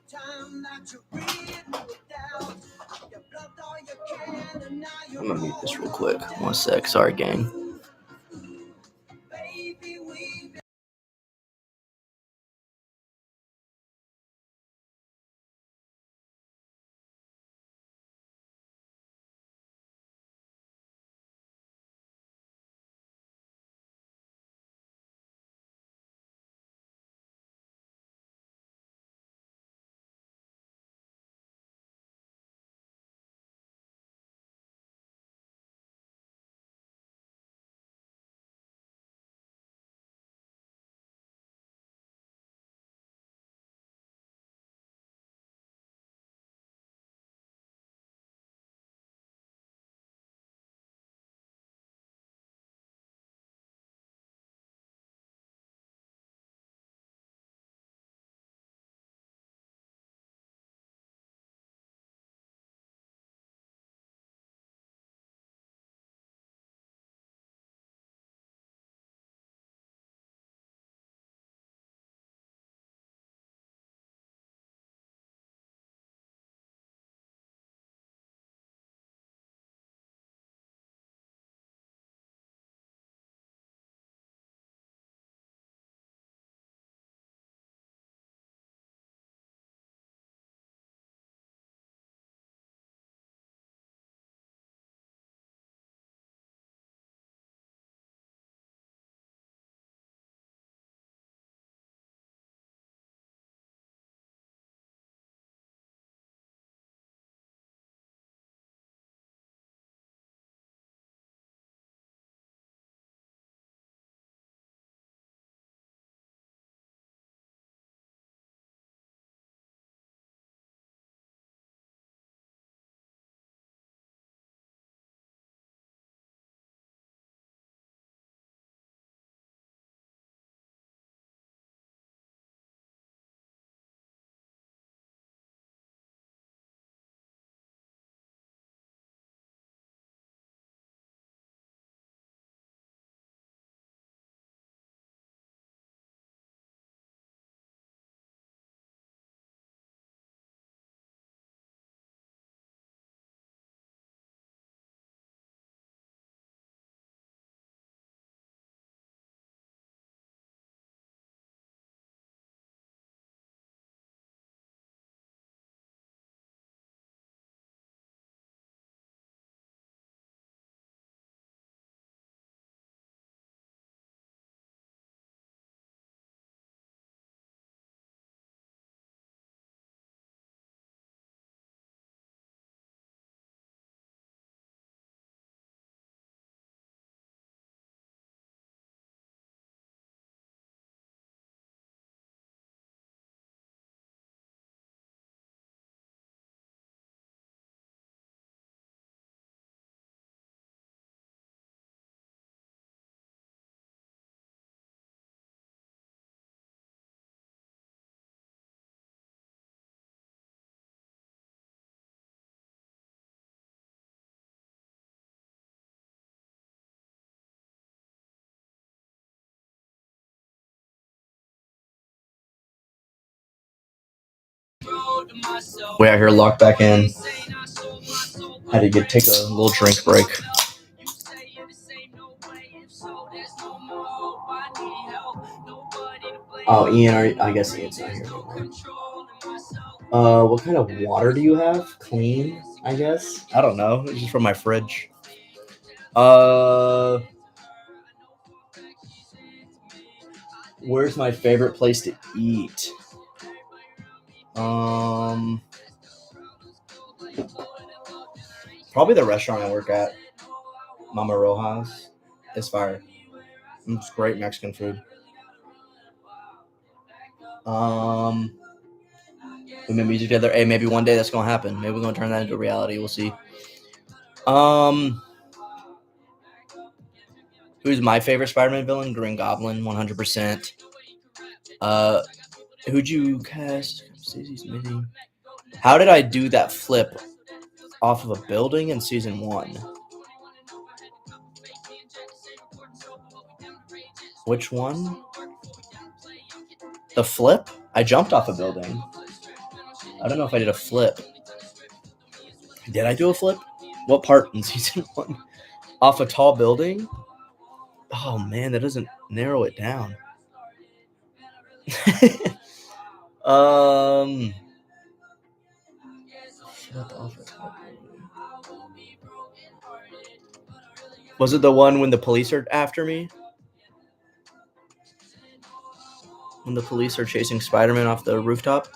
I'm gonna mute this real quick. 1 sec. Sorry, gang. We out here locked back in. Had to take a little drink break. Oh, Ian, I guess Ian's not here anymore. What kind of water do you have? Clean, I guess. I don't know. It's just from my fridge. Where's my favorite place to eat? Probably the restaurant I work at, Mama Rojas. It's fire. It's great Mexican food. We made music together. Hey, maybe one day that's gonna happen. Maybe we're gonna turn that into reality. We'll see. Who's my favorite Spider-Man villain? Green Goblin, 100%. Who'd you cast? How did I do that flip off of a building in season 1? Which one? The flip? I jumped off a building. I don't know if I did a flip. Did I do a flip? What part in season 1? Off a tall building? Oh man, that doesn't narrow it down. Was it the one when the police are after me? When the police are chasing Spider-Man off the rooftop?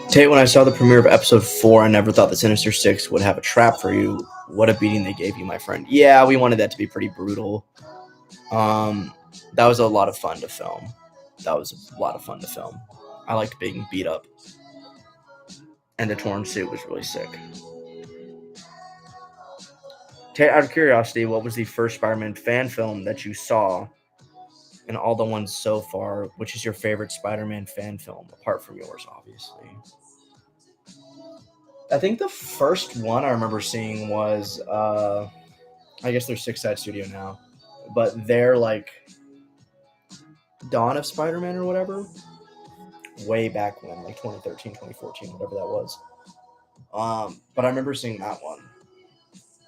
Tate, when I saw the premiere of episode 4, I never thought the Sinister Six would have a trap for you. What a beating they gave you, my friend. Yeah, we wanted that to be pretty brutal. That was a lot of fun to film. I liked being beat up. And the torn suit was really sick. Tate, out of curiosity, what was the first Spider-Man fan film that you saw? And all the ones so far, which is your favorite Spider-Man fan film, apart from yours, obviously? I think the first one I remember seeing was, I guess they're Six Side Studio now, but they're like Dawn of Spider-Man or whatever, way back when, like 2013, 2014, whatever that was. But I remember seeing that one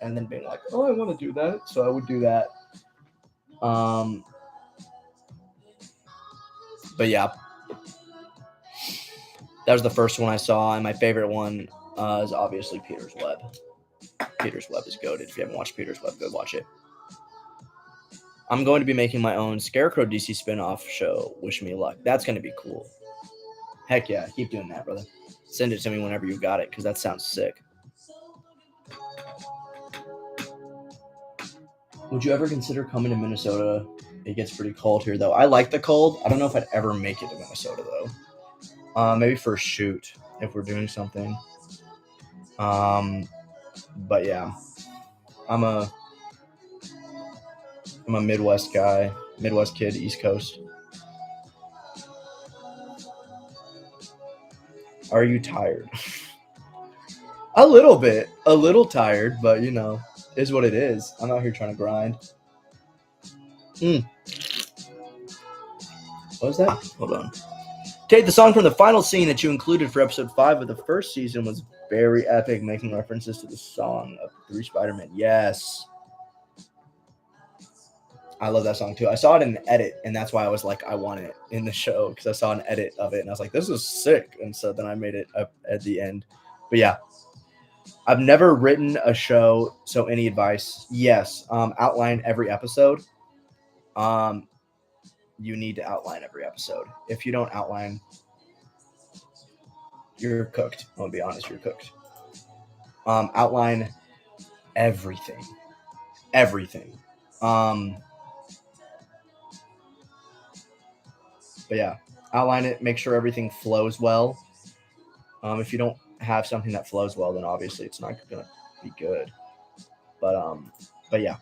and then being like, oh, I want to do that, so I would do that. But yeah, that was the first one I saw, and my favorite one is obviously Peter's Web. Peter's Web is goated. If you haven't watched Peter's Web, go watch it. I'm going to be making my own Scarecrow DC spin-off show. Wish me luck. That's going to be cool. Heck yeah, keep doing that, brother. Send it to me whenever you got it, because that sounds sick. Would you ever consider coming to Minnesota? It gets pretty cold here, though. I like the cold. I don't know if I'd ever make it to Minnesota, though. Maybe for a shoot, if we're doing something. But yeah, I'm a Midwest guy, Midwest kid, East Coast. Are you tired? A little tired, but you know, is what it is. I'm out here trying to grind. What was that? Hold on. Tate, the song from the final scene that you included for episode 5 of the first season was very epic, making references to the song of 3 Spider-Man. Yes. I love that song too. I saw it in an edit, and that's why I was like, I want it in the show, because I saw an edit of it, and I was like, this is sick. And so then I made it up at the end. But yeah, I've never written a show, so any advice? Yes. Outline every episode. You need to outline every episode. If you don't outline, you're cooked. I'm gonna be honest, you're cooked. Outline everything. everything. But yeah, outline it, make sure everything flows well. If you don't have something that flows well, then obviously it's not gonna be good. But yeah,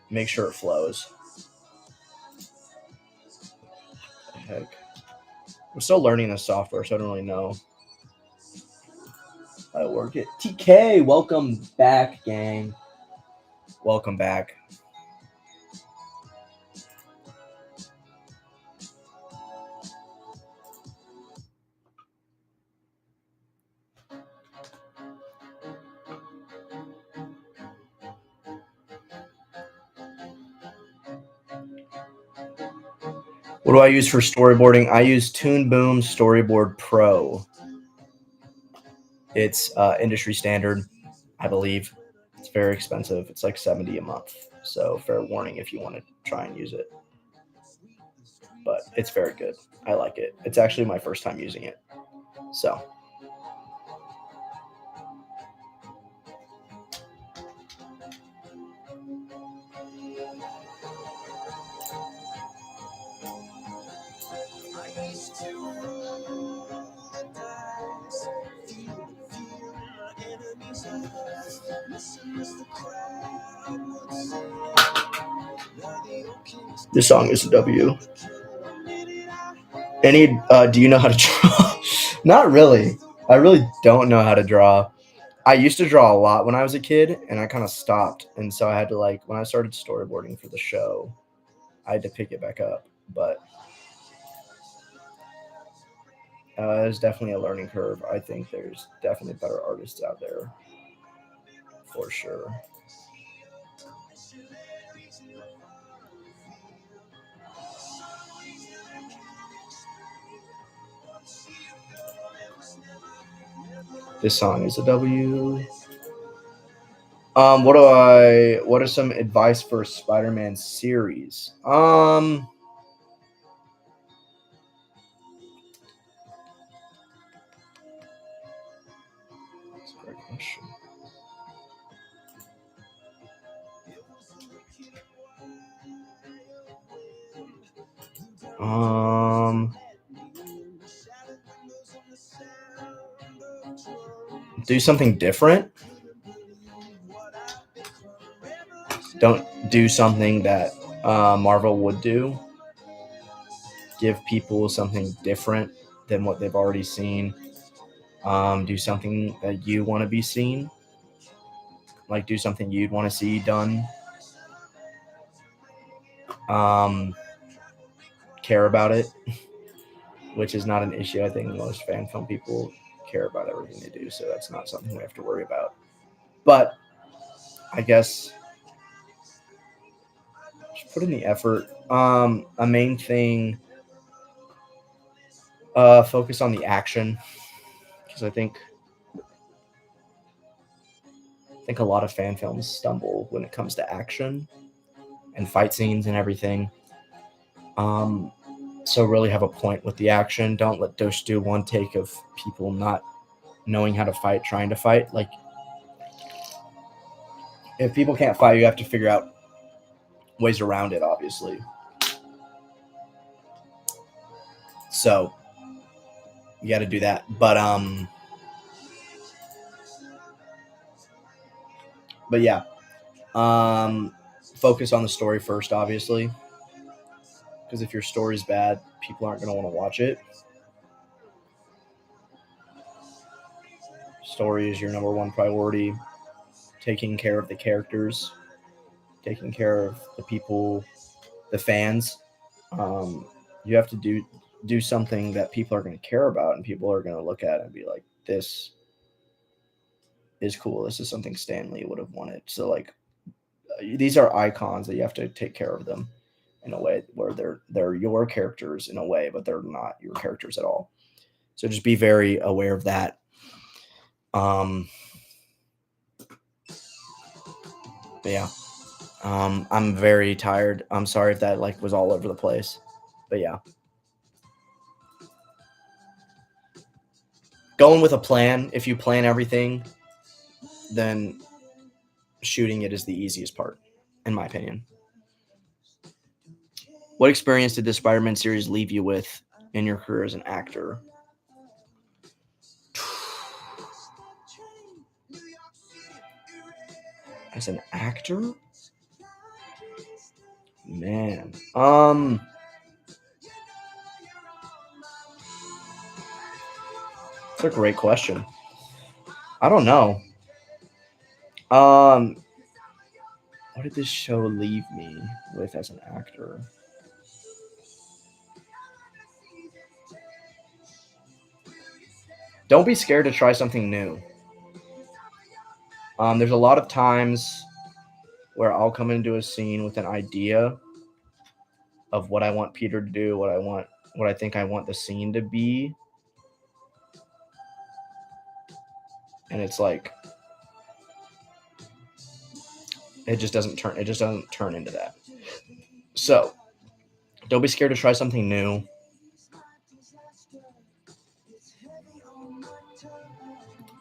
make sure it flows. What the heck, I'm still learning this software, so I don't really know how to work it. TK, welcome back, gang. Welcome back. What do I use for storyboarding? I use Toon Boom Storyboard Pro. It's industry standard, I believe. It's very expensive. It's like $70 a month. So fair warning if you want to try and use it. But it's very good. I like it. It's actually my first time using it. So this song is a W. Any do you know how to draw? Not really. I really don't know how to draw. I used to draw a lot when I was a kid, and I kind of stopped, and so I had to, like, when I started storyboarding for the show, I had to pick it back up. But there's definitely a learning curve. I think there's definitely better artists out there, for sure. This song is a W. What are some advice for a Spider-Man series? That's a great question. Do something different. Don't do something that Marvel would do. Give people something different than what they've already seen. Do something that you want to be seen. Like, do something you'd want to see done. Care about it, which is not an issue. I think most fan film people care about everything they do, so that's not something we have to worry about. But I guess just put in the effort. A main thing, focus on the action, because I think a lot of fan films stumble when it comes to action and fight scenes and everything. So really have a point with the action. Don't let Dosh do one take of people not knowing how to fight, trying to fight. Like, if people can't fight, you have to figure out ways around it, obviously. So you got to do that. But yeah, focus on the story first, obviously, because if your story's bad, people aren't going to want to watch it. Story is your number one priority. Taking care of the characters, taking care of the people, the fans. You have to do something that people are going to care about, and people are going to look at it and be like, this is cool. This is something Stan Lee would have wanted. So, like, these are icons that you have to take care of them in a way where they're your characters in a way, but they're not your characters at all. So just be very aware of that. But yeah, I'm very tired. I'm sorry if that was all over the place, but yeah, going with a plan. If you plan everything, then shooting it is the easiest part, in my opinion. What experience did the Spider-Man series leave you with in your career as an actor? As an actor? Man. That's a great question. I don't know. What did this show leave me with as an actor? Don't be scared to try something new. There's a lot of times where I'll come into a scene with an idea of what I want Peter to do, what I think I want the scene to be, and it's like it just doesn't turn into that. So don't be scared to try something new.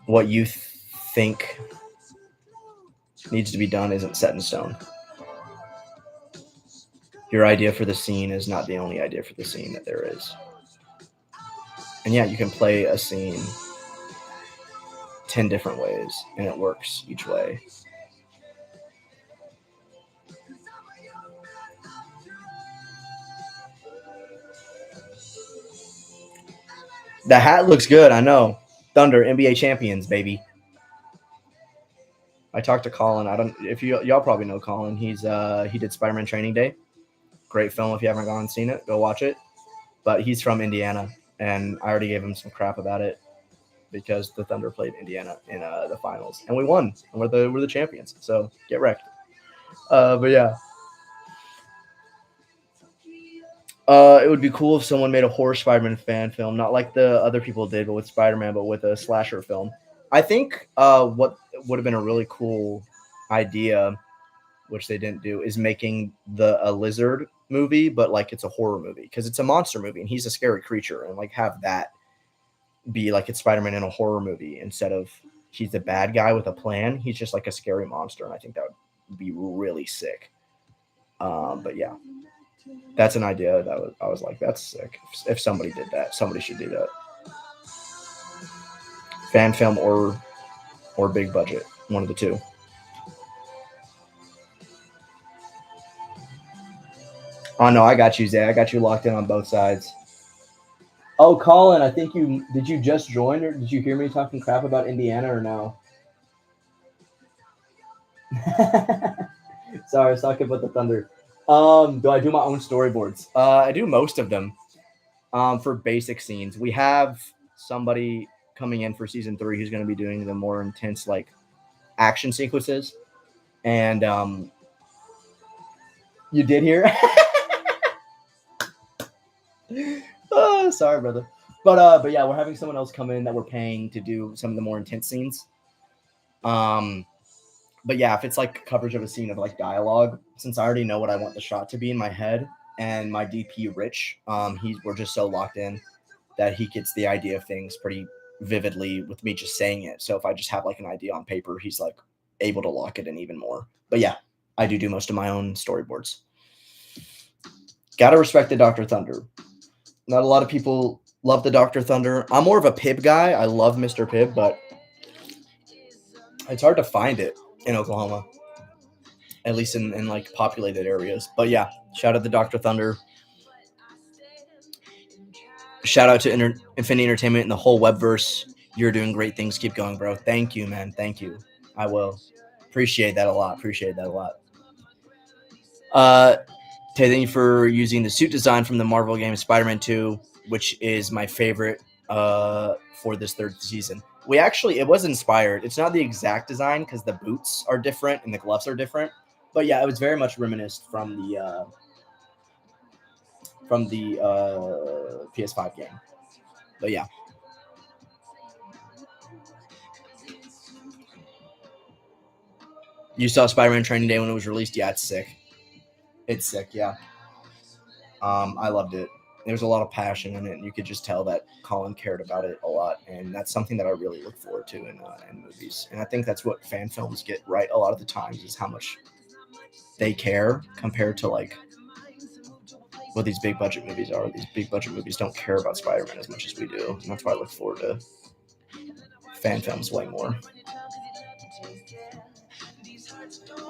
What you think needs to be done isn't set in stone. Your idea for the scene is not the only idea for the scene that there is. And yeah, you can play a scene 10 different ways and it works each way. The hat looks good, I know. Thunder, NBA champions, baby. I talked to Colin. I don't if y'all probably know Colin. He did Spider-Man Training Day. Great film. If you haven't gone and seen it, go watch it. But he's from Indiana, and I already gave him some crap about it because the Thunder played Indiana in the finals, and we won, and we're the champions. So get wrecked. But yeah, it would be cool if someone made a horror Spider-Man fan film, not like the other people did, but with Spider-Man, but with a slasher film. I think what would have been a really cool idea, which they didn't do, is making a lizard movie, but like it's a horror movie because it's a monster movie and he's a scary creature, and like have that be like it's Spider-Man in a horror movie instead of he's the bad guy with a plan. He's just like a scary monster, and I think that would be really sick. But yeah, that's an idea that I was like, that's sick. If somebody did that, somebody should do that. Fan film or big budget, one of the two. Oh no, I got you, Zay. I got you locked in on both sides. Oh, Colin, I think did you just join or did you hear me talking crap about Indiana or no? Sorry, I was talking about the Thunder. Do I do my own storyboards? I do most of them. For basic scenes, we have somebody coming in for season 3 who's going to be doing the more intense like action sequences, and you did hear. Oh, sorry, brother. But yeah, we're having someone else come in that we're paying to do some of the more intense scenes. But yeah, if it's like coverage of a scene of like dialogue, since I already know what I want the shot to be in my head, and my DP Rich, we're just so locked in that he gets the idea of things pretty vividly with me just saying it. So if I just have like an idea on paper, he's like able to lock it in even more. But yeah, I do most of my own storyboards. Gotta respect the Dr. Thunder. Not a lot of people love the Dr. Thunder. I'm more of a Pibb guy. I love Mr. Pibb, but it's hard to find it in Oklahoma, at least in like populated areas. But yeah, shout out to Dr. Thunder. Shout out to Infinity Entertainment and the whole webverse. You're doing great things. Keep going, bro. Thank you, man. Thank you. I will. Appreciate that a lot. Thank you for using the suit design from the Marvel game Spider-Man 2, which is my favorite for this 3rd season. It was inspired. It's not the exact design because the boots are different and the gloves are different. But yeah, it was very much reminisced from the PS5 game. But yeah. You saw Spider-Man Training Day when it was released? Yeah, it's sick. It's sick, yeah. I loved it. There was a lot of passion in it, and you could just tell that Colin cared about it a lot, and that's something that I really look forward to in movies. And I think that's what fan films get right a lot of the times, is how much they care compared to like what these big budget movies are. These big budget movies don't care about Spider-Man as much as we do, and that's why I look forward to fan films way more.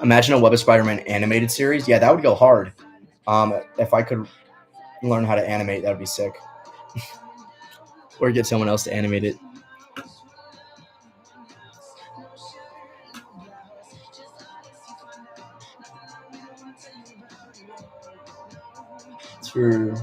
Imagine a Web of Spider-Man animated series. Yeah, that would go hard. If I could learn how to animate, that would be sick. Or get someone else to animate it. True.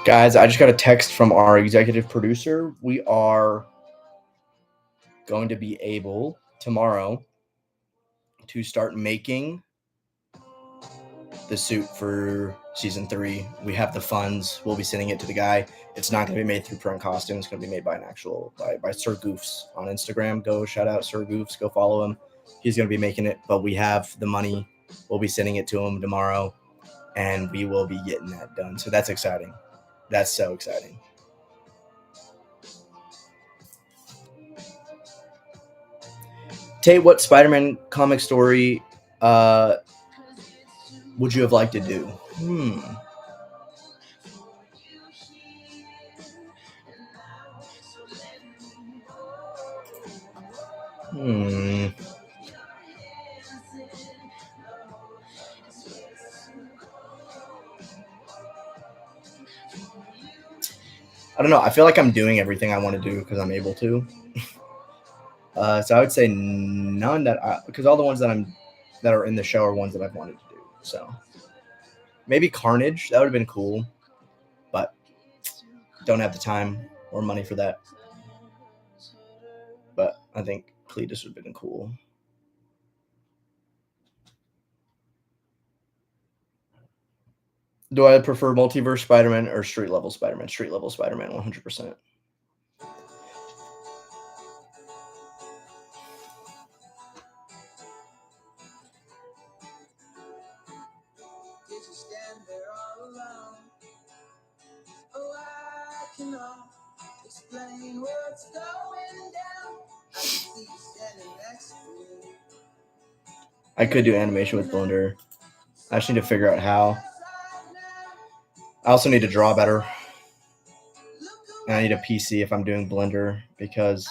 Guys, I just got a text from our executive producer. We are going to be able tomorrow to start making the suit for season 3. We have the funds. We'll be sending it to the guy. It's not going to be made through Print Costume. It's going to be made by by Sir Goofs on Instagram. Go shout out Sir Goofs. Go follow him. He's going to be making it, but we have the money. We'll be sending it to him tomorrow, and we will be getting that done. So that's exciting. That's so exciting. Tate, what Spider-Man comic story would you have liked to do? I don't know. I feel like I'm doing everything I want to do because I'm able to. So I would say none because all the ones that are in the show are ones that I've wanted to do. So maybe Carnage. That would have been cool, but don't have the time or money for that. But I think Cletus would have been cool. Do I prefer multiverse Spider-Man or street level Spider-Man? Street level Spider-Man, 100%. Explain what's going down. I see you standing next to me. I could do animation with Blender. I just need to figure out how. I also need to draw better. And I need a PC if I'm doing Blender because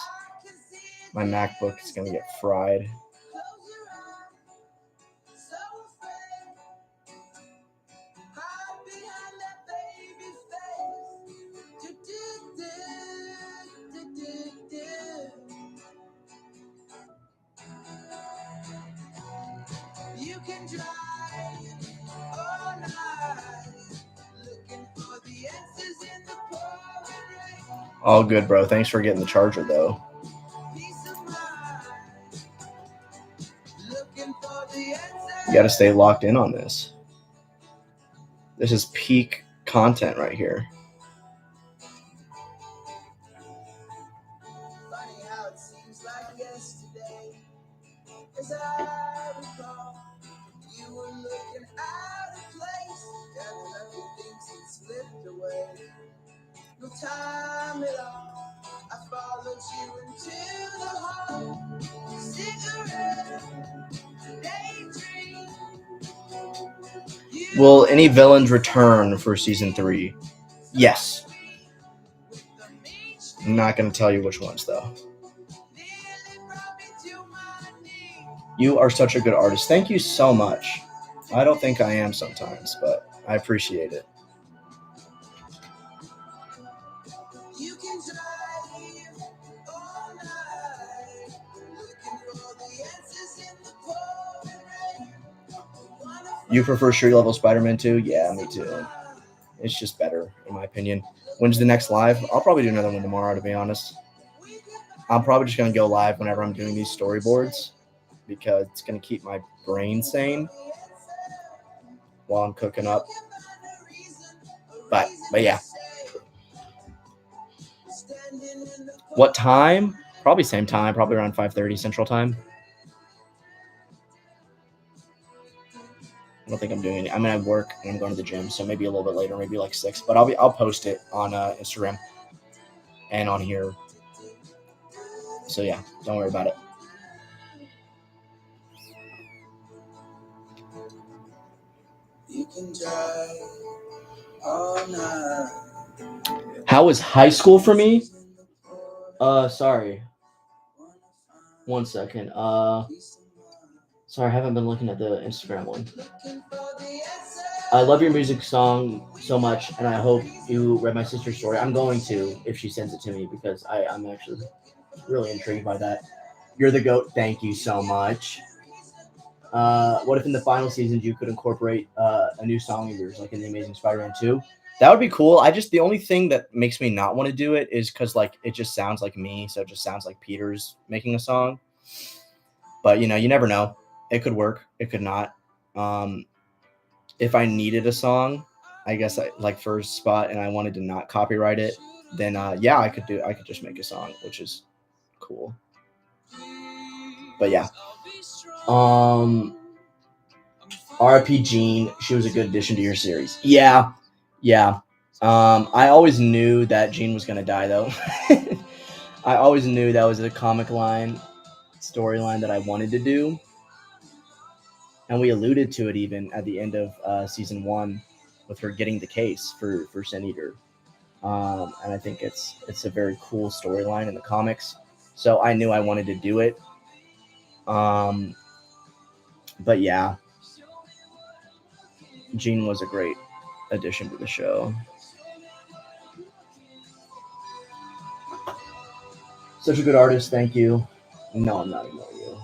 my MacBook is going to get fried. You can drive all night, looking for the answers in the pouring rain. All good, bro. Thanks for getting the charger, though. You got to stay locked in on this. This is peak content right here. Funny how it seems like yesterday, as I recall, you were looking out of place, gathering up your things and slipped away. No time at all, I followed you into the hall. Cigarette, daydream. Will any villains return for season 3? Yes. I'm not going to tell you which ones, though. You are such a good artist. Thank you so much. I don't think I am sometimes, but I appreciate it. You can drive all You prefer street level Spider-Man 2? Yeah, me too. It's just better, in my opinion. When's the next live? I'll probably do another one tomorrow, to be honest. I'm probably just going to go live whenever I'm doing these storyboards because it's going to keep my brain sane while I'm cooking up. But yeah. What time? Probably same time, probably around 5:30 Central Time. I don't think I'm doing any. I mean, I work and I'm going to the gym, so maybe a little bit later, maybe like 6. But I'll post it on Instagram and on here. So yeah, don't worry about it. You can drive all night. How was high school for me? Sorry. 1 second. Sorry, I haven't been looking at the Instagram one. I love your music song so much, and I hope you read my sister's story. I'm going to if she sends it to me because I'm actually really intrigued by that. You're the GOAT. Thank you so much. What if in the final seasons you could incorporate a new song of yours, like in The Amazing Spider-Man 2? That would be cool. The only thing that makes me not want to do it is because like it just sounds like me, so it just sounds like Peter's making a song. But you never know. It could work. It could not. If I needed a song, I guess like for a spot, and I wanted to not copyright it, then yeah, I could just make a song, which is cool. But yeah. RIP Jean, she was a good addition to your series. Yeah. I always knew that Jean was gonna die though. I always knew that was a comic line storyline that I wanted to do. And we alluded to it even at the end of season 1 with her getting the case for Sin Eater. And I think it's a very cool storyline in the comics. So I knew I wanted to do it. But yeah, Jean was a great addition to the show. Such a good artist, thank you. No, I'm not ignoring you.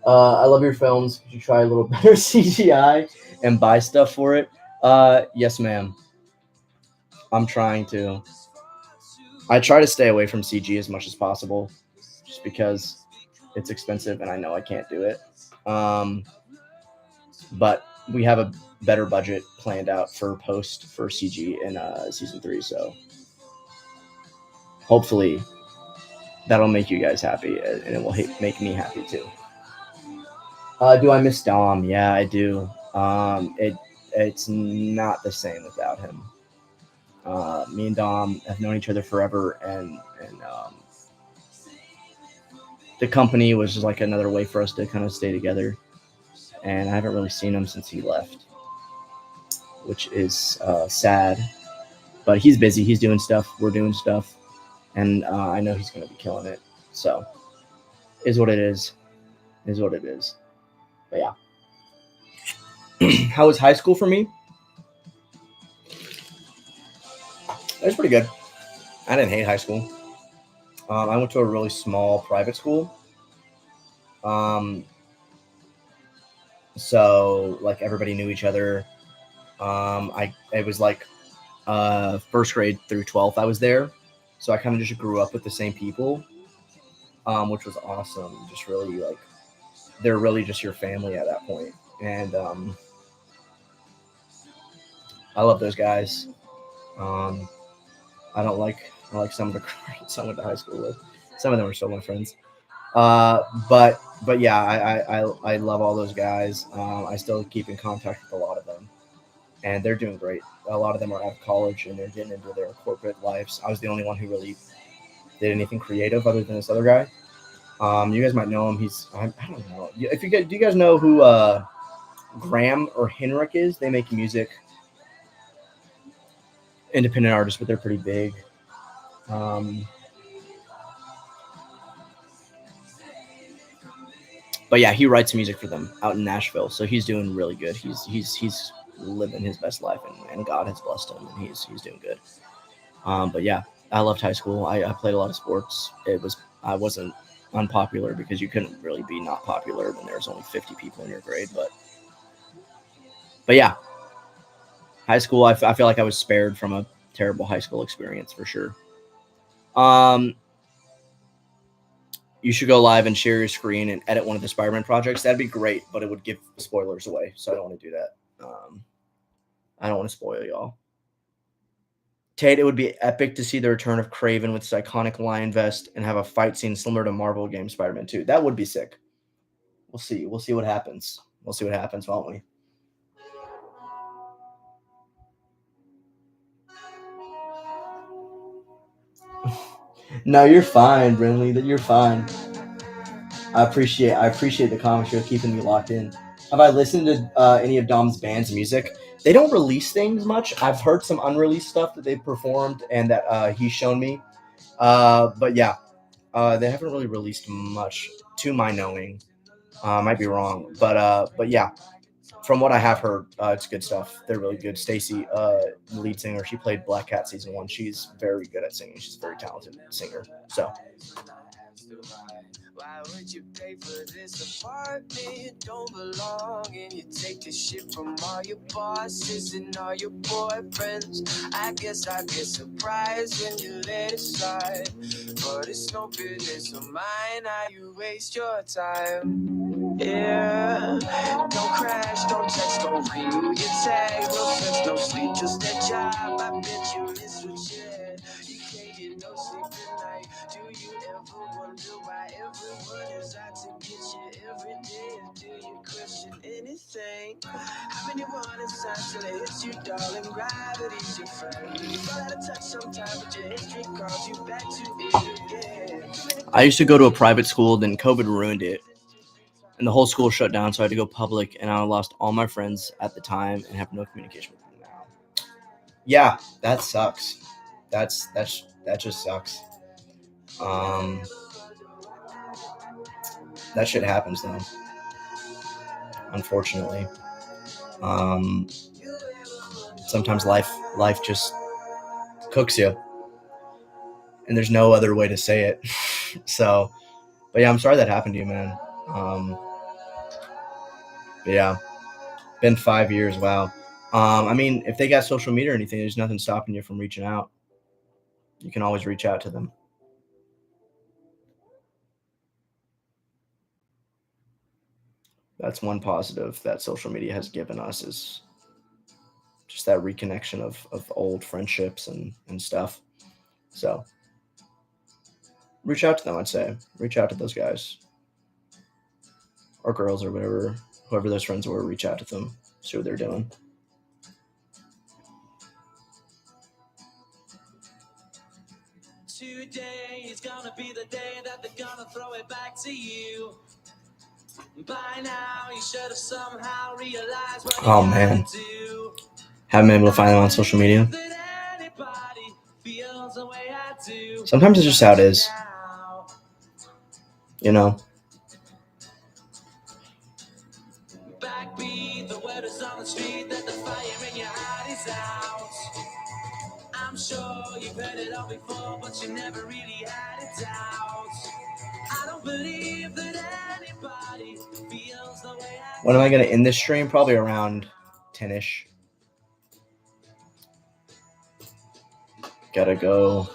I love your films. Could you try a little better CGI and buy stuff for it? Yes, ma'am. I'm trying to. I try to stay away from CG as much as possible, just because it's expensive and I know I can't do it. But we have a better budget planned out for post for CG in season 3, so hopefully that'll make you guys happy, and it will make me happy too. Do I miss Dom? Yeah, I do. It's not the same without him. Me and Dom have known each other forever, and the company was just like another way for us to kind of stay together. And I haven't really seen him since he left, which is sad. But he's busy. He's doing stuff. We're doing stuff, and I know he's going to be killing it. So, is what it is. Is what it is. But yeah. How was high school for me? It was pretty good. I didn't hate high school. I went to a really small private school. So like everybody knew each other. It was like first grade through 12th I was there, so I kind of just grew up with the same people, which was awesome. Just really like they're really just your family at that point, and I love those guys. I don't like some of the girls I went to high school with. Some of them are still my friends. But yeah, I love all those guys. I still keep in contact with a lot of them, and they're doing great. A lot of them are out of college and they're getting into their corporate lives. I was the only one who really did anything creative other than this other guy. You guys might know him. I don't know. Do you guys know who Graham or Henrik is? They make music, independent artists, but they're pretty big. But yeah, he writes music for them out in Nashville, so he's doing really good. He's living his best life, and God has blessed him, and he's doing good. But yeah, I loved high school. I played a lot of sports. I wasn't unpopular because you couldn't really be not popular when there's only 50 people in your grade, but But yeah, high school. I feel like I was spared from a terrible high school experience for sure. You should go live and share your screen and edit one of the Spider-Man projects. That'd be great, but it would give spoilers away, so I don't want to do that. I don't want to spoil y'all. Tate, it would be epic to see the return of Kraven with his iconic lion vest and have a fight scene similar to Marvel game Spider-Man 2. That would be sick. We'll see. We'll see what happens. We'll see what happens, won't we? No, you're fine, Brinley. You're fine. I appreciate the comments. You're keeping me locked in. Have I listened to any of Dom's band's music? They don't release things much. I've heard some unreleased stuff that they've performed and that he's shown me. But yeah, they haven't really released much to my knowing. I might be wrong, but yeah, from what I have heard, it's good stuff. They're really good. Stacy, the lead singer, she played Black Cat season 1. She's very good at singing. She's a very talented singer. So. Why would you pay for this apartment? You don't belong, and you take the shit from all your bosses and all your boyfriends. I guess I get surprised when you let it slide, but it's no business of mine how you waste your time. Yeah, don't crash, don't text, don't renew your tag. No sense, no sleep, just that job. I bet you miss what you had. You can't get no sleep at night. Do you ever wonder why everyone is out to get you every day? Or do you question anything? How many warning signs till it hits you, darling? Gravity's your friend. You fall out of touch sometimes, but your history calls you back to it again. I used to go to a private school, then COVID ruined it. And the whole school shut down, so I had to go public, and I lost all my friends at the time and have no communication with them now. Yeah, that sucks. That just sucks. That shit happens though. Unfortunately. Sometimes life just cooks you. And there's no other way to say it. So, but yeah, I'm sorry that happened to you, man. But yeah, been 5 years. Wow. I mean, if they got social media or anything, there's nothing stopping you from reaching out. You can always reach out to them. That's one positive that social media has given us is just that reconnection of old friendships and stuff. So reach out to them, I'd say. Reach out to those guys. Or girls or whatever, whoever those friends were, reach out to them, see what they're doing. Today is gonna be the day that they're gonna throw it back to you. By now, you should have somehow realized what Oh man, haven't been able to find them on social media. Sometimes it's just how it is, you know. Backbeat, the word is on the street that the fire in your heart is out. I'm sure you've heard it all before, but you never really had it out. I don't believe that anybody feels the way I do. When am I going to end this stream? Probably around 10-ish. Gotta go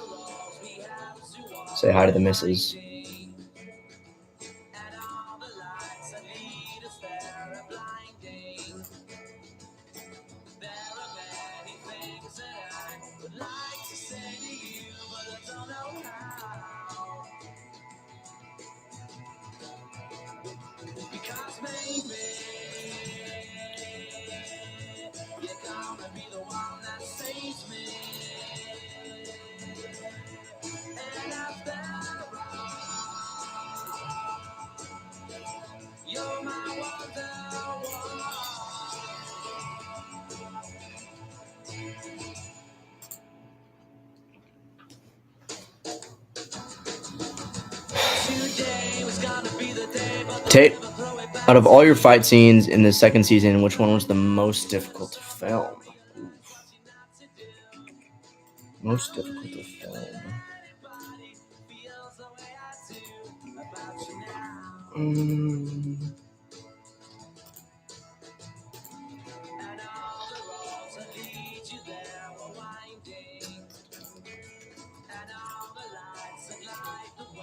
say hi to the missus. Because maybe you're gonna be the one that saves me. And after all, you're my wonderwall. Today was gonna be the day, but Tate, out of all your fight scenes in the second season, which one was the most difficult to film? Most difficult to film.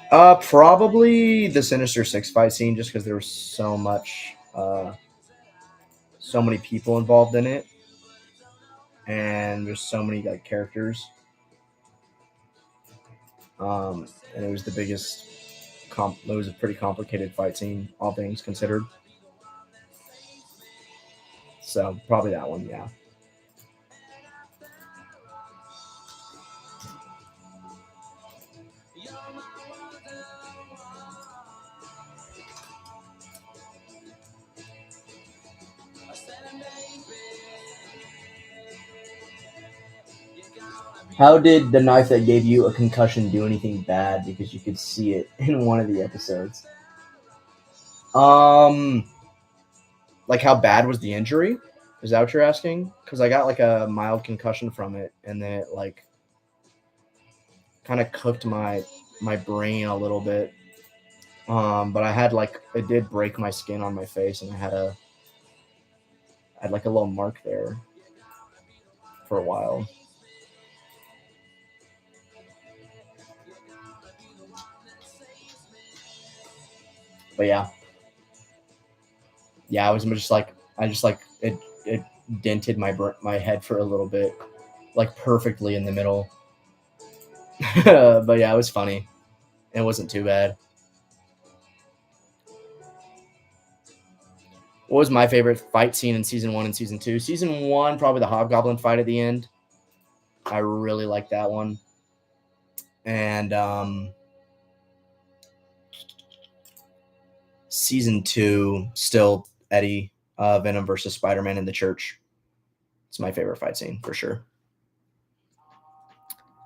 Probably the Sinister Six fight scene, just because there was so many people involved in it, and there's so many like characters. And it was the biggest. It was a pretty complicated fight scene, all things considered. So probably that one, yeah. How did the knife that gave you a concussion do anything bad? Because you could see it in one of the episodes. Like how bad was the injury? Is that what you're asking? Because I got like a mild concussion from it, and then it like kind of cooked my brain a little bit. But I had like it did break my skin on my face, and I had like a little mark there for a while. But yeah, I was just like it dented my head for a little bit, like perfectly in the middle. But yeah, it was funny. It wasn't too bad. What was my favorite fight scene in season 1 and season 2? Season 1, probably the Hobgoblin fight at the end. I really liked that one. And season 2, still Eddie Venom versus Spider-Man in the church. It's my favorite fight scene for sure.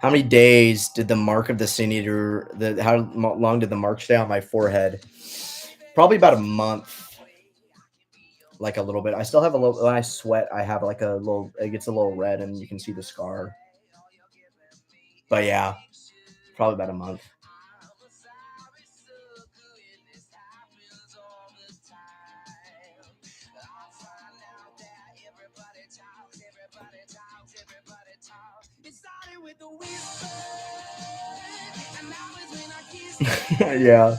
How many days did the mark of the Sin Eater? How long did the mark stay on my forehead? Probably about a month, like a little bit. I still have a little. When I sweat, I have like a little. It gets a little red, and you can see the scar. But yeah, probably about a month. Yeah.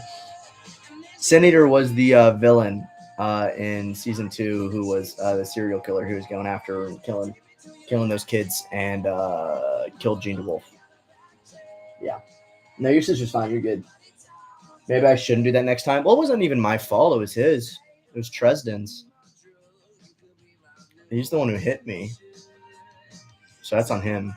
Sin Eater was the villain in season 2, who was the serial killer who was going after and killing those kids and killed Gene DeWolf. Yeah. No, your sister's fine. You're good. Maybe I shouldn't do that next time. Well, it wasn't even my fault. It was his. It was Tresden's. He's the one who hit me. So that's on him.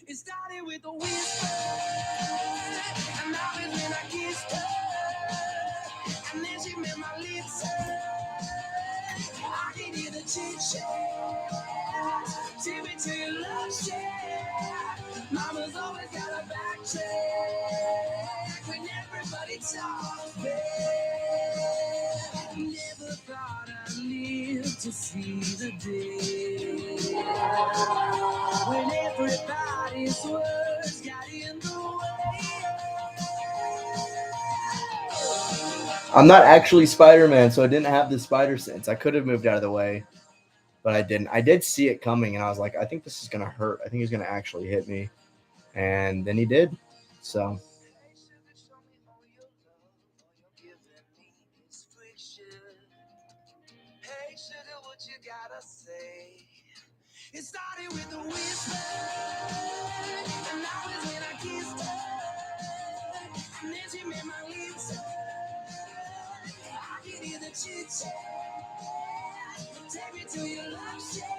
It started with a whisper, and now it's when I kissed her, and then she met my lips. I can hear the chit chat, take me to your love shack. Mama's always got a back check when everybody talks back. Never thought I'd live to see the day when everybody's words got in the way. I'm not actually Spider-Man, so I didn't have the spider sense. I could have moved out of the way, but I didn't. I did see it coming, and I was like, I think this is going to hurt. I think he's going to actually hit me. And then he did. So. It started with a whisper, and now is when I kissed her, and then she met my lips. I can hear the chit chat, take me to your love shack.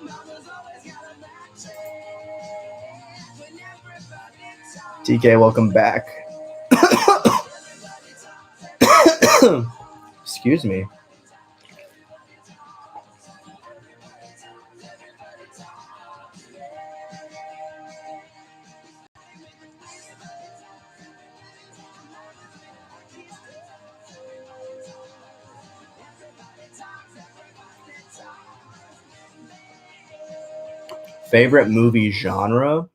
Mama's always got a back check when everybody talks. TK, welcome back. Excuse me. Favorite movie genre?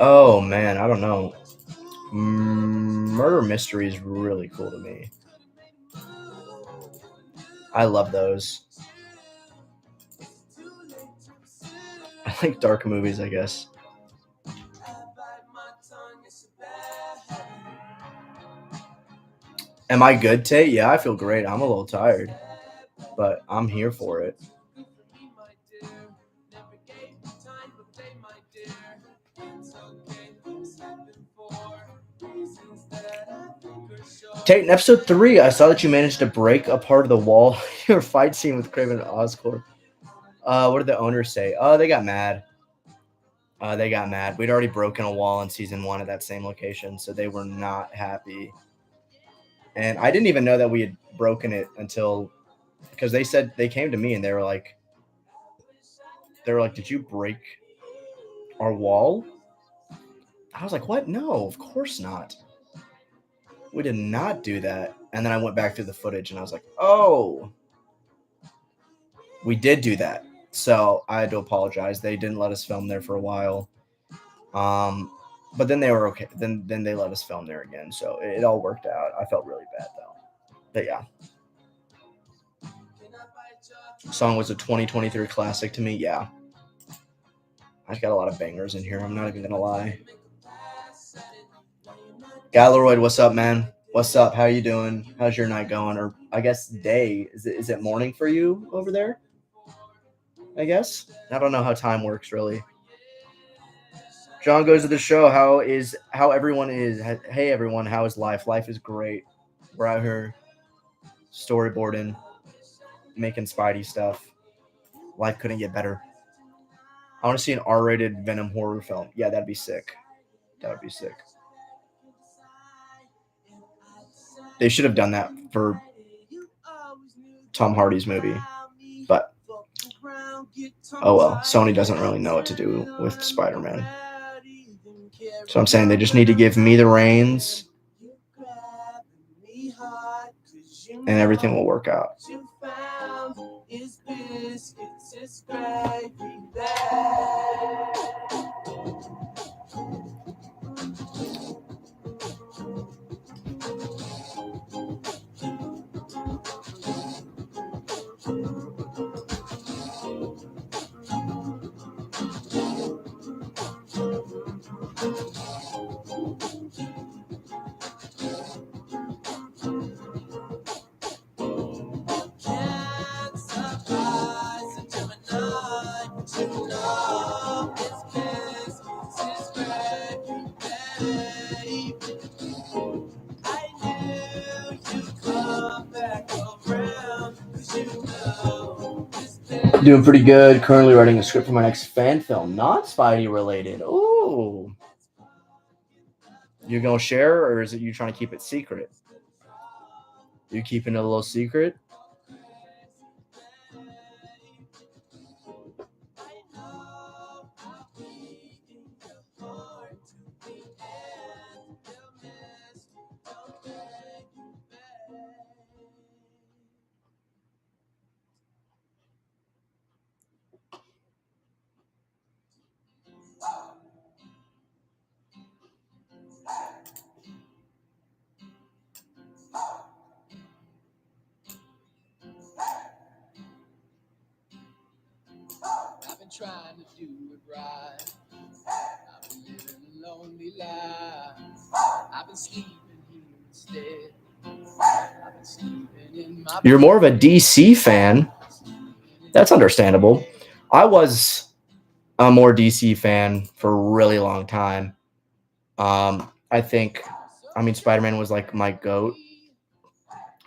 Oh man, I don't know. Murder mystery is really cool to me. I love those. I like dark movies, I guess. Am I good, Tate? Yeah, I feel great. I'm a little tired, but I'm here for it. Tate, in episode 3, I saw that you managed to break a part of the wall in your fight scene with Craven and Oscorp. What did the owners say? Oh, they got mad. They got mad. We'd already broken a wall in season 1 at that same location, so they were not happy. And I didn't even know that we had broken it until, because they said, they came to me and they were like, did you break our wall? I was like, what? No, of course not. We did not do that. And then I went back through the footage and I was like, oh, we did do that. So I had to apologize. They didn't let us film there for a while. But then they were okay. Then they let us film there again. So it all worked out. I felt really bad though. But yeah. Song was a 2023 classic to me. Yeah. I've got a lot of bangers in here. I'm not even gonna lie. Galloroid, what's up, man? What's up? How you doing? How's your night going? Or I guess day. Is it morning for you over there? I guess. I don't know how time works really. John goes to the show. How everyone is? Hey everyone, how is life? Life is great. We're out here storyboarding, making Spidey stuff. Life couldn't get better. I want to see an R-rated Venom horror film. Yeah, that'd be sick. That would be sick. They should have done that for Tom Hardy's movie, but oh well. Sony doesn't really know what to do with Spider-Man. So I'm saying they just need to give me the reins and everything will work out. Doing pretty good. Currently writing a script for my next fan film, not Spidey related. Ooh. You gonna share, or is it you trying to keep it secret? You keeping it a little secret? Trying to do it right. I've been living a lonely life. I've been sleeping here instead. I've been sleeping in my. You're more of a DC fan. That's understandable. I was a more DC fan for a really long time. I mean, Spider-Man was like my goat.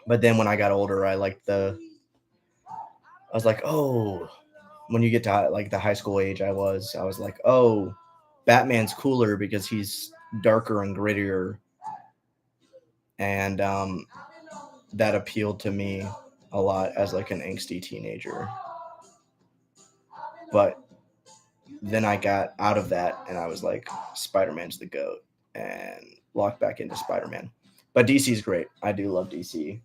But then when I got older, I was like, oh, when you get to like the high school age I was like, oh, Batman's cooler because he's darker and grittier. And that appealed to me a lot as like an angsty teenager. But then I got out of that and I was like, Spider-Man's the GOAT, and locked back into Spider-Man. But DC's great. I do love DC.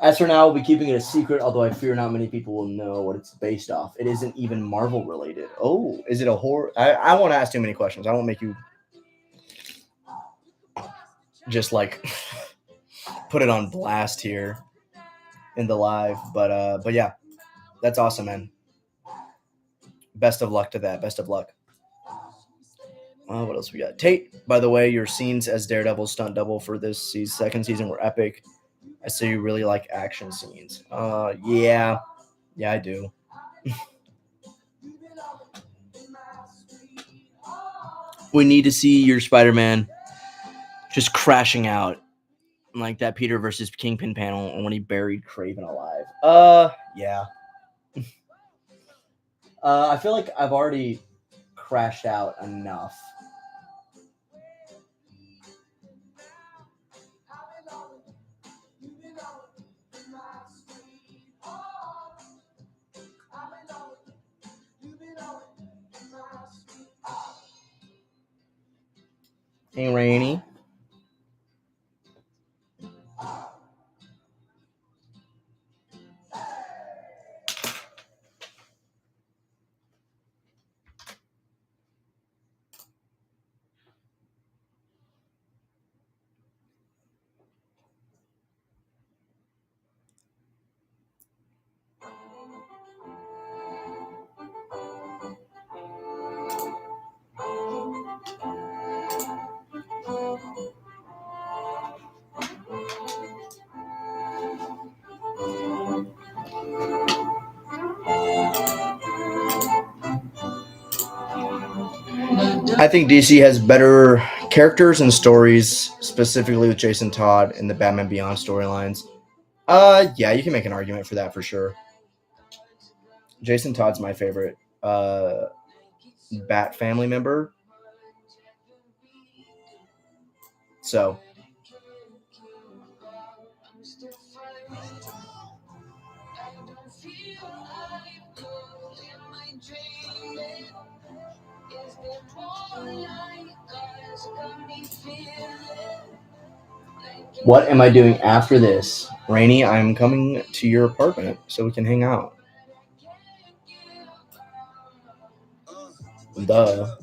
As for now, we'll be keeping it a secret, although I fear not many people will know what it's based off. It isn't even Marvel related. Oh, is it a horror? I won't ask too many questions. I won't make you just like put it on blast here in the live. But yeah, that's awesome, man. Best of luck to that. Best of luck. What else we got? Tate, by the way, your scenes as Daredevil stunt double for this second season were epic. I see you really like action scenes. Yeah, I do. We need to see your Spider-Man just crashing out like that Peter versus Kingpin panel when he buried Craven alive. Yeah. I feel like I've already crashed out enough. Hey, Rainy. I think DC has better characters and stories, specifically with Jason Todd and the Batman Beyond storylines. Yeah, you can make an argument for that for sure. Jason Todd's my favorite Bat family member. So what am I doing after this? Rainy, I'm coming to your apartment so we can hang out. Duh.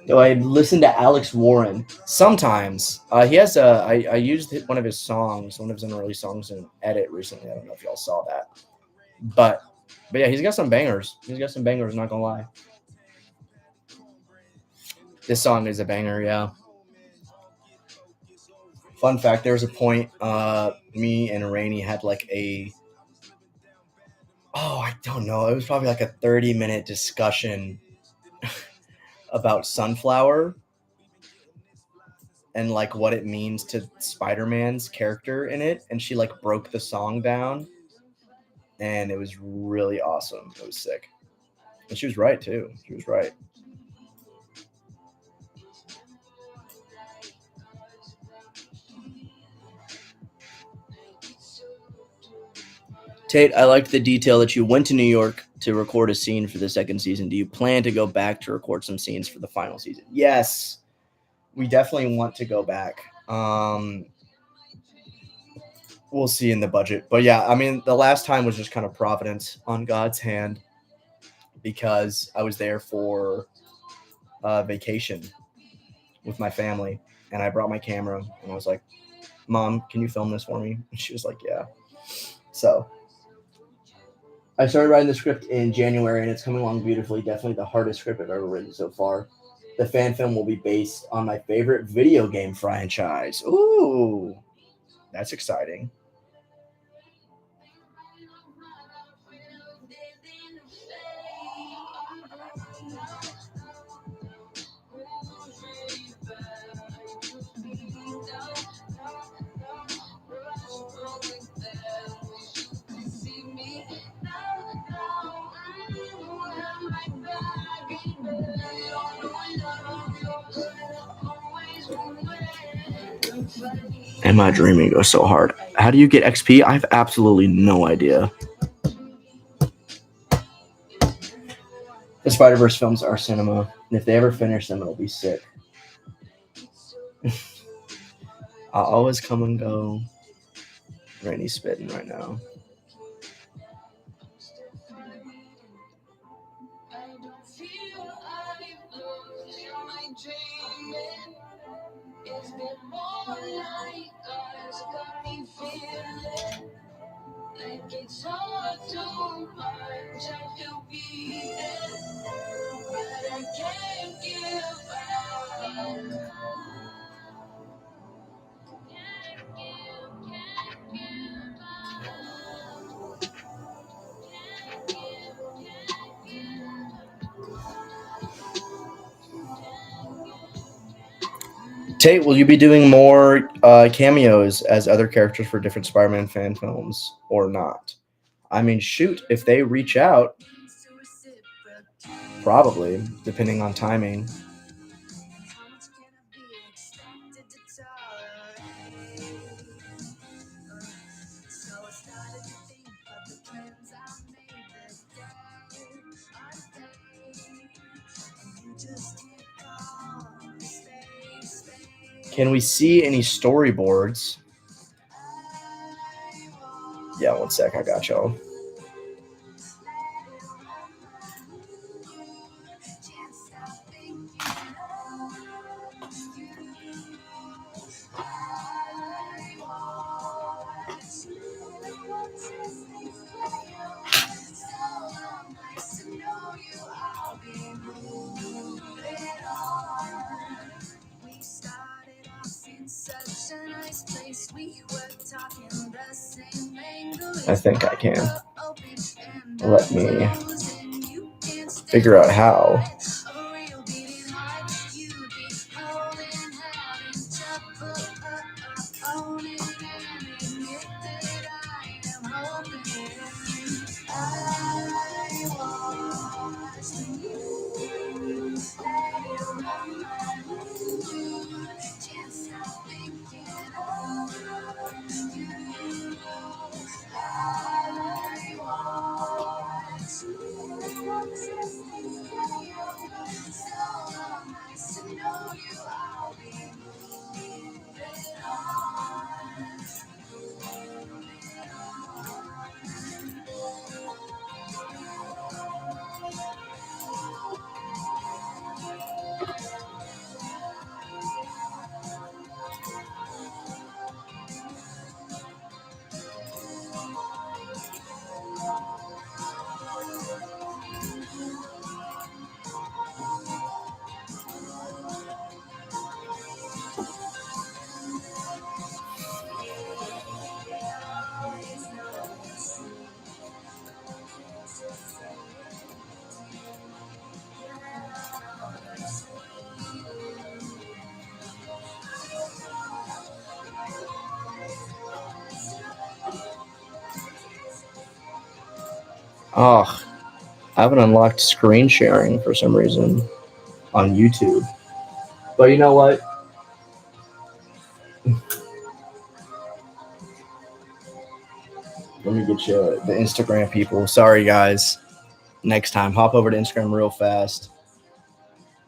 Do I listen to Alex Warren? Sometimes. He has a. I used one of his songs, one of his unreleased songs in Edit recently. I don't know if y'all saw that. But yeah, he's got some bangers. He's got some bangers, not gonna lie. This song is a banger, yeah. Fun fact, there was a point me and Rainey had like I don't know, it was probably like a 30-minute discussion about Sunflower and like what it means to Spider-Man's character in it, and she like broke the song down, and it was really awesome. It was sick. And she was right too. She was right. Tate, I liked the detail that you went to New York to record a scene for the second season. Do you plan to go back to record some scenes for the final season? Yes, we definitely want to go back. We'll see in the budget. But yeah, I mean, the last time was just kind of providence on God's hand because I was there for vacation with my family, and I brought my camera, and I was like, Mom, can you film this for me? And she was like, yeah. So I started writing the script in January, and it's coming along beautifully. Definitely the hardest script I've ever written so far. The fan film will be based on my favorite video game franchise. Ooh, that's exciting. Am I dreaming goes so hard? How do you get XP? I have absolutely no idea. The Spider-Verse films are cinema, and if they ever finish them, it'll be sick. I'll always come and go. Rainey's spitting right now. It's been more like us, got me feeling like it's all too much. I feel beaten, but I can't give up. Tate, will you be doing more cameos as other characters for different Spider-Man fan films or not? I mean, shoot, if they reach out, probably, depending on timing. Can we see any storyboards? Yeah, one sec, I got y'all. I think I can. Let me figure out how. Oh, I haven't unlocked screen sharing for some reason on YouTube. But you know what? Let me get you the Instagram people. Sorry, guys. Next time, hop over to Instagram real fast.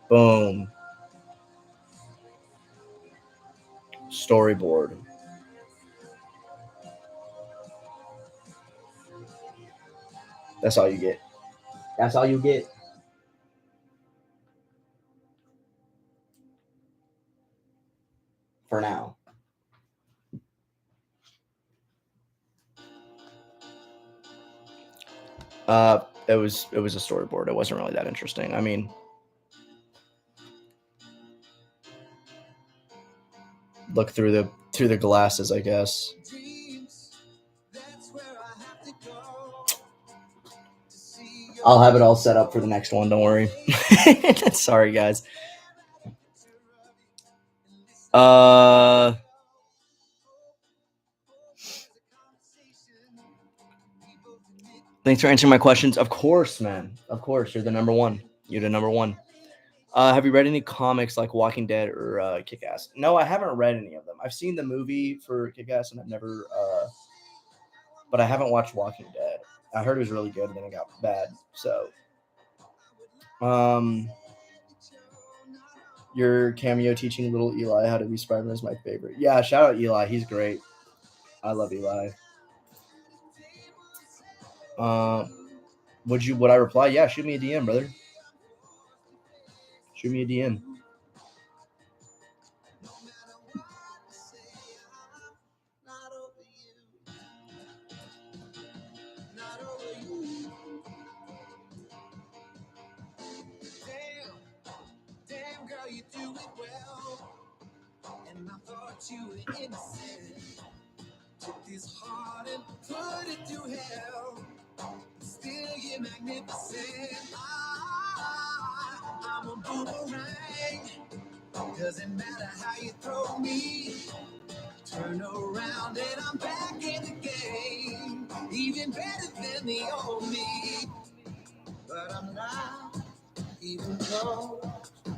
Boom. Storyboard. That's all you get. That's all you get. For now. It was a storyboard. It wasn't really that interesting. I mean, look through the glasses, I guess. I'll have it all set up for the next one. Don't worry. Sorry, guys. Thanks for answering my questions. Of course, man. Of course, you're the number one. You're the number one. Have you read any comics like Walking Dead or Kick-Ass? No, I haven't read any of them. I've seen the movie for Kick-Ass, and I've never. But I haven't watched Walking Dead. I heard it was really good, and then it got bad. So, Your cameo teaching little Eli how to be Spider-Man is my favorite. Yeah, shout out Eli. He's great. I love Eli. Would I reply? Yeah, shoot me a DM, brother. Shoot me a DM. Damn, girl, you do it well. And I thought you were innocent. Took this heart and put it through hell. Still, you're magnificent. I'm a boomerang. Doesn't matter how you throw me. Turn around and I'm back in the game. Even better than the old me. But I'm not even close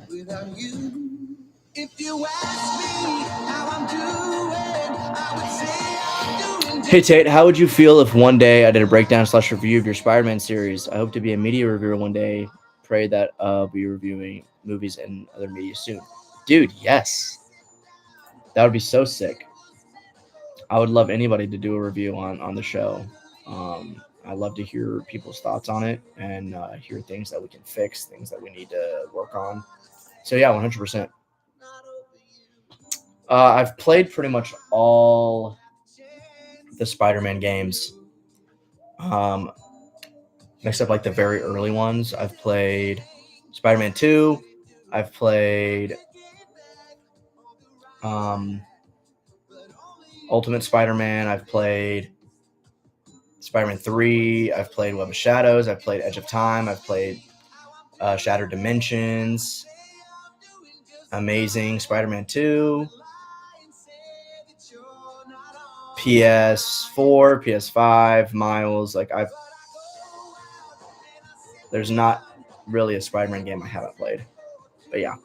without you. If you ask me how I'm doing, I would say I'm doing. Hey Tate, how would you feel if one day I did a breakdown / review of your Spider-Man series? I hope to be a media reviewer one day. Pray that I'll be reviewing movies and other media soon. Dude, yes. That would be so sick. I would love anybody to do a review on the show. I love to hear people's thoughts on it and hear things that we can fix, things that we need to work on. So yeah, 100%. I've played pretty much all the Spider-Man games, except like the very early ones. I've played Spider-Man 2. I've played Ultimate Spider-Man. I've played Spider-Man 3. I've played Web of Shadows. I've played Edge of Time. I've played Shattered Dimensions. Amazing Spider-Man 2. PS4, PS5, Miles. There's not really a Spider-Man game I haven't played. But yeah.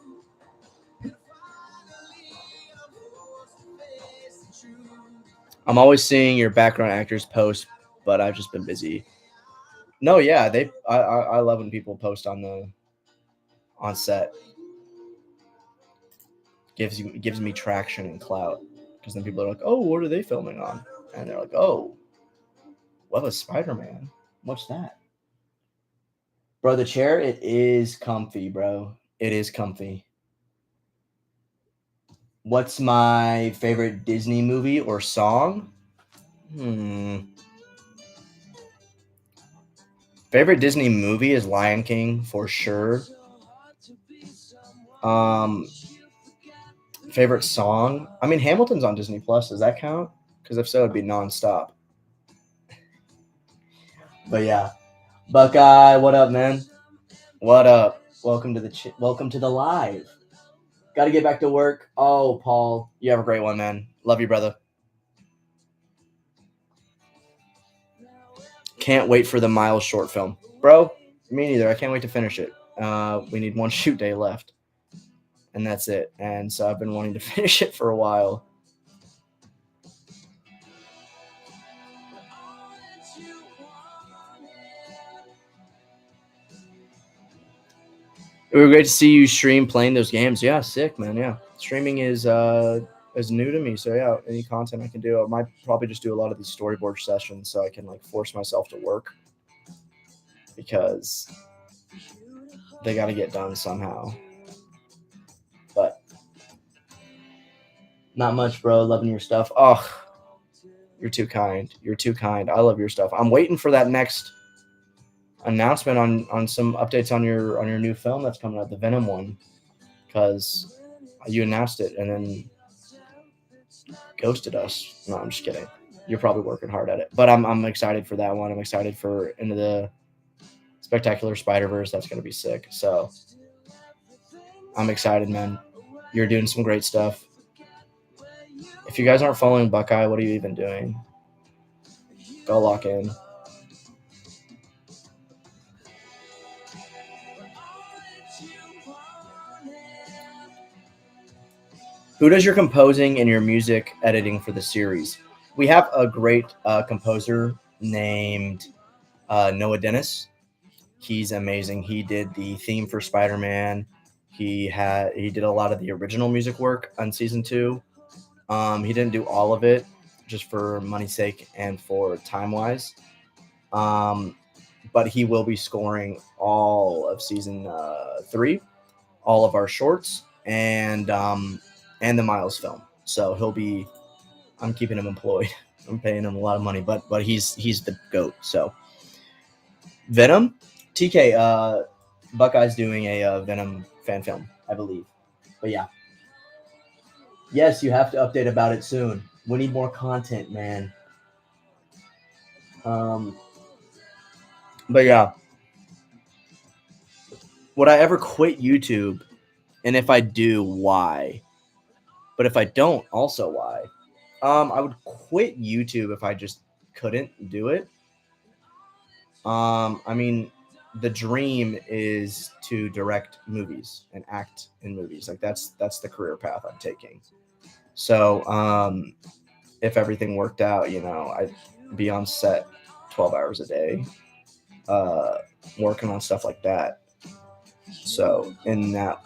I'm always seeing your background actors post, but I've just been busy. No, yeah, I love when people post on set. Gives me traction and clout, because then people are like, oh, what are they filming on? And they're like, oh, what was Spider-Man? What's that? Bro, the chair, it is comfy, bro. It is comfy. What's my favorite Disney movie or song? Favorite Disney movie is Lion King for sure. Favorite song? I mean, Hamilton's on Disney Plus. Does that count? Because if so, it'd be nonstop. But yeah, Buckeye, what up, man? What up? Welcome to the live. Got to get back to work. Oh, Paul, you have a great one, man. Love you, brother. Can't wait for the Miles short film, bro. Me neither. I can't wait to finish it. We need one shoot day left, and that's it. And so I've been wanting to finish it for a while. It was great to see you stream playing those games. Yeah, sick, man. Yeah, streaming is new to me. So yeah, any content I can do, I might probably just do a lot of these storyboard sessions so I can like force myself to work, because they got to get done somehow. But not much, bro. Loving your stuff. Oh, you're too kind. You're too kind. I love your stuff. I'm waiting for that next announcement on some updates on your new film that's coming out, the Venom one, because you announced it and then ghosted us. No, I'm just kidding. You're probably working hard at it, but I'm excited for that one. I'm excited for Into the Spectacular Spider-Verse. That's gonna be sick. So I'm excited, man. You're doing some great stuff. If you guys aren't following Buckeye, what are you even doing? Go lock in. Who does your composing and your music editing for the series? We have a great composer named Noah Dennis. He's amazing. He did the theme for Spider-Man. He did a lot of the original music work on season 2. He didn't do all of it just for money's sake and for time wise. Um, but he will be scoring all of season 3, all of our shorts, and the Miles film. So he'll be. I'm keeping him employed. I'm paying him a lot of money, but he's the goat. So Venom, TK, Buckeye's doing a Venom fan film, I believe. But yeah, yes, you have to update about it soon. We need more content, man. Um, but yeah, would I ever quit YouTube? And if I do, why? But if I don't, also why? I would quit YouTube if I just couldn't do it. I mean, the dream is to direct movies and act in movies. Like that's the career path I'm taking. So, if everything worked out, I'd be on set 12 hours a day, uh, working on stuff like that. So in that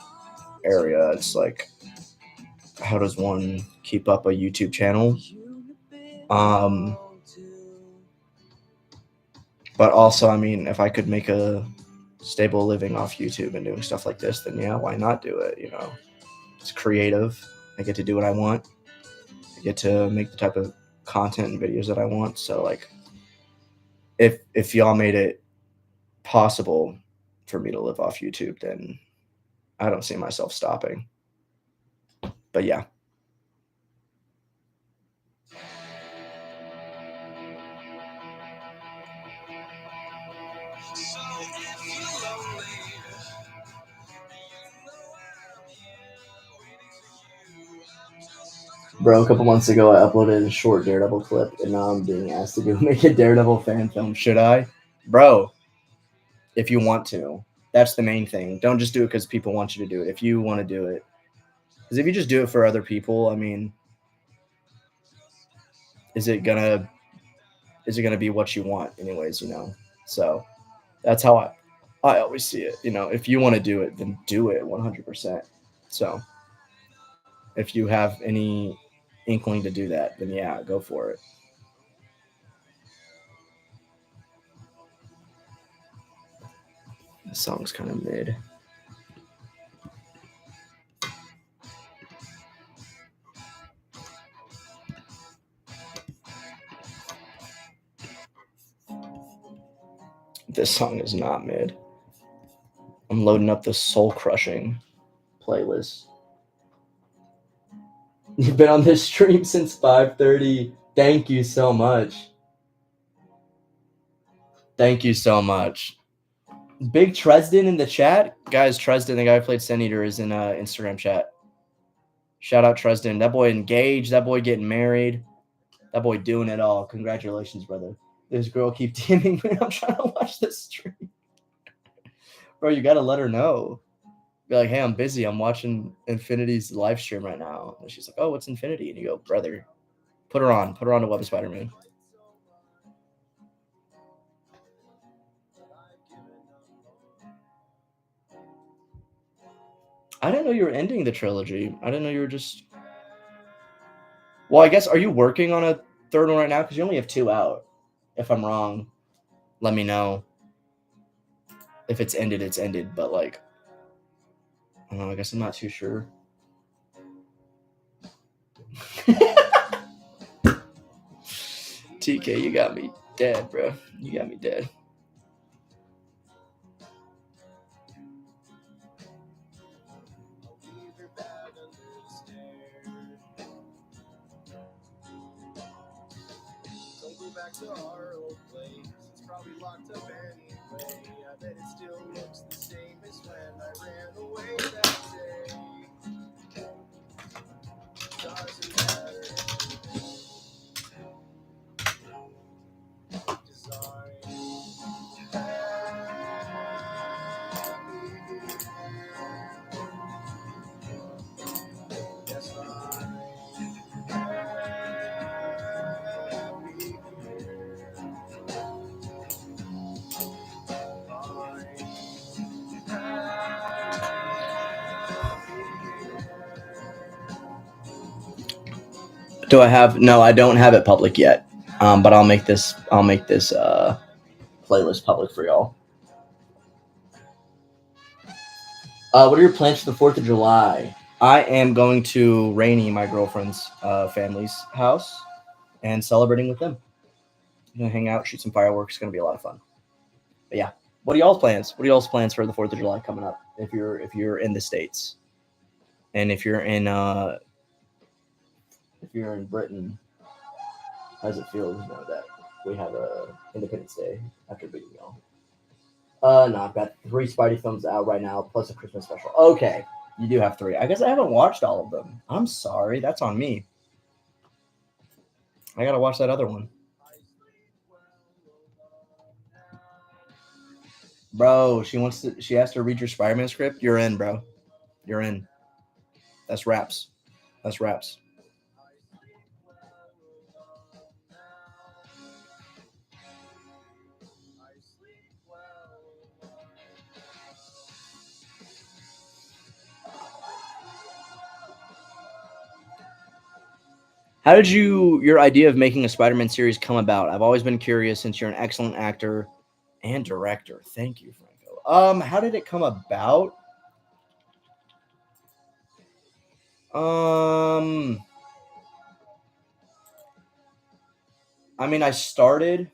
area, it's like, how does one keep up a YouTube channel? Um, but also, I mean, if I could make a stable living off YouTube and doing stuff like this, then yeah, why not do it? It's creative. I get to do what I want. I get to make the type of content and videos that I want. So like, if y'all made it possible for me to live off YouTube, then I don't see myself stopping. But yeah. Bro, a couple months ago, I uploaded a short Daredevil clip, and now I'm being asked to do make a Daredevil fan film. Should I? Bro, if you want to. That's the main thing. Don't just do it because people want you to do it. If you want to do it, because if you just do it for other people, I mean, is it gonna is it gonna be what you want, anyways? So that's how I always see it. If you want to do it, then do it 100%. So if you have any inkling to do that, then yeah, go for it. This song's kind of mid. This song is not mid. I'm loading up the soul crushing playlist. You've been on this stream since 5:30. Thank you so much. Thank you so much. Big Tresden in the chat. Guys, Tresden, the guy who played Sin Eater, is in Instagram chat. Shout out Tresden. That boy engaged. That boy getting married. That boy doing it all. Congratulations, brother. This girl keep DMing me. I'm trying to watch this stream. Bro, you gotta let her know. Be like, hey, I'm busy. I'm watching Infinity's live stream right now. And she's like, oh, what's Infinity? And you go, brother, put her on. Put her on to Web of Spider-Man. I didn't know you were ending the trilogy. I didn't know you were just... Well, I guess, are you working on a third one right now? Because you only have 2 out. If I'm wrong, let me know. If it's ended, it's ended. But, like, I don't know. I guess I'm not too sure. TK, you got me dead, bro. You got me dead. To our old place, it's probably locked up anyway. I bet it still looks the same as when I ran away that day. Doesn't matter. Do I have? No, I don't have it public yet. But I'll make this. Playlist public for y'all. What are your plans for the 4th of July? I am going to Rainy, my girlfriend's family's house, and celebrating with them. I'm gonna hang out, shoot some fireworks. It's gonna be a lot of fun. But yeah, what are y'all's plans? What are y'all's plans for the 4th of July coming up? If you're in the States, and if you're in Britain, how does it feel to know that we have a Independence Day after beating y'all? No, I've got 3 Spidey films out right now, plus a Christmas special. Okay, you do have 3. I guess I haven't watched all of them. I'm sorry, that's on me. I gotta watch that other one. Bro, she asked to read your Spider-Man script. You're in, bro. You're in. That's raps. That's raps. How did your idea of making a Spider-Man series come about? I've always been curious since you're an excellent actor and director. Thank you, Franco. How did it come about? Um, I mean, I started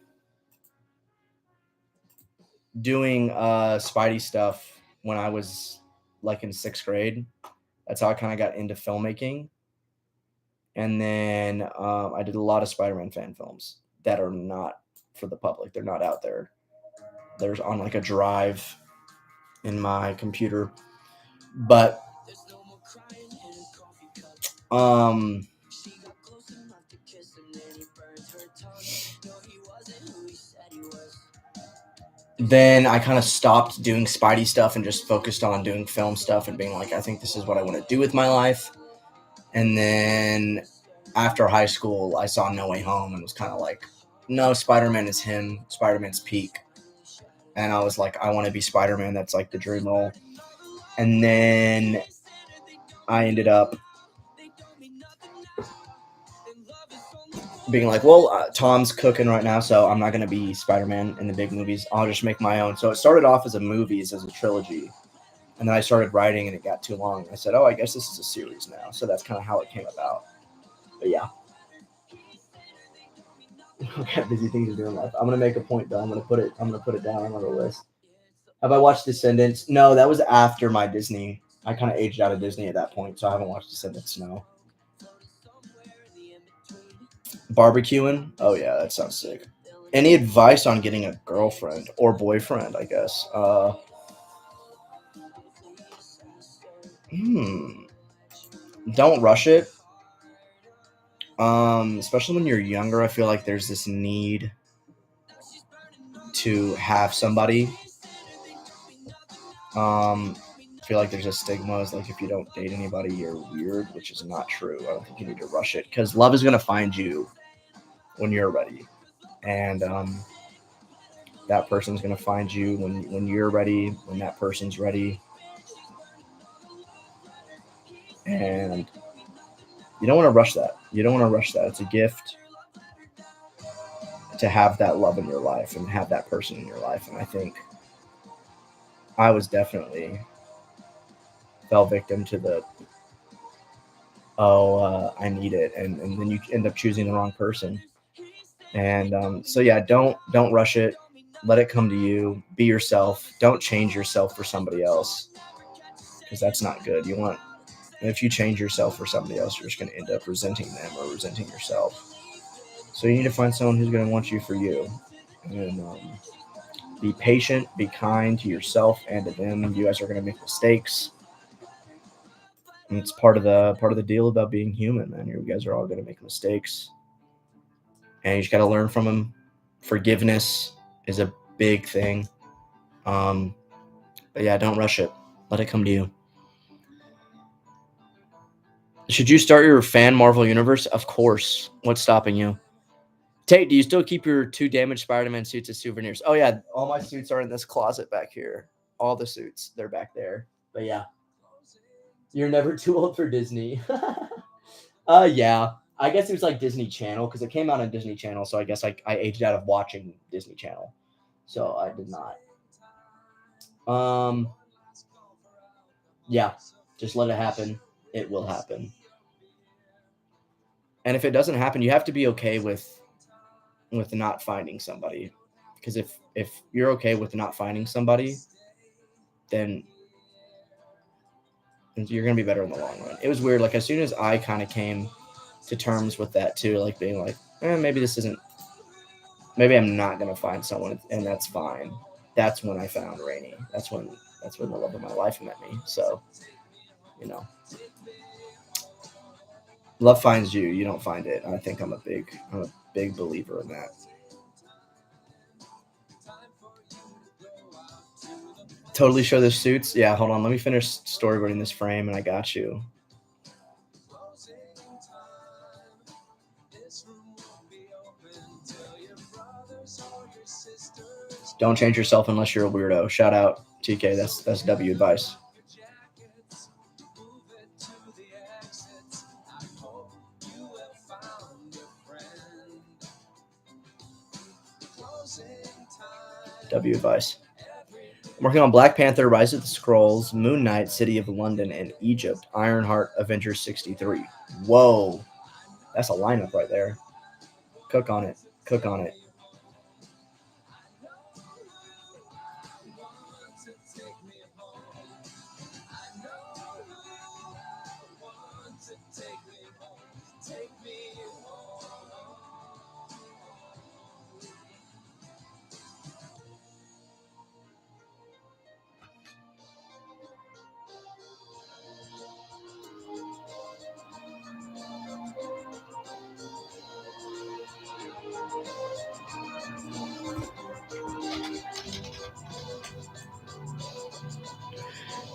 doing Spidey stuff when I was like in 6th grade. That's how I kind of got into filmmaking. And then I did a lot of Spider-Man fan films that are not for the public. They're not out there. There's on like a drive in my computer. But um then I kind of stopped doing Spidey stuff and just focused on doing film stuff and being like, I think this is what I want to do with my life. And then after high school, I saw No Way Home and was kind of like, no, Spider-Man is him. Spider-Man's peak. And I was like, I want to be Spider-Man. That's like the dream role. And then I ended up being like, well, Tom's cooking right now, so I'm not going to be Spider-Man in the big movies. I'll just make my own. So it started off as a movies, as a trilogy. And then I started writing and it got too long. I said, oh, I guess this is a series now. So that's kind of how it came about. But yeah. I've got busy things to do in life. I'm gonna make a point though. I'm gonna put it down on the list. Have I watched Descendants? No, that was after my Disney. I kind of aged out of Disney at that point, so I haven't watched Descendants. No. Barbecuing? Oh yeah, that sounds sick. Any advice on getting a girlfriend or boyfriend? I guess. Don't rush it. Especially when you're younger, I feel like there's this need to have somebody. I feel like there's a stigma is like if you don't date anybody, you're weird, which is not true. I don't think you need to rush it because love is gonna find you when you're ready, and that person's gonna find you when you're ready, when that person's ready, and you don't want to rush that. You don't want to rush that. It's a gift to have that love in your life and have that person in your life, and I think I was definitely fell victim to the I need it, and then you end up choosing the wrong person. And so yeah, don't rush it. Let it come to you. Be yourself. Don't change yourself for somebody else because that's not good. You want if you change yourself for somebody else, you're just going to end up resenting them or resenting yourself. So you need to find someone who's going to want you for you, and be patient. Be kind to yourself and to them. You guys are going to make mistakes. And it's part of the deal about being human, man. You guys are all going to make mistakes, and you just got to learn from them. Forgiveness is a big thing. Um, but yeah, don't rush it. Let it come to you. Should you start your fan Marvel universe? Of course. What's stopping you? Tate, do you still keep your 2 damaged Spider-Man suits as souvenirs? Oh yeah, all my suits are in this closet back here. All the suits, they're back there. But yeah, you're never too old for Disney. Yeah. I guess it was like Disney Channel because it came out on Disney Channel. So I guess I aged out of watching Disney Channel. So I did not. Yeah, just let it happen. It will happen. And if it doesn't happen, you have to be okay with not finding somebody. Because if you're okay with not finding somebody, then you're gonna be better in the long run. It was weird. Like as soon as I kind of came to terms with that too, like being like, maybe this isn't. Maybe I'm not gonna find someone, and that's fine. That's when I found Rainy. That's when the love of my life met me. So, you know, love finds you. You don't find it. I think I'm a big believer in that. Totally show the suits. Yeah, hold on. Let me finish storyboarding this frame, and I got you. Don't change yourself unless you're a weirdo. Shout out TK. That's W advice. W advice. I'm working on Black Panther, Rise of the Scrolls, Moon Knight, City of London, and Egypt, Ironheart, Avengers 63. Whoa. That's a lineup right there. Cook on it. Cook on it.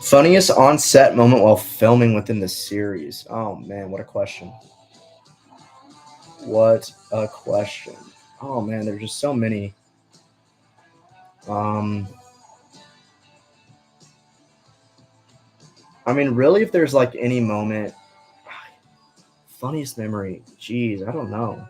Funniest on set moment while filming within the series. Oh man, what a question. What a question. Oh man, there's just so many. I mean, really, if there's like any moment, funniest memory. Jeez, I don't know.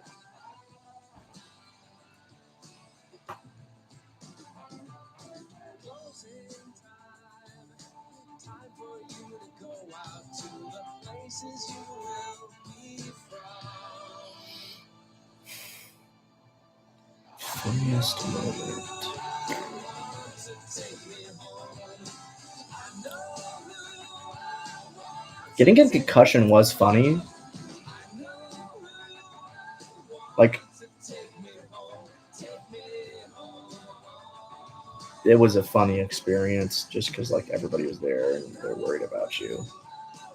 Funniest moment. Getting a concussion was funny. Like, it was a funny experience just because like everybody was there and they're worried about you,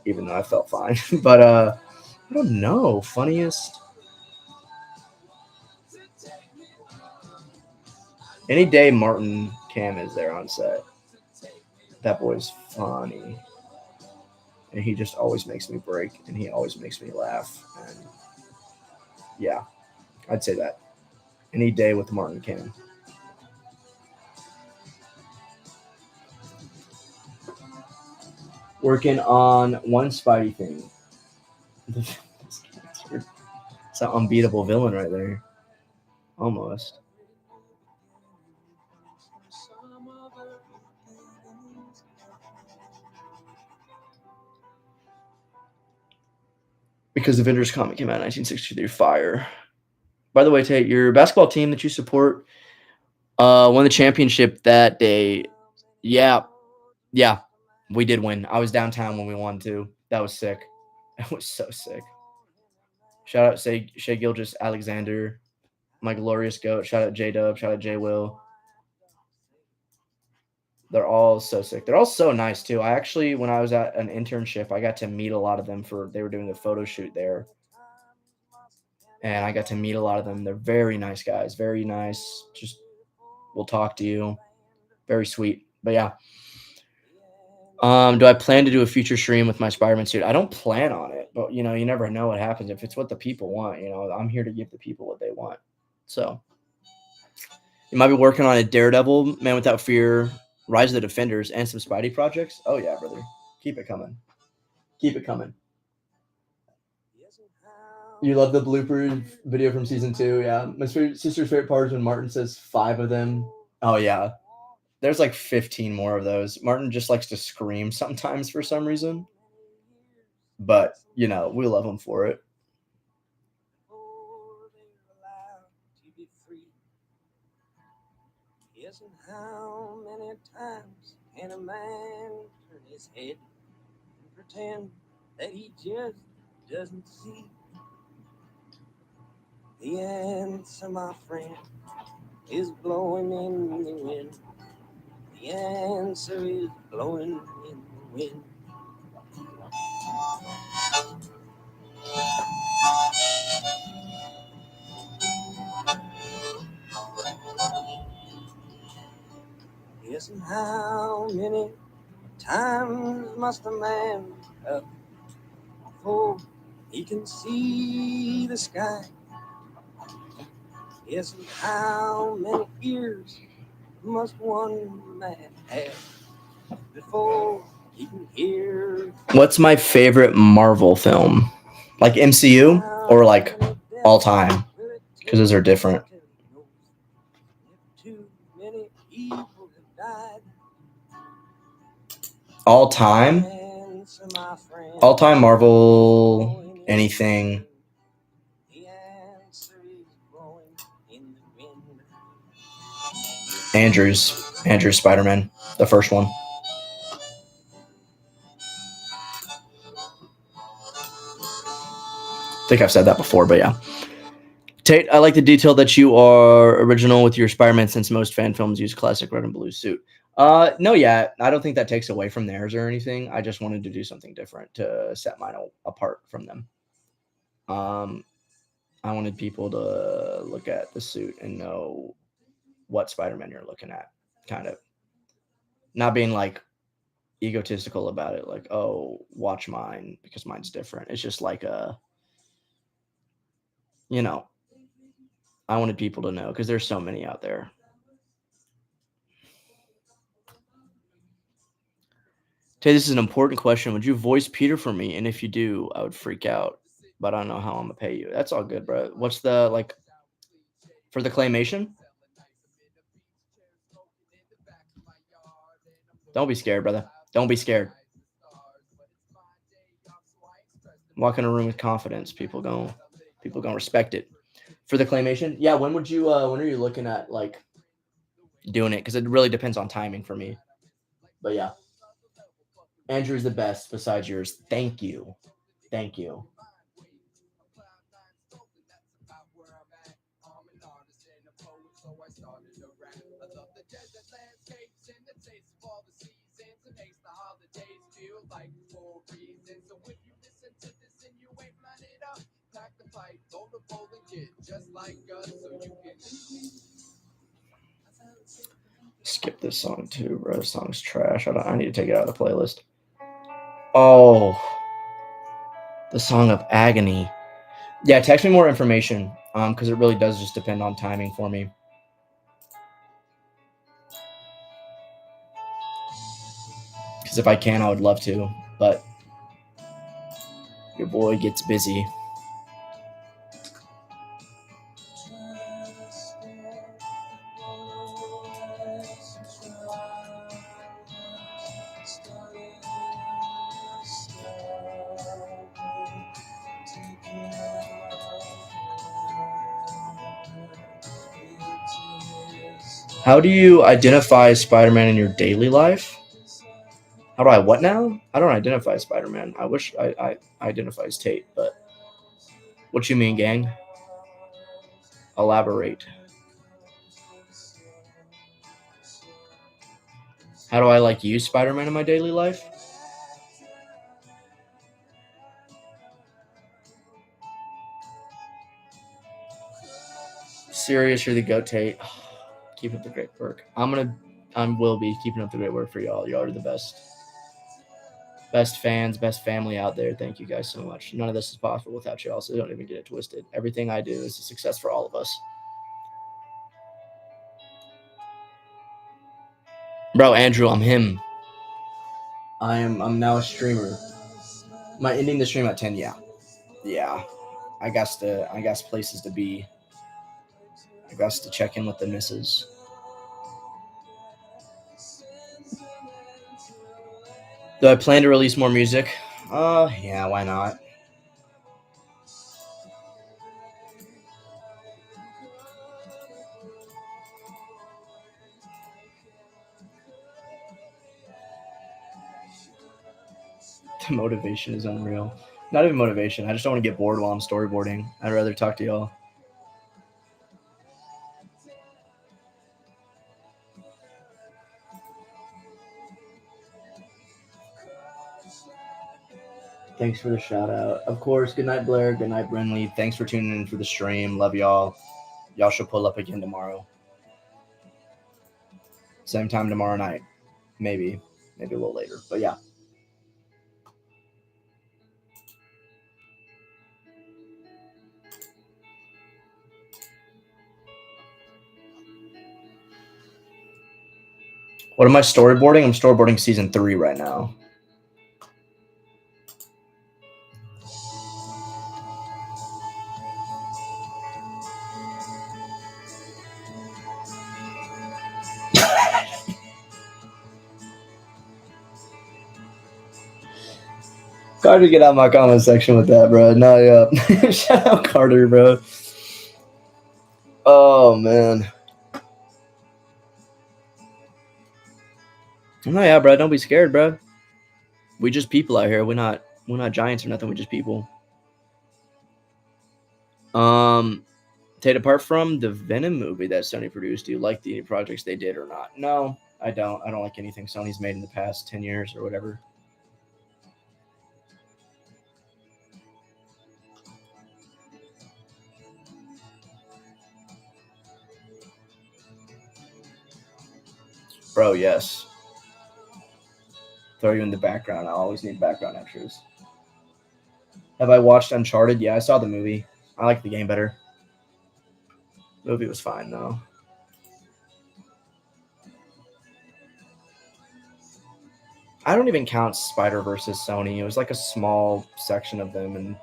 even though I felt fine. But I don't know. Funniest. Any day Martin Cam is there on set, that boy's funny, and he just always makes me break, and he always makes me laugh, and yeah, I'd say that. Any day with Martin Cam. Working on one Spidey thing. It's an unbeatable villain right there. Almost. Because the Avengers comic came out in 1963. Fire. By the way, Tate, your basketball team that you support won the championship that day. Yeah. Yeah. We did win. I was downtown when we won too. That was sick. That was so sick. Shout out Shea Gilgis Alexander, my glorious goat. Shout out J Dub. Shout out J Will. They're all so sick. They're all so nice too. I actually, when I was at an internship, I got to meet a lot of them they were doing a photo shoot there. And I got to meet a lot of them. They're very nice guys. Very nice. Just will talk to you. Very sweet. But yeah. Do I plan to do a future stream with my Spider-Man suit? I don't plan on it, but you never know what happens if it's what the people want. I'm here to give the people what they want. So you might be working on a Daredevil, Man Without Fear, Rise of the Defenders, and some Spidey projects. Oh yeah, brother, keep it coming. Keep it coming. You love the blooper video from season 2, yeah. My sister's favorite part is when Martin says 5 of them. Oh yeah, there's like 15 more of those. Martin just likes to scream sometimes for some reason, but you know we love him for it. Before they were allowed to be free. Yes, and how many times can a man turn his head and pretend that he just doesn't see? The answer, my friend, is blowing in the wind. The answer is blowing in the wind. Yes, and how many times must a man up before he can see the sky? Yes, and how many ears must one man have before he can hear? What's my favorite Marvel film? Like MCU or like all time? Because those are different. Too many people have died. All time? All time Marvel, anything. The answer is blowing in the wind. Andrew's Spider-Man, the first one. I think I've said that before, but yeah. Tate, I like the detail that you are original with your Spider-Man since most fan films use classic red and blue suit. No, yeah, I don't think that takes away from theirs or anything. I just wanted to do something different to set mine apart from them. I wanted people to look at the suit and know what Spider-Man you're looking at, kind of. Not being like egotistical about it, like, oh, watch mine because mine's different. It's just like you know, I wanted people to know because there's so many out there. Tay, this is an important question. Would you voice Peter for me? And if you do, I would freak out. But I don't know how I'm gonna pay you. That's all good, bro. What's the like for the claymation? Don't be scared, brother. Don't be scared. Walk in a room with confidence. People gonna respect it. For the claymation, yeah. When would you? When are you looking at like doing it? Because it really depends on timing for me. But yeah, Andrew's the best besides yours. Thank you. Thank you. Skip this song too, bro. This song's trash. I need to take it out of the playlist. Oh, the song of agony. Yeah, text me more information. Because it really does just depend on timing for me. Because if I can, I would love to, but your boy gets busy. How do you identify Spider-Man in your daily life? How do I what now? I don't identify Spider-Man. I wish I identify as Tate, but what you mean, gang? Elaborate. How do I like use Spider-Man in my daily life? Serious, you're the goat, Tate. Keep up the great work. I will be keeping up the great work for y'all. Y'all are the best. Best fans, best family out there. Thank you guys so much. None of this is possible without y'all, so don't even get it twisted. Everything I do is a success for all of us. Bro, Andrew, I'm him. I'm now a streamer. Am I ending the stream at 10? Yeah. Yeah. I guess places to be. I guess to check in with the missus. Do I plan to release more music? Yeah, why not? The motivation is unreal. Not even motivation. I just don't want to get bored while I'm storyboarding. I'd rather talk to y'all. Thanks for the shout out. Of course, good night, Blair. Good night, Brinley. Thanks for tuning in for the stream. Love y'all. Y'all should pull up again tomorrow. Same time tomorrow night. Maybe a little later. But yeah. What am I storyboarding? I'm storyboarding season 3 right now. Carter, get out of my comment section with that, bro. No, yeah. Shout out Carter, bro. Oh man. No, yeah, bro. Don't be scared, bro. We just people out here. We're not giants or nothing. We're just people. Tate, apart from the Venom movie that Sony produced, do you like the projects they did or not? No, I don't. I don't like anything Sony's made in the past 10 years or whatever. Bro, yes. Throw you in the background. I always need background extras. Have I watched Uncharted? Yeah, I saw the movie. I like the game better. The movie was fine, though. I don't even count Spider-Verse as Sony. It was like a small section of them, and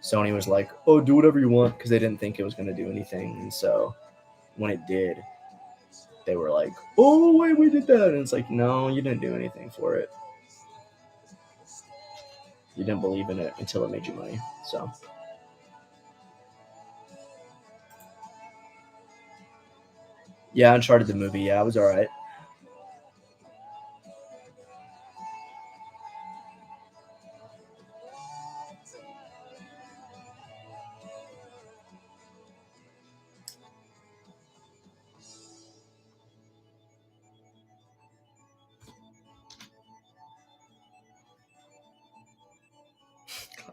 Sony was like, oh, do whatever you want, because they didn't think it was going to do anything. And so when it did, they were like, oh, wait, we did that. And it's like, no, you didn't do anything for it. You didn't believe in it until it made you money. So yeah, Uncharted the movie. Yeah, it was all right.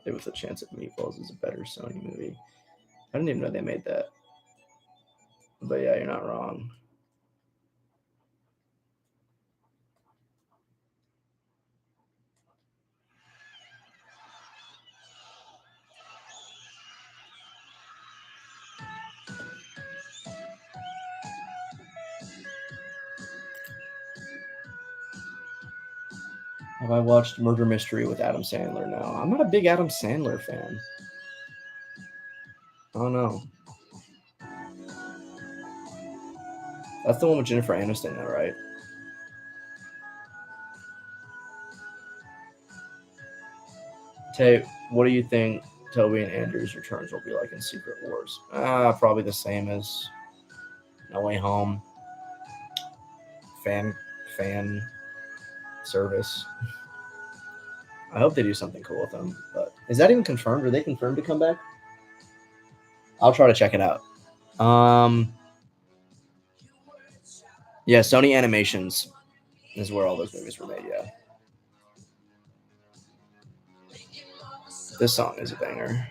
It was a Chance at Meatballs is a better Sony movie. I didn't even know they made that. But yeah, you're not wrong. Have I watched Murder Mystery with Adam Sandler? No, I'm not a big Adam Sandler fan. I don't know. That's the one with Jennifer Aniston, though, right? Tay, what do you think Toby and Andrew's returns will be like in Secret Wars? Probably the same as No Way Home. Fan service. I hope they do something cool with them. But is that even confirmed? Are they confirmed to come back? I'll try to check it out. Yeah, Sony Animations is where all those movies were made. Yeah. This song is a banger.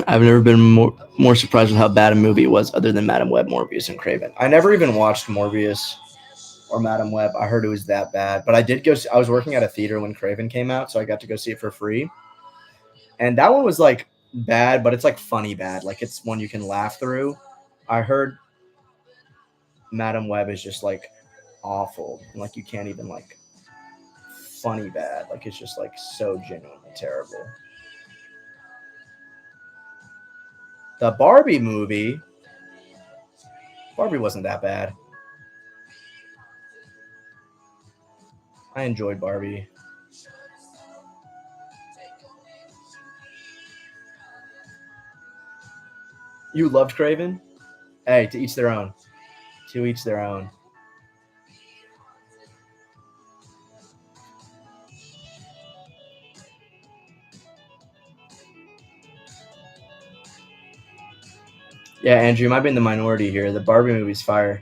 I've never been more surprised with how bad a movie was, other than Madam Web, Morbius, and Craven. I never even watched Morbius or Madam Web. I heard it was that bad, but I did go. I was working at a theater when Craven came out, so I got to go see it for free. And that one was like bad, but it's like funny bad. Like it's one you can laugh through. I heard Madam Web is just like awful. Like you can't even like funny bad. Like it's just like so genuinely terrible. The Barbie movie, Barbie wasn't that bad. I enjoyed Barbie. You loved Craven? Hey, to each their own. To each their own. Yeah, Andrew, you might be in the minority here. The Barbie movie's fire.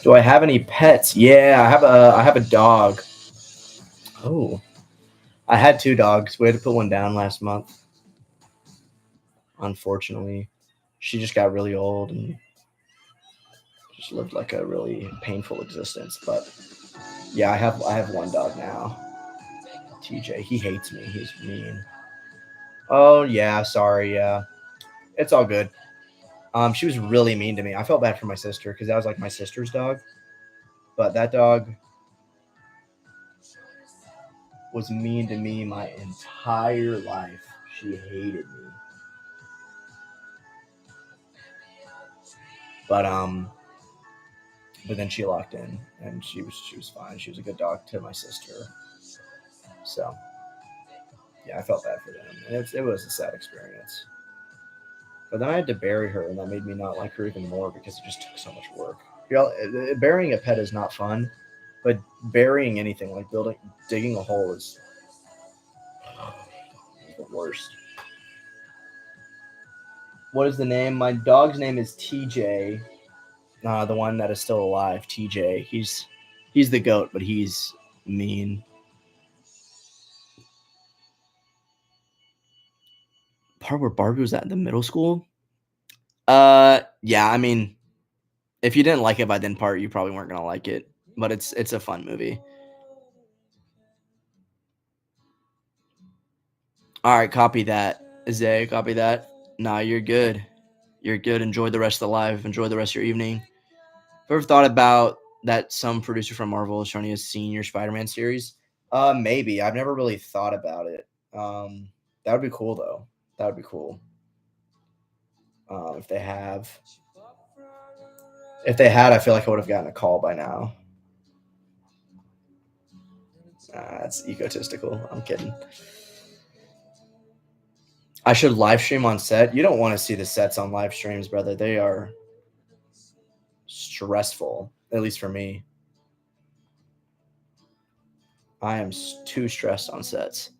Do I have any pets? Yeah, I have a dog. Oh, I had 2 dogs. We had to put one down last month. Unfortunately, she just got really old and just lived like a really painful existence. But yeah, I have one dog now. TJ, he hates me. He's mean. Oh yeah, sorry. Yeah, it's all good. She was really mean to me. I felt bad for my sister because that was like my sister's dog. But that dog was mean to me my entire life. She hated me. But then she locked in and she was fine. She was a good dog to my sister. So yeah, I felt bad for them. And it was a sad experience. But then I had to bury her, and that made me not like her even more because it just took so much work. Burying a pet is not fun, but burying anything like digging a hole is the worst. What is the name? My dog's name is TJ. The one that is still alive, TJ. He's the goat, but he's mean. Part where Barbie was at the middle school. Yeah. I mean, if you didn't like it by then part, you probably weren't gonna like it. But it's a fun movie. All right, copy that, Zay. Copy that. Nah, you're good. You're good. Enjoy the rest of the live. Enjoy the rest of your evening. Ever thought about that some producer from Marvel is trying to senior Spider-Man series? Maybe. I've never really thought about it. That would be cool though. That would be cool. If they have, if they had, I feel like I would have gotten a call by now. That's egotistical. I'm kidding. I should live stream on set. You don't want to see the sets on live streams, brother. They are stressful, at least for me. I am too stressed on sets.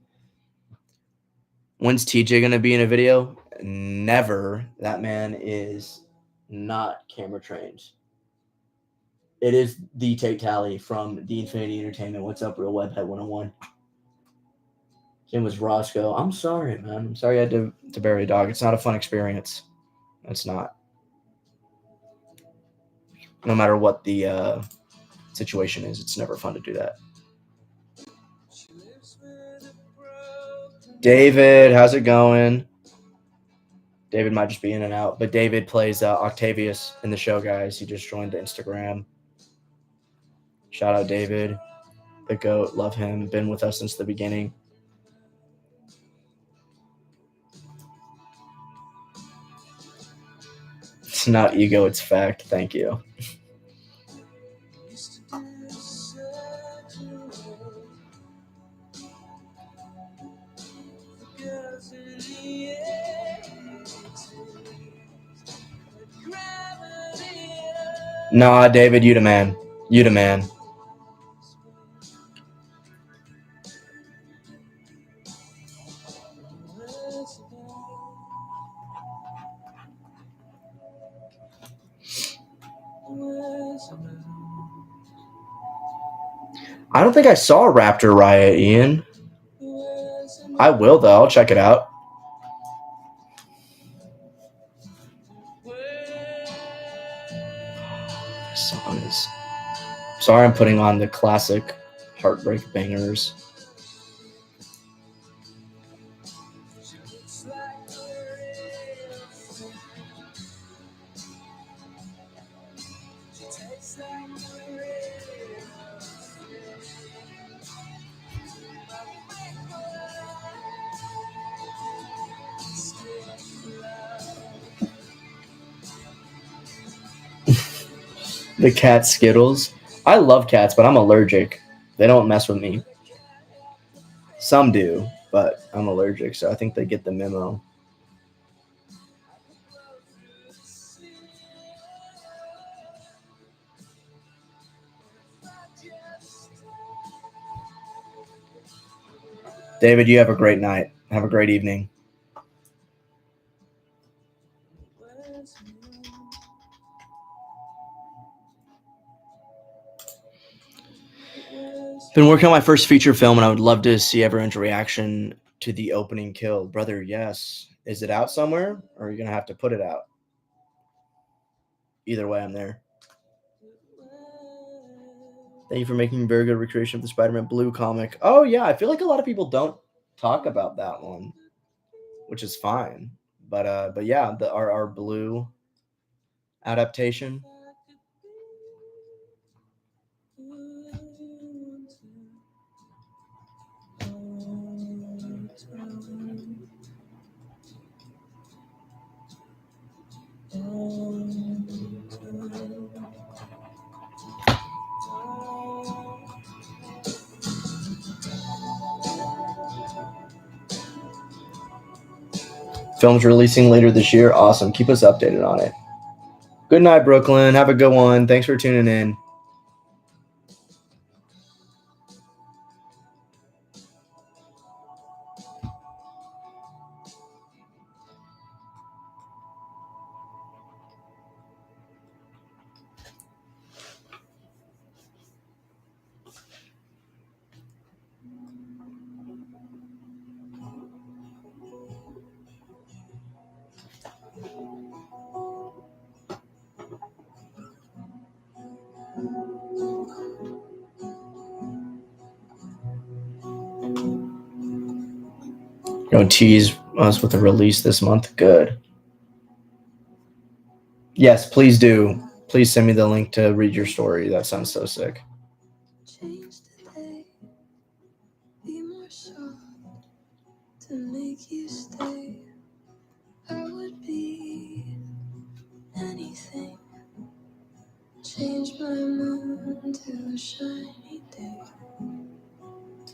When's TJ going to be in a video? Never. That man is not camera trained. It is the Take Tally from the Infinity Entertainment. What's up, Real Webhead 101? His name was Roscoe. I'm sorry, man. I'm sorry I had to bury a dog. It's not a fun experience. It's not. No matter what the situation is, it's never fun to do that. David, how's it going? David might just be in and out, but David plays Octavius in the show, guys. He just joined the Instagram. Shout out David, the GOAT. Love him. Been with us since the beginning. It's not ego, it's fact. Thank you. Nah, David, you the man. You the man. I don't think I saw Raptor Riot, Ian. I will, though. I'll check it out. This song is... Sorry, I'm putting on the classic heartbreak bangers. The cat Skittles. I love cats, but I'm allergic. They don't mess with me. Some do, but I'm allergic, so I think they get the memo. David, you have a great night. Have a great evening. Been working on my first feature film, and I would love to see everyone's reaction to the opening kill. Brother, yes. Is it out somewhere, or are you going to have to put it out? Either way, I'm there. Thank you for making a very good recreation of the Spider-Man Blue comic. Oh, yeah. I feel like a lot of people don't talk about that one, which is fine. But yeah, our Blue adaptation. Film's releasing later this year. Awesome. Keep us updated on it. Good night, Brooklyn. Have a good one. Thanks for tuning in. Gonna tease us with a release this month. Good. Yes, please do. Please send me the link to read your story. That sounds so sick. To make you stay, I would be anything. Change my moon to a shiny day.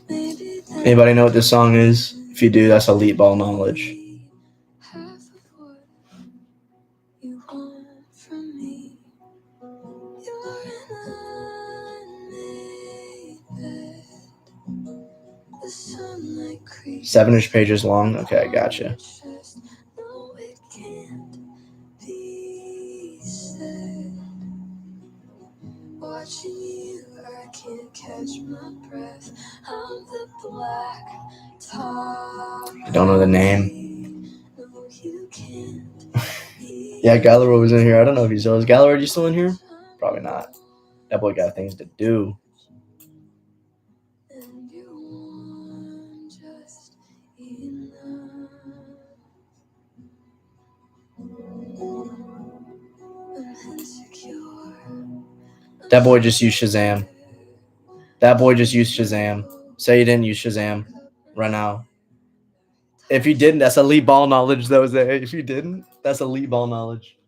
Maybe anybody know what this song is? If you do, that's elite ball knowledge. Half of what you want from me. You're an unmade bed. The sunlight creeps 7-ish pages long. Okay, I gotcha. No, it can't be said. Watching you, I can't catch my breath. I'm the black top. I don't know the name. No, you can't. Yeah, Galloway was in here. I don't know if he's still is. Galloway, are you still in here? Probably not. That boy got things to do. That boy just used Shazam. That boy just used Shazam. Say you didn't use Shazam right now. If you didn't, that's elite ball knowledge, though, Zay. If you didn't, that's elite ball knowledge.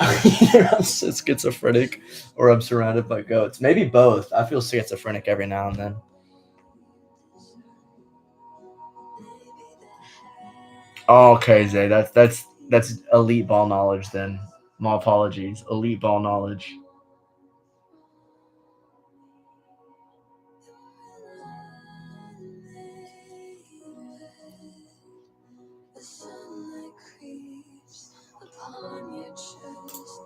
Either I'm schizophrenic or I'm surrounded by goats. Maybe both. I feel schizophrenic every now and then. Oh, okay, Zay. That's elite ball knowledge then. My apologies. Elite ball knowledge. The sunlight creeps upon your chest.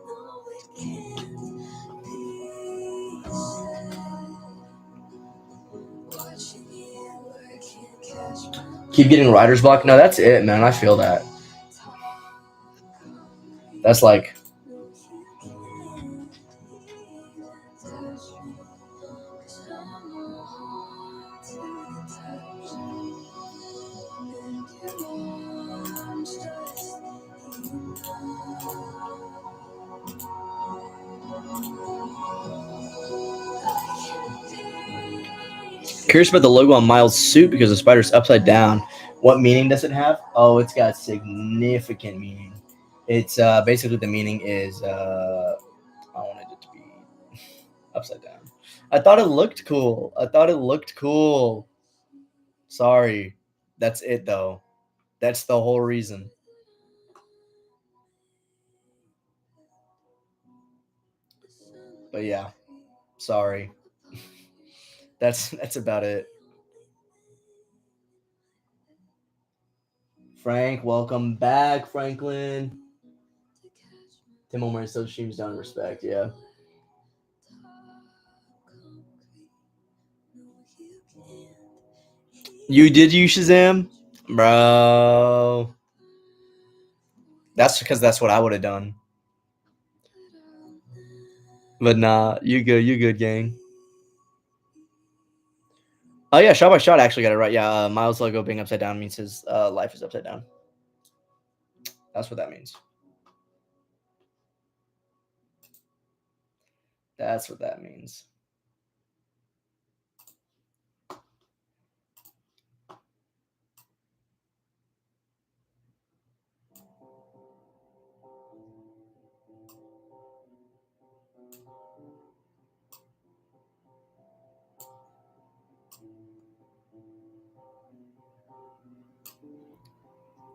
No, it can't be said. Watching you work can't catch my Keep getting writer's block. No, that's it, man. I feel that. That's like curious about the logo on Miles' suit because the spider's upside down. What meaning does it have? Oh, it's got significant meaning. It's basically the meaning is I wanted it to be upside down. I thought it looked cool. Sorry. That's it though. That's the whole reason. But yeah. Sorry. That's about it. Frank, welcome back, Franklin. Tim Omar still streams down in respect, yeah. You did use Shazam? Bro. That's because that's what I would have done. But nah, you good, gang. Oh yeah, Shot by Shot actually got it right. Yeah, Miles' logo being upside down means his life is upside down. That's what that means. That's what that means.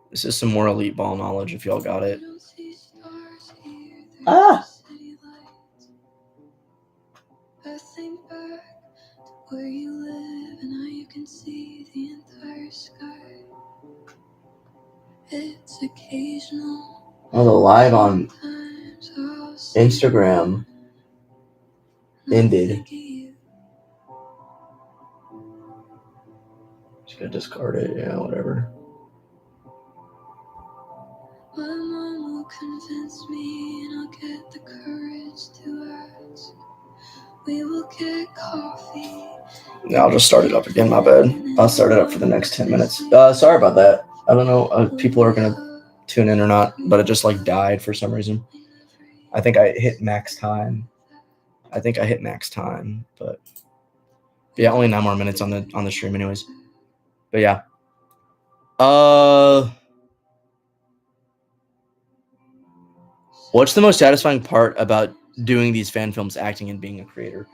This is some more elite ball knowledge if y'all got it. Ah! I think back to where you live and now you can see the entire sky. It's occasional. Oh, the live on Instagram ended. Just gonna discard it, yeah, whatever. My mom will convince me and I'll get the courage to ask. We will get coffee. Yeah, I'll just start it up again, my bad. I'll start it up for the next 10 minutes. Sorry about that. I don't know if people are gonna tune in or not, but it just like died for some reason. I think I hit max time. But yeah, only 9 more minutes on the stream anyways. But yeah. What's the most satisfying part about doing these fan films, acting and being a creator?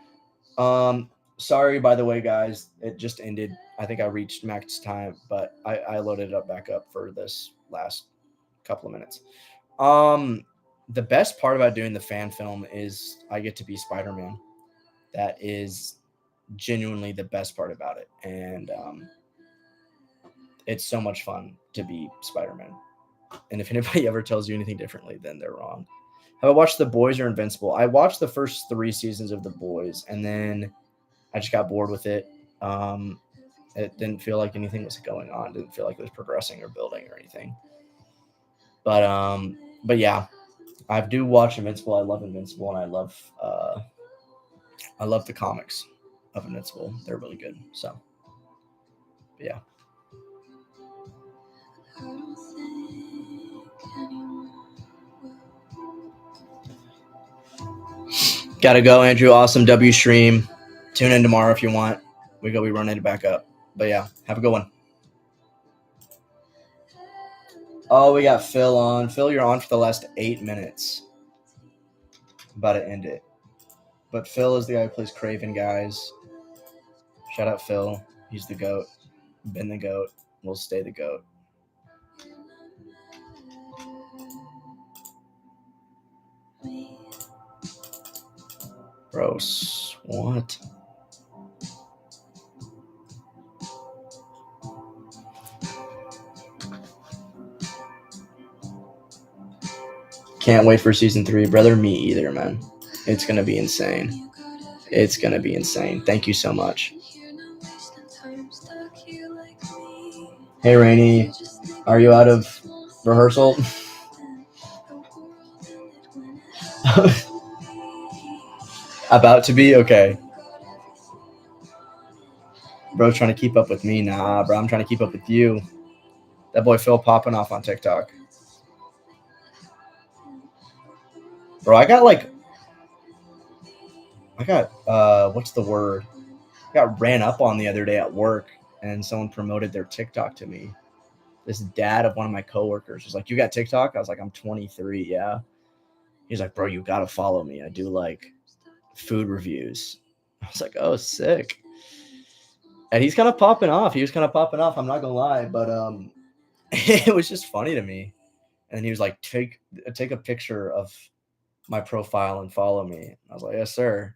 Sorry, by the way, guys, it just ended. I think I reached max time, but I loaded it back up for this last couple of minutes. The best part about doing the fan film is I get to be Spider-Man. That is genuinely the best part about it, and it's so much fun to be Spider-Man. And if anybody ever tells you anything differently, then they're wrong. Have I watched The Boys or Invincible? I watched the first 3 seasons of The Boys, and then I just got bored with it. It didn't feel like anything was going on. It didn't feel like it was progressing or building or anything. But yeah, I do watch Invincible. I love Invincible, and I love the comics of Invincible. They're really good. So, but yeah. Gotta go, Andrew. Awesome W stream. Tune in tomorrow if you want. We running it back up. But yeah, have a good one. Oh, we got Phil on. Phil, you're on for the last 8 minutes. About to end it. But Phil is the guy who plays Craven, guys. Shout out Phil. He's the GOAT. Been the GOAT. Will stay the GOAT. Gross. What? Can't wait for season 3, brother. Me either, man. It's gonna be insane. It's gonna be insane. Thank you so much. Hey, Rainy, are you out of rehearsal? About to be? Okay. Bro's trying to keep up with me. Nah, bro, I'm trying to keep up with you. That boy Phil popping off on TikTok. Bro, I got what's the word? I got ran up on the other day at work, and someone promoted their TikTok to me. This dad of one of my coworkers was like, "You got TikTok?" I was like, "I'm 23, yeah." He's like, "Bro, you gotta follow me. I do like food reviews." I was like, "Oh, sick." And he's kind of popping off. He was kind of popping off. I'm not gonna lie, but it was just funny to me. And he was like, "Take a picture of my profile and follow me." I was like, "Yes, sir."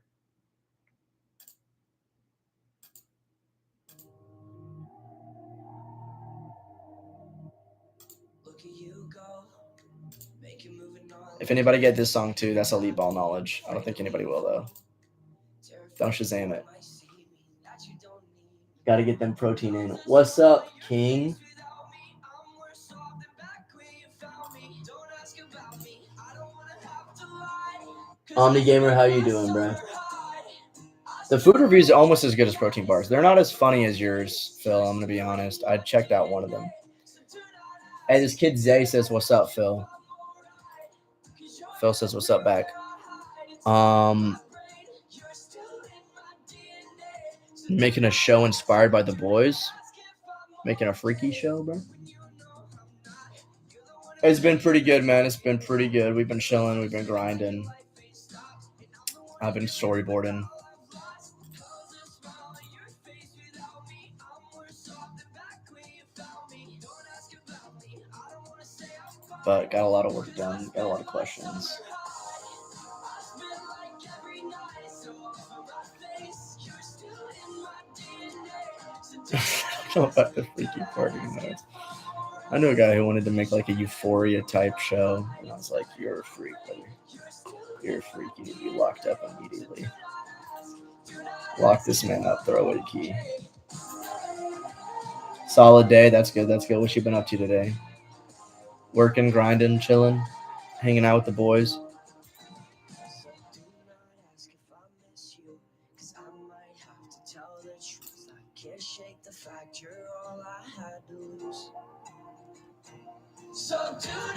If anybody get this song too, that's elite ball knowledge. I don't think anybody will though. Don't Shazam it. Gotta get them protein in. What's up, King? Omni Gamer, how you doing, bro? The food reviews are almost as good as protein bars. They're not as funny as yours, Phil. I'm gonna be honest. I checked out one of them. Hey, this kid Zay says, "What's up, Phil?" Phil says, "What's up, back?" Making a show inspired by the boys. Making a freaky show, bro. It's been pretty good, man. It's been pretty good. We've been chilling. We've been grinding. I've been storyboarding. But got a lot of work done. Got a lot of questions. I don't know about the freaky party notes. I knew a guy who wanted to make like a Euphoria type show, and I was like, "You're a freak, buddy. You're a freak. You need to be locked up immediately. Lock this man up. Throw away the key." Solid day. That's good. That's good. What you been up to today? Working, grinding, chilling, hanging out with the boys.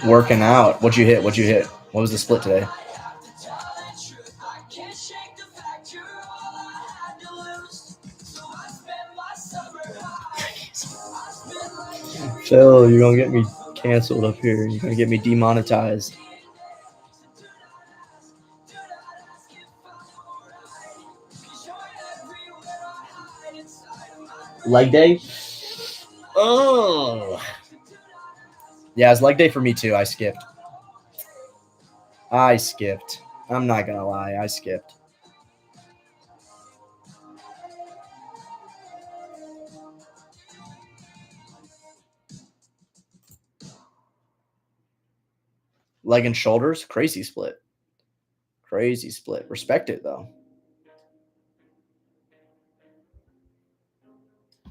Working out. What'd you hit? What'd you hit? What was the split today? Phil, you're gonna get me canceled up here. You're gonna get me demonetized. Leg day? Oh. Yeah, it's leg day for me too. I skipped. I'm not gonna lie. I skipped. Leg and shoulders? Crazy split. Crazy split. Respect it though. I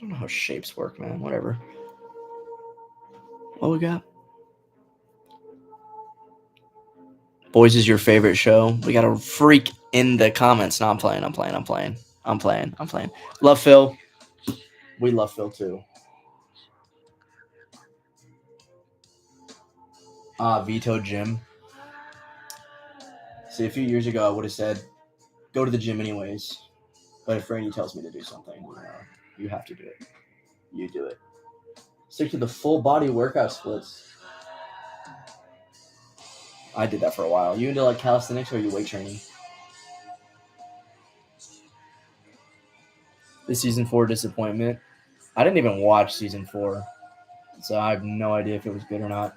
don't know how shapes work, man. Whatever. What we got? Boys is your favorite show. We got a freak in the comments. No, I'm playing. Love Phil. We love Phil too. Veto gym. See, a few years ago, I would have said, go to the gym anyways. But if Randy tells me to do something, you have to do it. You do it. Stick to the full body workout splits. I did that for a while. You into like calisthenics or are you weight training? The season 4 disappointment. I didn't even watch season 4, so I have no idea if it was good or not.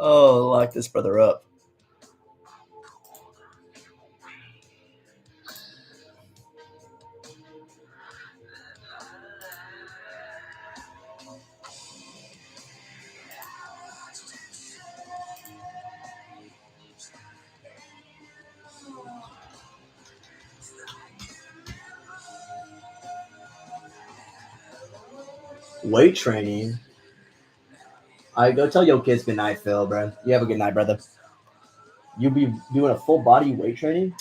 Oh, lock this brother up. Weight training. I go tell your kids good night, Phil, bro. You have a good night, brother. You be doing a full body weight training,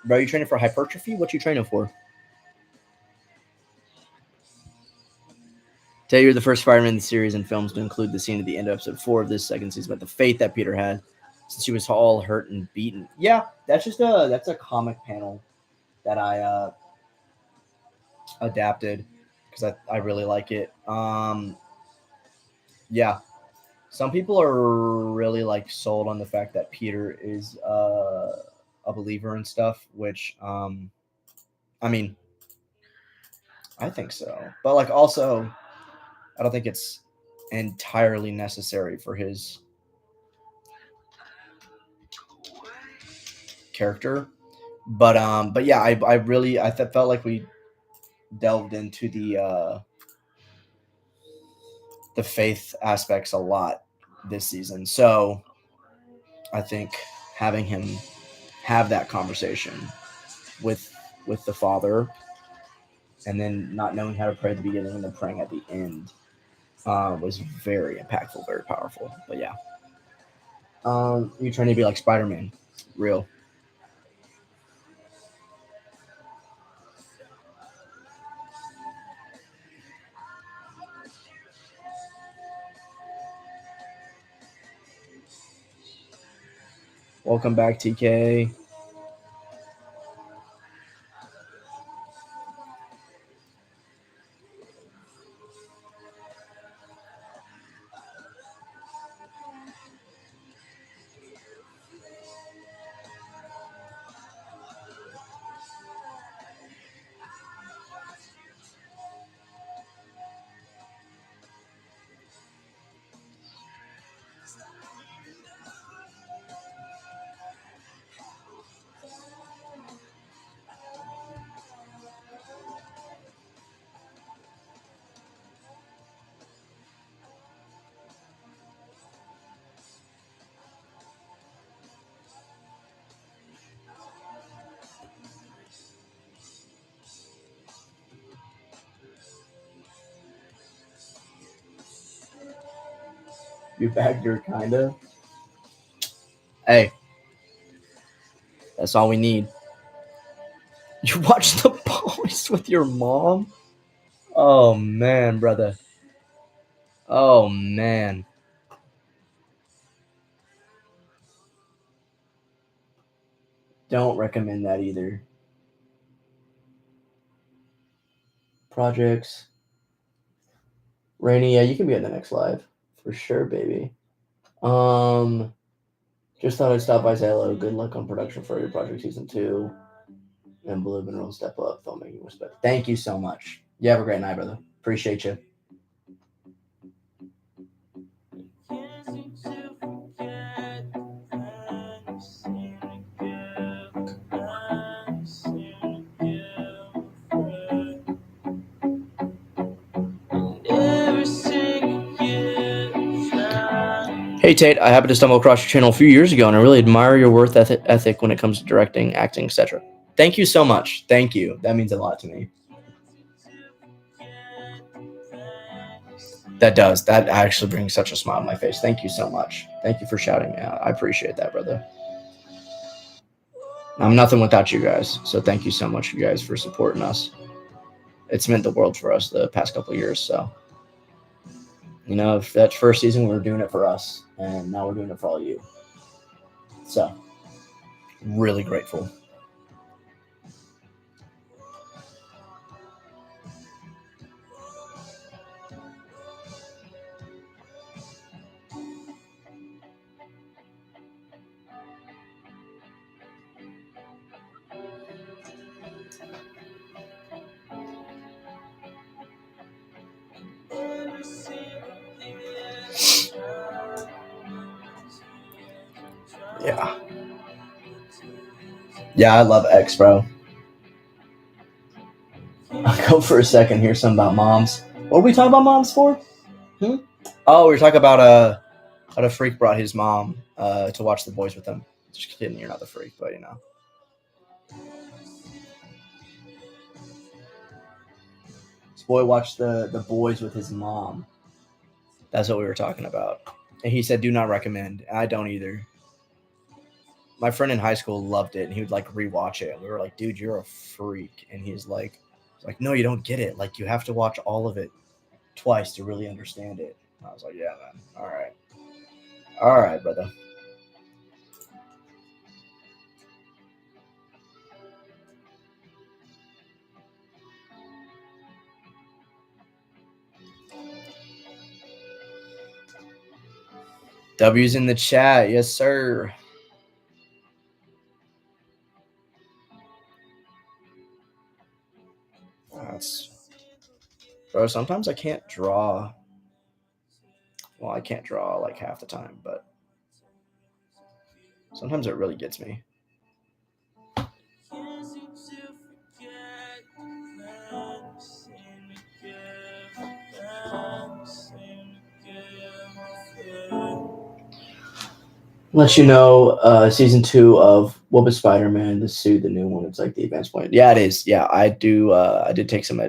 bro. You training for hypertrophy? What you training for? Tell you're the first Spider-Man in the series and films to include the scene at the end of episode 4 of this second season about the faith that Peter had since he was all hurt and beaten. Yeah, that's a comic panel that I adapted because I really like it. Yeah, some people are really like sold on the fact that Peter is a believer and stuff, which I mean, I think so, but like also, I don't think it's entirely necessary for his character. But yeah, I really felt like we delved into the faith aspects a lot this season. So I think having him have that conversation with the father, and then not knowing how to pray at the beginning and then praying at the end, was very impactful, very powerful. But yeah, you're trying to be like Spider-Man, real. Welcome back, TK. You back your kinda. Hey, that's all we need. You watch The Boys with your mom? Oh man, brother. Oh man. Don't recommend that either. Projects. Rainy, yeah, you can be on the next live. For sure, baby. Um just thought I'd stop by, say hello. Good luck on production for your project season 2. And Blue Mineral step up, filmmaking respect. Thank you so much. You have a great night, brother. Appreciate you. Hey Tate, I happened to stumble across your channel a few years ago, and I really admire your work ethic when it comes to directing, acting, etc. Thank you so much. Thank you. That means a lot to me. That does. That actually brings such a smile on my face. Thank you so much. Thank you for shouting me out. I appreciate that, brother. I'm nothing without you guys. So thank you so much, you guys, for supporting us. It's meant the world for us the past couple of years. So, if that first season we were doing it for us, and now we're doing it for all you. So, really grateful. Yeah. Yeah, I love X, bro. I'll go for a second. Hear something about moms. What are we talking about moms for? Oh, we were talking about how the freak brought his mom to watch The Boys with him. Just kidding, you're not the freak, but you know. This boy watched the Boys with his mom. That's what we were talking about. And he said, "Do not recommend." I don't either. My friend in high school loved it, and he would like rewatch it. And we were like, "Dude, you're a freak." And he's like, "No, you don't get it. Like, you have to watch all of it twice to really understand it." And I was like, "Yeah, man. All right, brother." W's in the chat, yes, sir. That's, bro. Sometimes I can't draw. Well, I can't draw like half the time, but sometimes it really gets me. Let you know, season 2 of What Was Spider-Man, the suit, the new one. It's like the advanced point. Yeah, it is. Yeah, I do. I did take some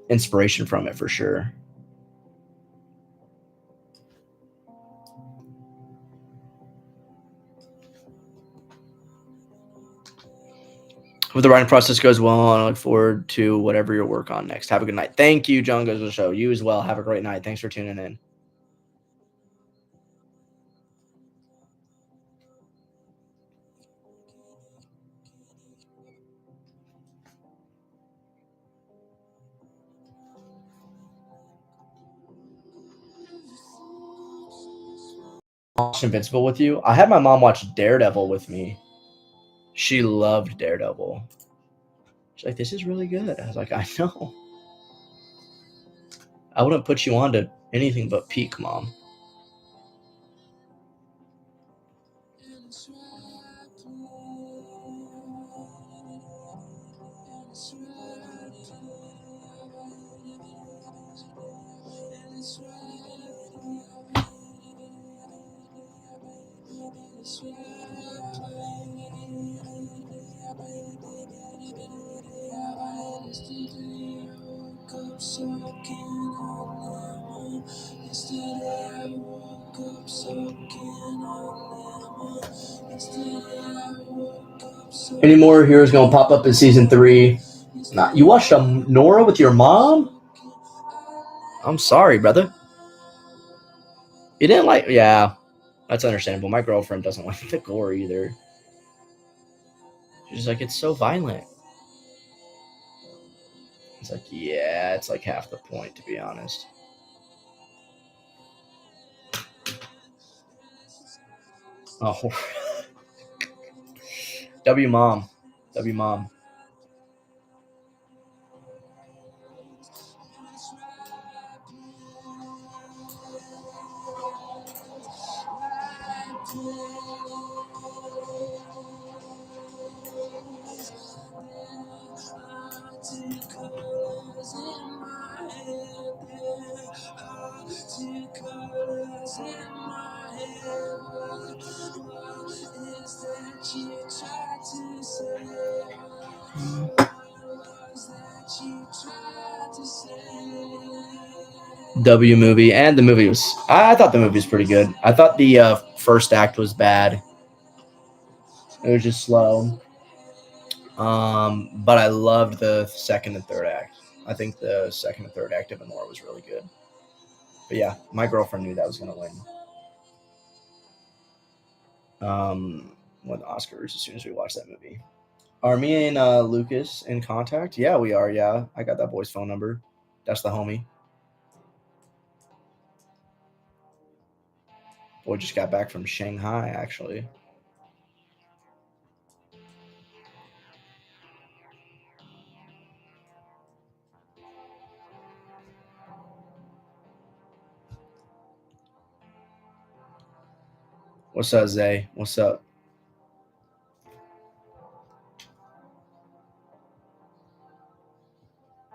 inspiration from it for sure. Hope the writing process goes well, and I look forward to whatever you work on next. Have a good night. Thank you, John Goes to the Show. You as well. Have a great night. Thanks for tuning in. Watch Invincible with you. I had my mom watch Daredevil with me. She loved Daredevil. She's like, "This is really good." I was like, "I know. I wouldn't put you on to anything but peak, Mom." Any more heroes gonna pop up in season 3? Nah, you watched Nora with your mom? I'm sorry, brother. You didn't like? Yeah, that's understandable. My girlfriend doesn't like the gore either. She's like, "It's so violent." It's like, yeah, it's like half the point, to be honest. Oh, W mom, W mom. W movie, and the movie was. I thought the movie was pretty good. I thought the first act was bad. It was just slow. But I loved the second and third act. I think the second and third act of Anora was really good. But yeah, my girlfriend knew that was gonna win. Won the Oscars as soon as we watched that movie. Are me and Lucas in contact? Yeah, we are. Yeah, I got that boy's phone number. That's the homie. Boy just got back from Shanghai, actually. What's up, Zay? What's up?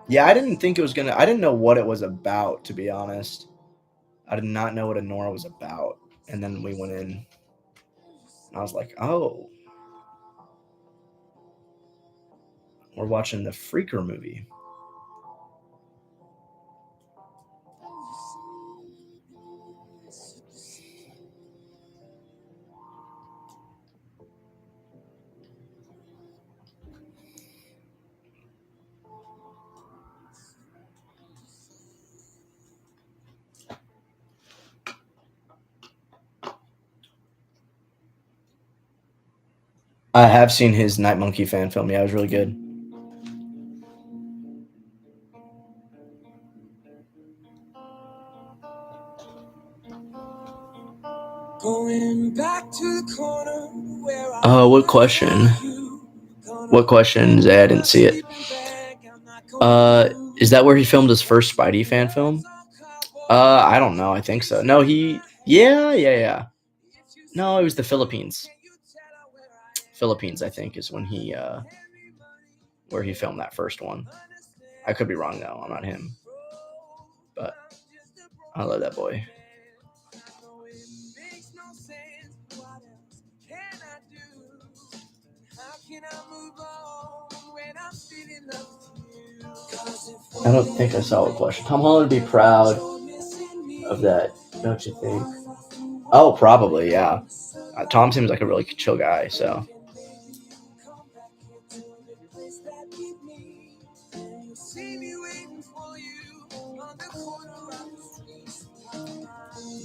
Yeah, I didn't think it was gonna. I didn't know what it was about, to be honest. I did not know what Anora was about, and then we went in, and I was like, "Oh, we're watching the Freaker movie." I have seen his Night Monkey fan film. Yeah, it was really good. Going back to the corner where What question? What question, Zay? I didn't see it. Is that where he filmed his first Spidey fan film? I don't know. I think so. No, yeah. No, it was the Philippines. Philippines, I think, is when he where he filmed that first one. I could be wrong though. I'm not him, but I love that boy. I don't think I saw a question. Tom Holland would be proud of that, don't you think? Oh, probably, yeah. Tom seems like a really chill guy, so.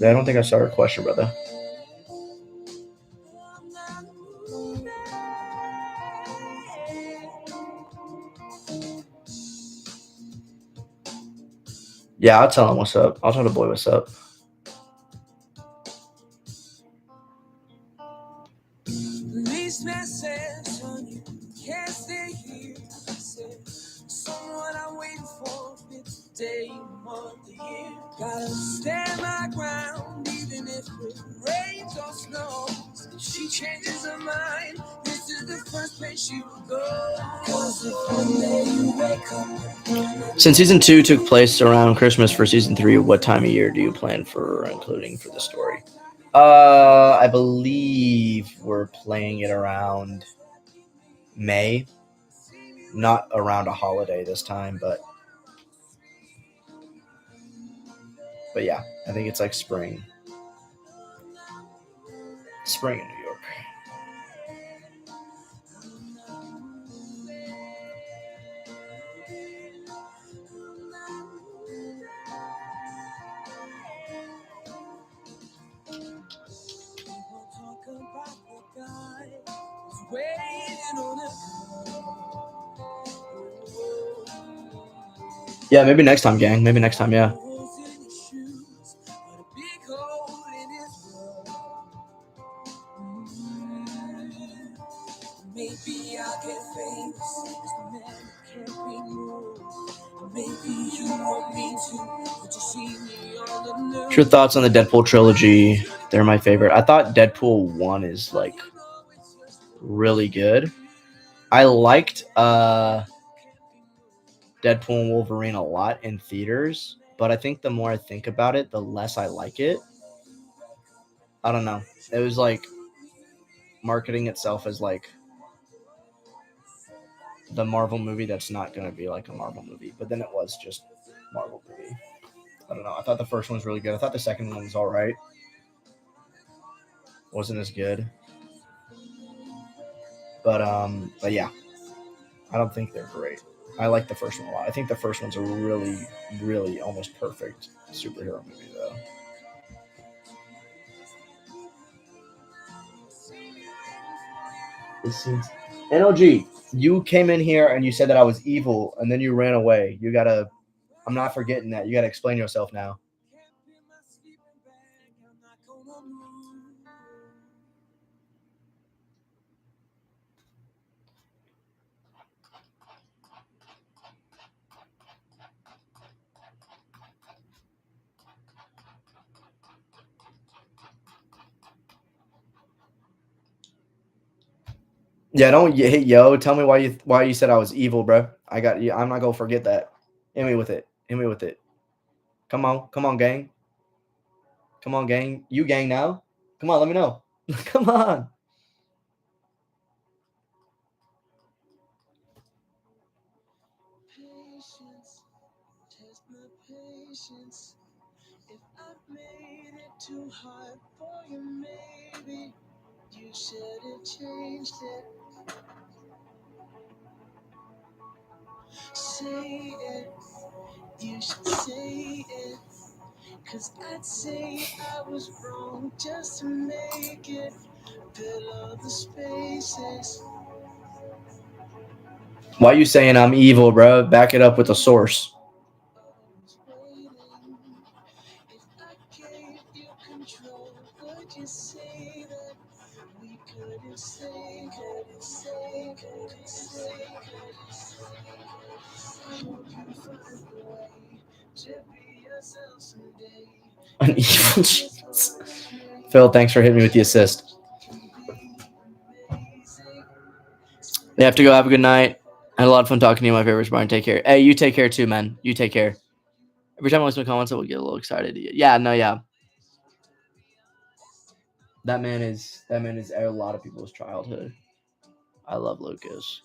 I don't think I saw her question, brother. Yeah, I'll tell him what's up. I'll tell the boy what's up. Gotta stand my ground, even if it rains or snows. If she changes her mind, this is the first place she will go. 'Cause if one day you wake up. Since season 2 took place around Christmas for season 3, what time of year do you plan for including for the story? I believe we're playing it around May. Not around a holiday this time, but yeah, I think it's like spring. Spring in New York. Yeah, maybe next time, gang. Maybe next time, yeah. Maybe I'll get famous. Maybe you want me to, but you see me on the news. Your thoughts on the Deadpool trilogy? They're my favorite. I thought Deadpool 1 is like really good. I liked Deadpool and Wolverine a lot in theaters, but I think the more I think about it, the less I like it. I don't know. It was like marketing itself as like the Marvel movie that's not going to be like a Marvel movie, but then it was just Marvel movie. I don't know. I thought the first one was really good. I thought the second one was all right. Wasn't as good. But yeah, I don't think they're great. I like the first one a lot. I think the first one's a really, really almost perfect superhero movie, though. It seems. NLG, you came in here and you said that I was evil, and then you ran away. You gotta. I'm not forgetting that. You gotta explain yourself now. Yeah, don't hit yo. Tell me why you said I was evil, bro. I got you. I'm not gonna forget that. Hit me with it. Hit me with it. Come on, gang. Come on, gang. You gang now. Come on, let me know. Come on. Patience, test my patience. If I've made it too hard for you, maybe you should have changed it. Say it, you should say it. Cause I'd say I was wrong just to make it. Fill all the spaces. Why you saying I'm evil, bro? Back it up with a source. Always waiting. If I gave you control, would you say that we couldn't say, couldn't say, couldn't say, couldn't say? I hope you find a way to be yourself someday. An evil Jesus. Phil, thanks for hitting me with the assist. You have to go. Have a good night. I had a lot of fun talking to you. My favorite Brian. Take care. Hey, you take care too, man. You take care. Every time I listen to comments, I will get a little excited. Yeah, no, yeah. That man is a lot of people's childhood. I love Lucas.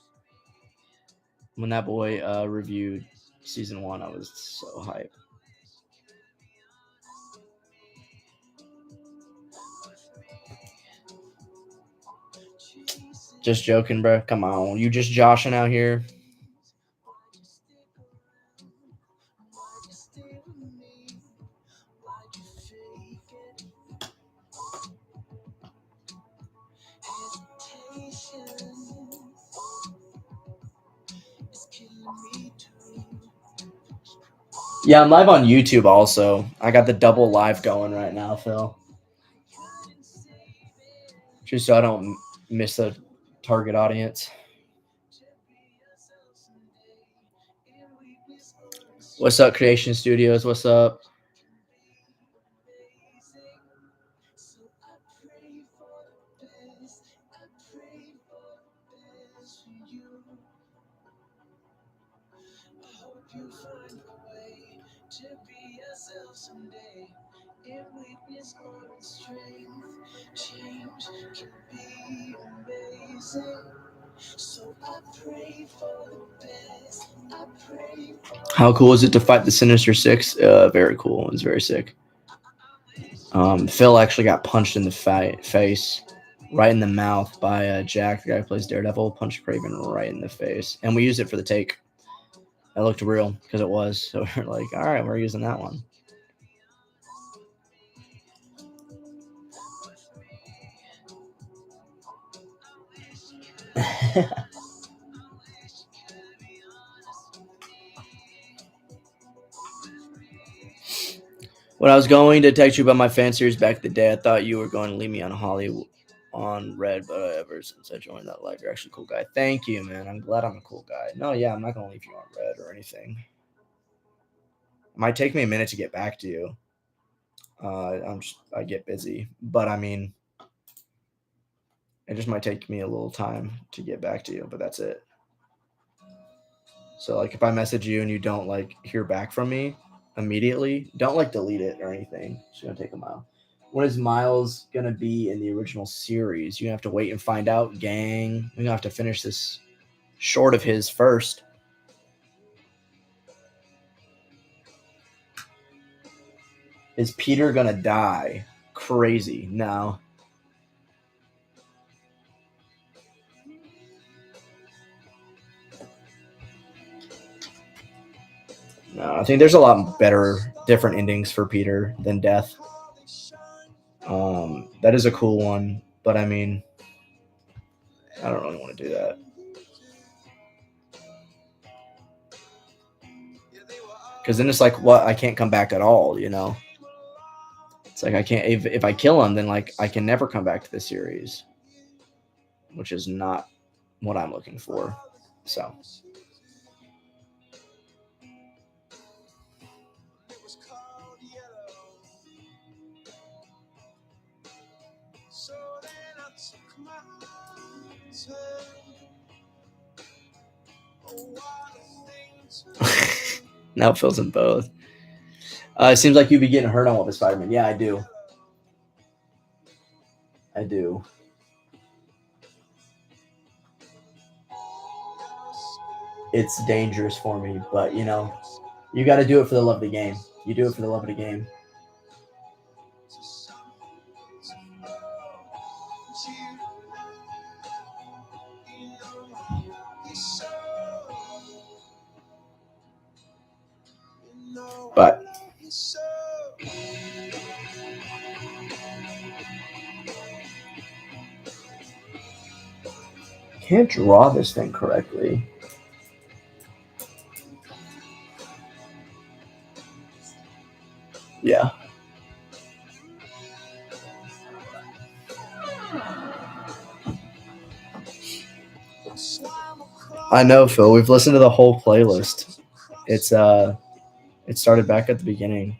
When that boy reviewed season 1, I was so hyped. Just joking, bro. Come on, you just joshing out here. Yeah, I'm live on YouTube also. I got the double live going right now, Phil. Just so I don't miss the target audience. What's up, Creation Studios? What's up? You find a way to be yourself someday. In weakness or in strength, change can be amazing. So I pray for the best. I pray for How cool is it to fight the Sinister Six? Very cool. It was very sick. Phil actually got punched in the face, right in the mouth by Jack, the guy who plays Daredevil. Punched Craven right in the face, and we used it for the take. That looked real because it was. So we're like, all right, we're using that one. When I was going to text you about my fan series back in the day, I thought you were going to leave me on Hollywood on Red, but ever since I joined that live, you're actually a cool guy. Thank you, man. I'm glad I'm a cool guy. No, yeah, I'm not going to leave you on Red or anything. It might take me a minute to get back to you. I get busy, but I mean, it just might take me a little time to get back to you, but that's it. So like if I message you and you don't like hear back from me immediately, don't like delete it or anything. It's gonna take a while. When is Miles gonna be in the original series? You have to wait and find out, gang. We're gonna have to finish this short of his first. Is Peter gonna die? Crazy. No. No, I think there's a lot better, different endings for Peter than death. That is a cool one, but I mean, I don't really want to do that. Because then it's like, what? I can't come back at all, you know? It's like I can't, if I kill him, then like I can never come back to the series, which is not what I'm looking for. So. Now it fills in both. It seems like you'd be getting hurt on what with Spider-Man. Yeah, I do. I do. It's dangerous for me, but you know, you got to do it for the love of the game. You do it for the love of the game. But can't draw this thing correctly. Yeah. I know, Phil. We've listened to the whole playlist. It started back at the beginning.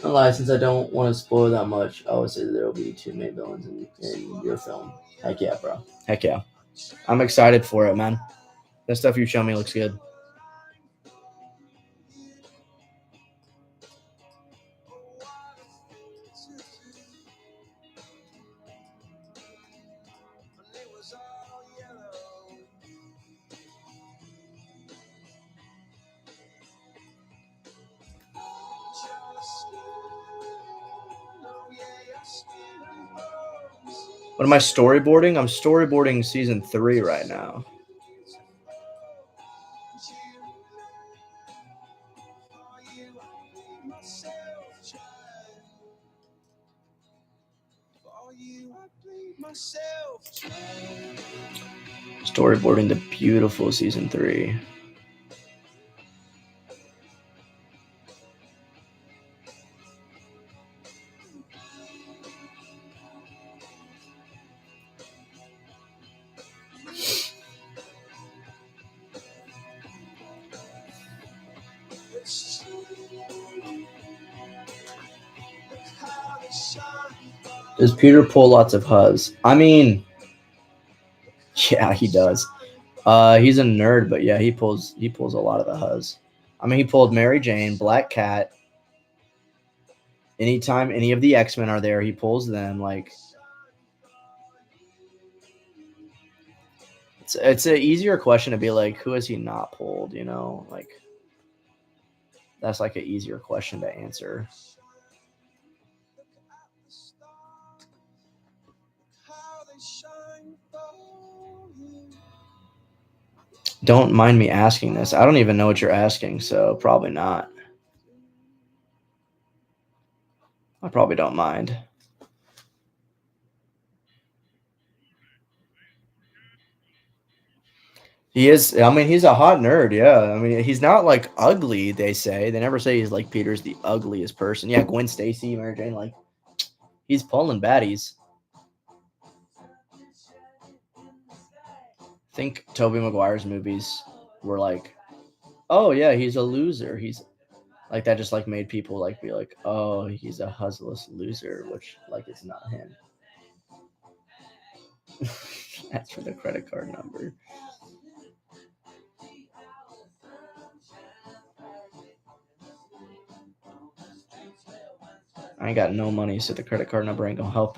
Unless, since I don't want to spoil that much, I would say there will be 2 main villains in your film. Heck yeah, bro. Heck yeah. I'm excited for it, man. The stuff you show me looks good. What am I storyboarding? I'm storyboarding season 3 right now. Storyboarding the beautiful season 3. Does Peter pull lots of huzz? I mean, yeah, he does. He's a nerd, but yeah, he pulls a lot of the huzz. I mean, he pulled Mary Jane, Black Cat. Anytime any of the X-Men are there, he pulls them. Like, it's an easier question to be like, who has he not pulled? You know, like that's like an easier question to answer. Don't mind me asking this. I don't even know what you're asking, so probably not. I probably don't mind. He is. I mean, he's a hot nerd. Yeah. I mean, he's not like ugly. They say they never say he's like Peter's the ugliest person. Yeah, Gwen Stacy, Mary Jane, like he's pulling baddies. I think Tobey Maguire's movies were like, oh yeah, he's a loser. He's like that. Just like made people like be like, oh, he's a huzzless loser, which like it's not him. That's for the credit card number. I ain't got no money, so the credit card number ain't gonna help.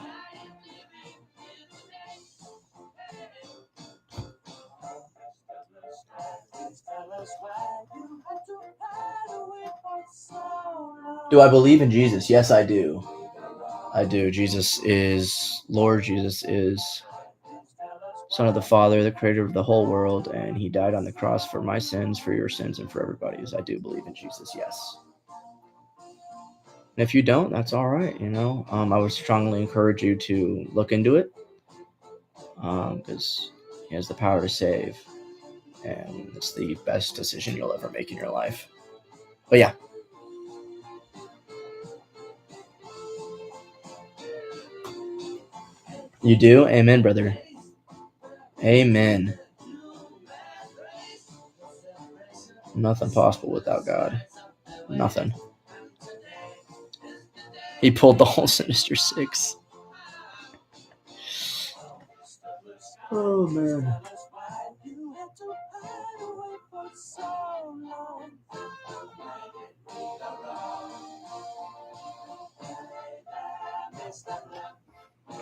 Do I believe in Jesus? Yes, I do. I do. Jesus is Lord. Jesus is Son of the Father, the creator of the whole world, and he died on the cross for my sins, for your sins, and for everybody's. I do believe in Jesus, yes. And if you don't, that's all right. You know, I would strongly encourage you to look into it because he has the power to save, and it's the best decision you'll ever make in your life. But yeah. You do? Amen, brother. Amen. Nothing possible without God. Nothing. He pulled the whole Sinister Six. Oh man. You had to hide away for so long.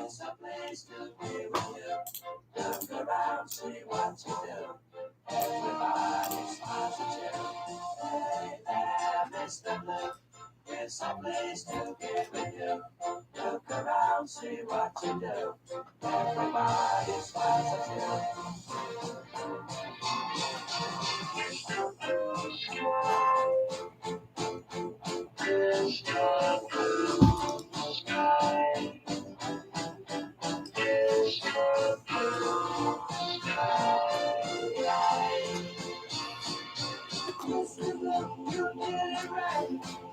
It's a place to be with you. Look around, see what you do. Everybody smiles at you. Hey there, Mr. Blue. It's a place to be with you. Look around, see what you do. Everybody smiles at you.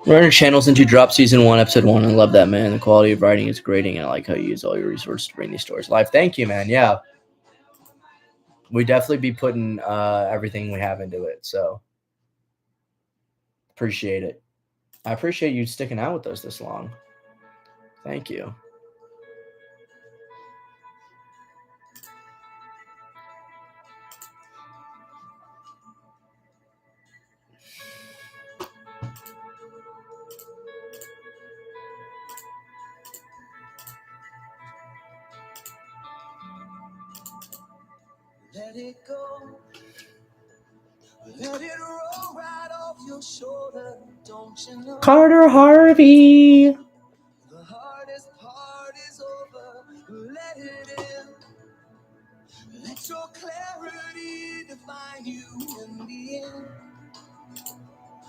Writer channel since you dropped season 1, episode 1. I love that, man. The quality of writing is grating, and I like how you use all your resources to bring these stories alive. Thank you, man. Yeah, we definitely be putting everything we have into it. So appreciate it. I appreciate you sticking out with us this long. Thank you. Let it go. Let it roll right off your shoulder. Don't you know? Carter Harvey. The hardest part is over. Let it in. Let your clarity define you in the end.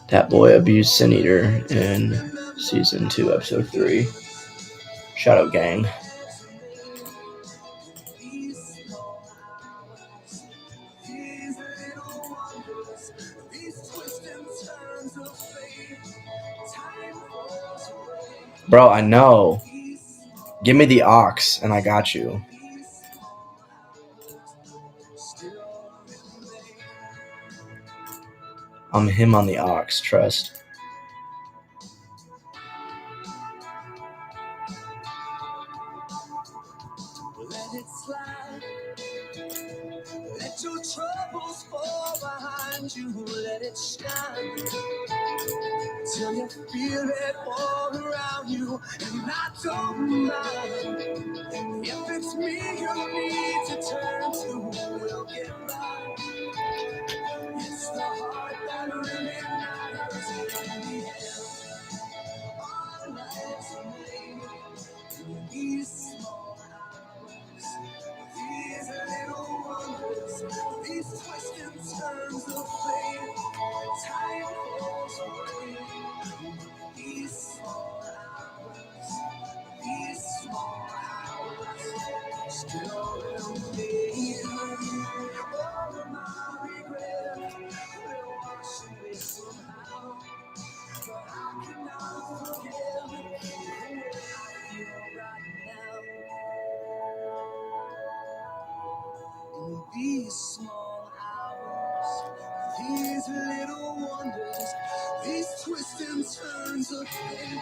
That boy abused Sin Eater in season 2, episode 3. Shout out, gang. Bro, I know. Give me the ox and I got you. I'm him on the ox, trust. Let it slide. Let your troubles fall behind you. Let it shine till you feel it all around you. And I don't mind if it's me you need to turn to. We'll get by. It's the heart that really matters in the end. Our lives are made in these small hours. These little wonders, these twists and turns of fate. Time falls away. These small hours, these small hours, still remain. All of my regret will wash away somehow. But I cannot forget the way I feel right now. In these small hours, these little wonders, these twists and turns of fate,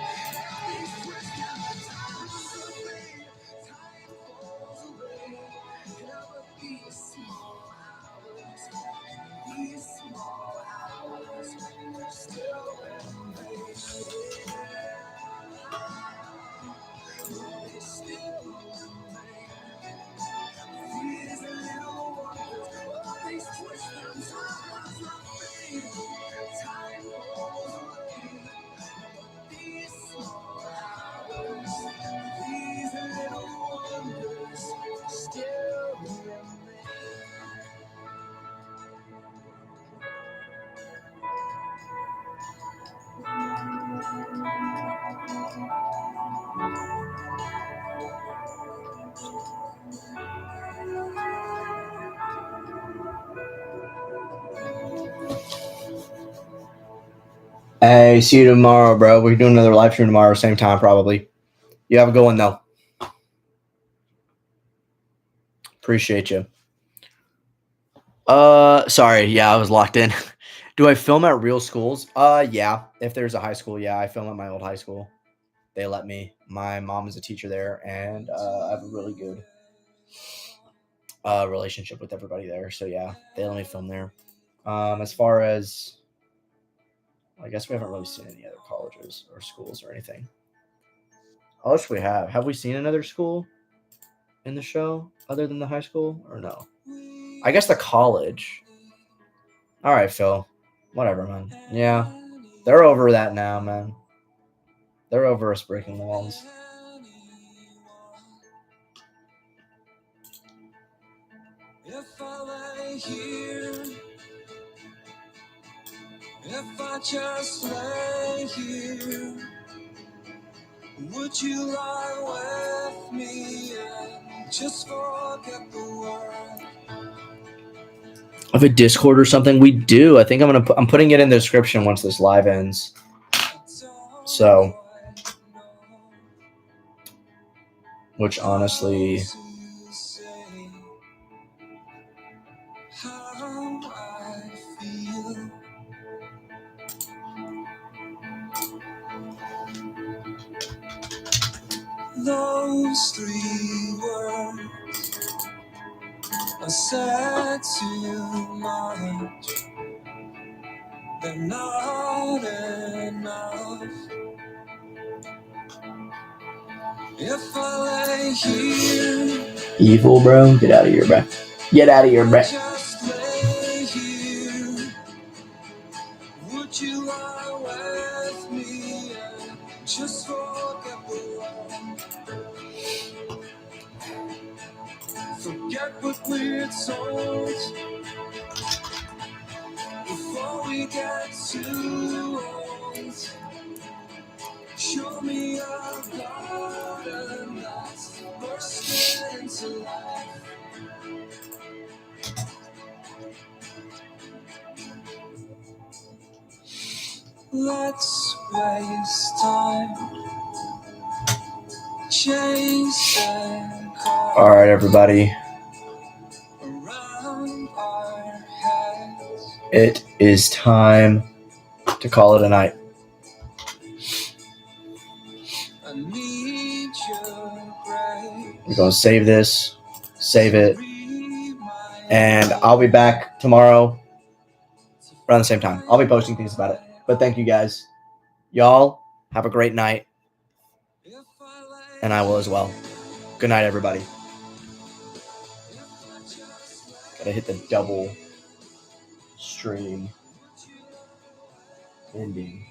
these twists and turns of fate, time falls away. But these small hours, these small hours, still remain. They still remain. These little wonders, all these twists and turns of fate, time falls away. These small hours, these little wonders, still remain. Hey, see you tomorrow, bro. We're doing another live stream tomorrow, same time probably. You have a good one, though. Appreciate you. Sorry. Yeah, I was locked in. Do I film at real schools? Yeah. If there's a high school, yeah, I film at my old high school. They let me. My mom is a teacher there, and I have a really good relationship with everybody there. So yeah, they let me film there. As far as, I guess we haven't really seen any other colleges or schools or anything. I wish we have. Have we seen another school in the show other than the high school or no? I guess the college. All right, Phil. Whatever, man. Yeah, they're over that now, man. They're over us breaking walls. If I lay here, if I just lay here, would you lie with me and just forget the world? Of a Discord or something, we do. I think I'm putting it in the description once this live ends. So, which honestly, those 3 words are said too much. They're not enough. If I lay here, evil, bro. Get out of here, bro. Get out of here, bro. just lay here, would you lie with me and just forget the world? Forget what we're told before we get too old. Show me a garden that's bursting into life. Let's waste time chasing cars. All right, everybody. Around our heads. It is time to call it a night. I need your grace. We're going to save this, save it, and I'll be back tomorrow around the same time. I'll be posting things about it. But thank you guys. Y'all have a great night, and I will as well. Good night, everybody. Gotta hit the double stream ending.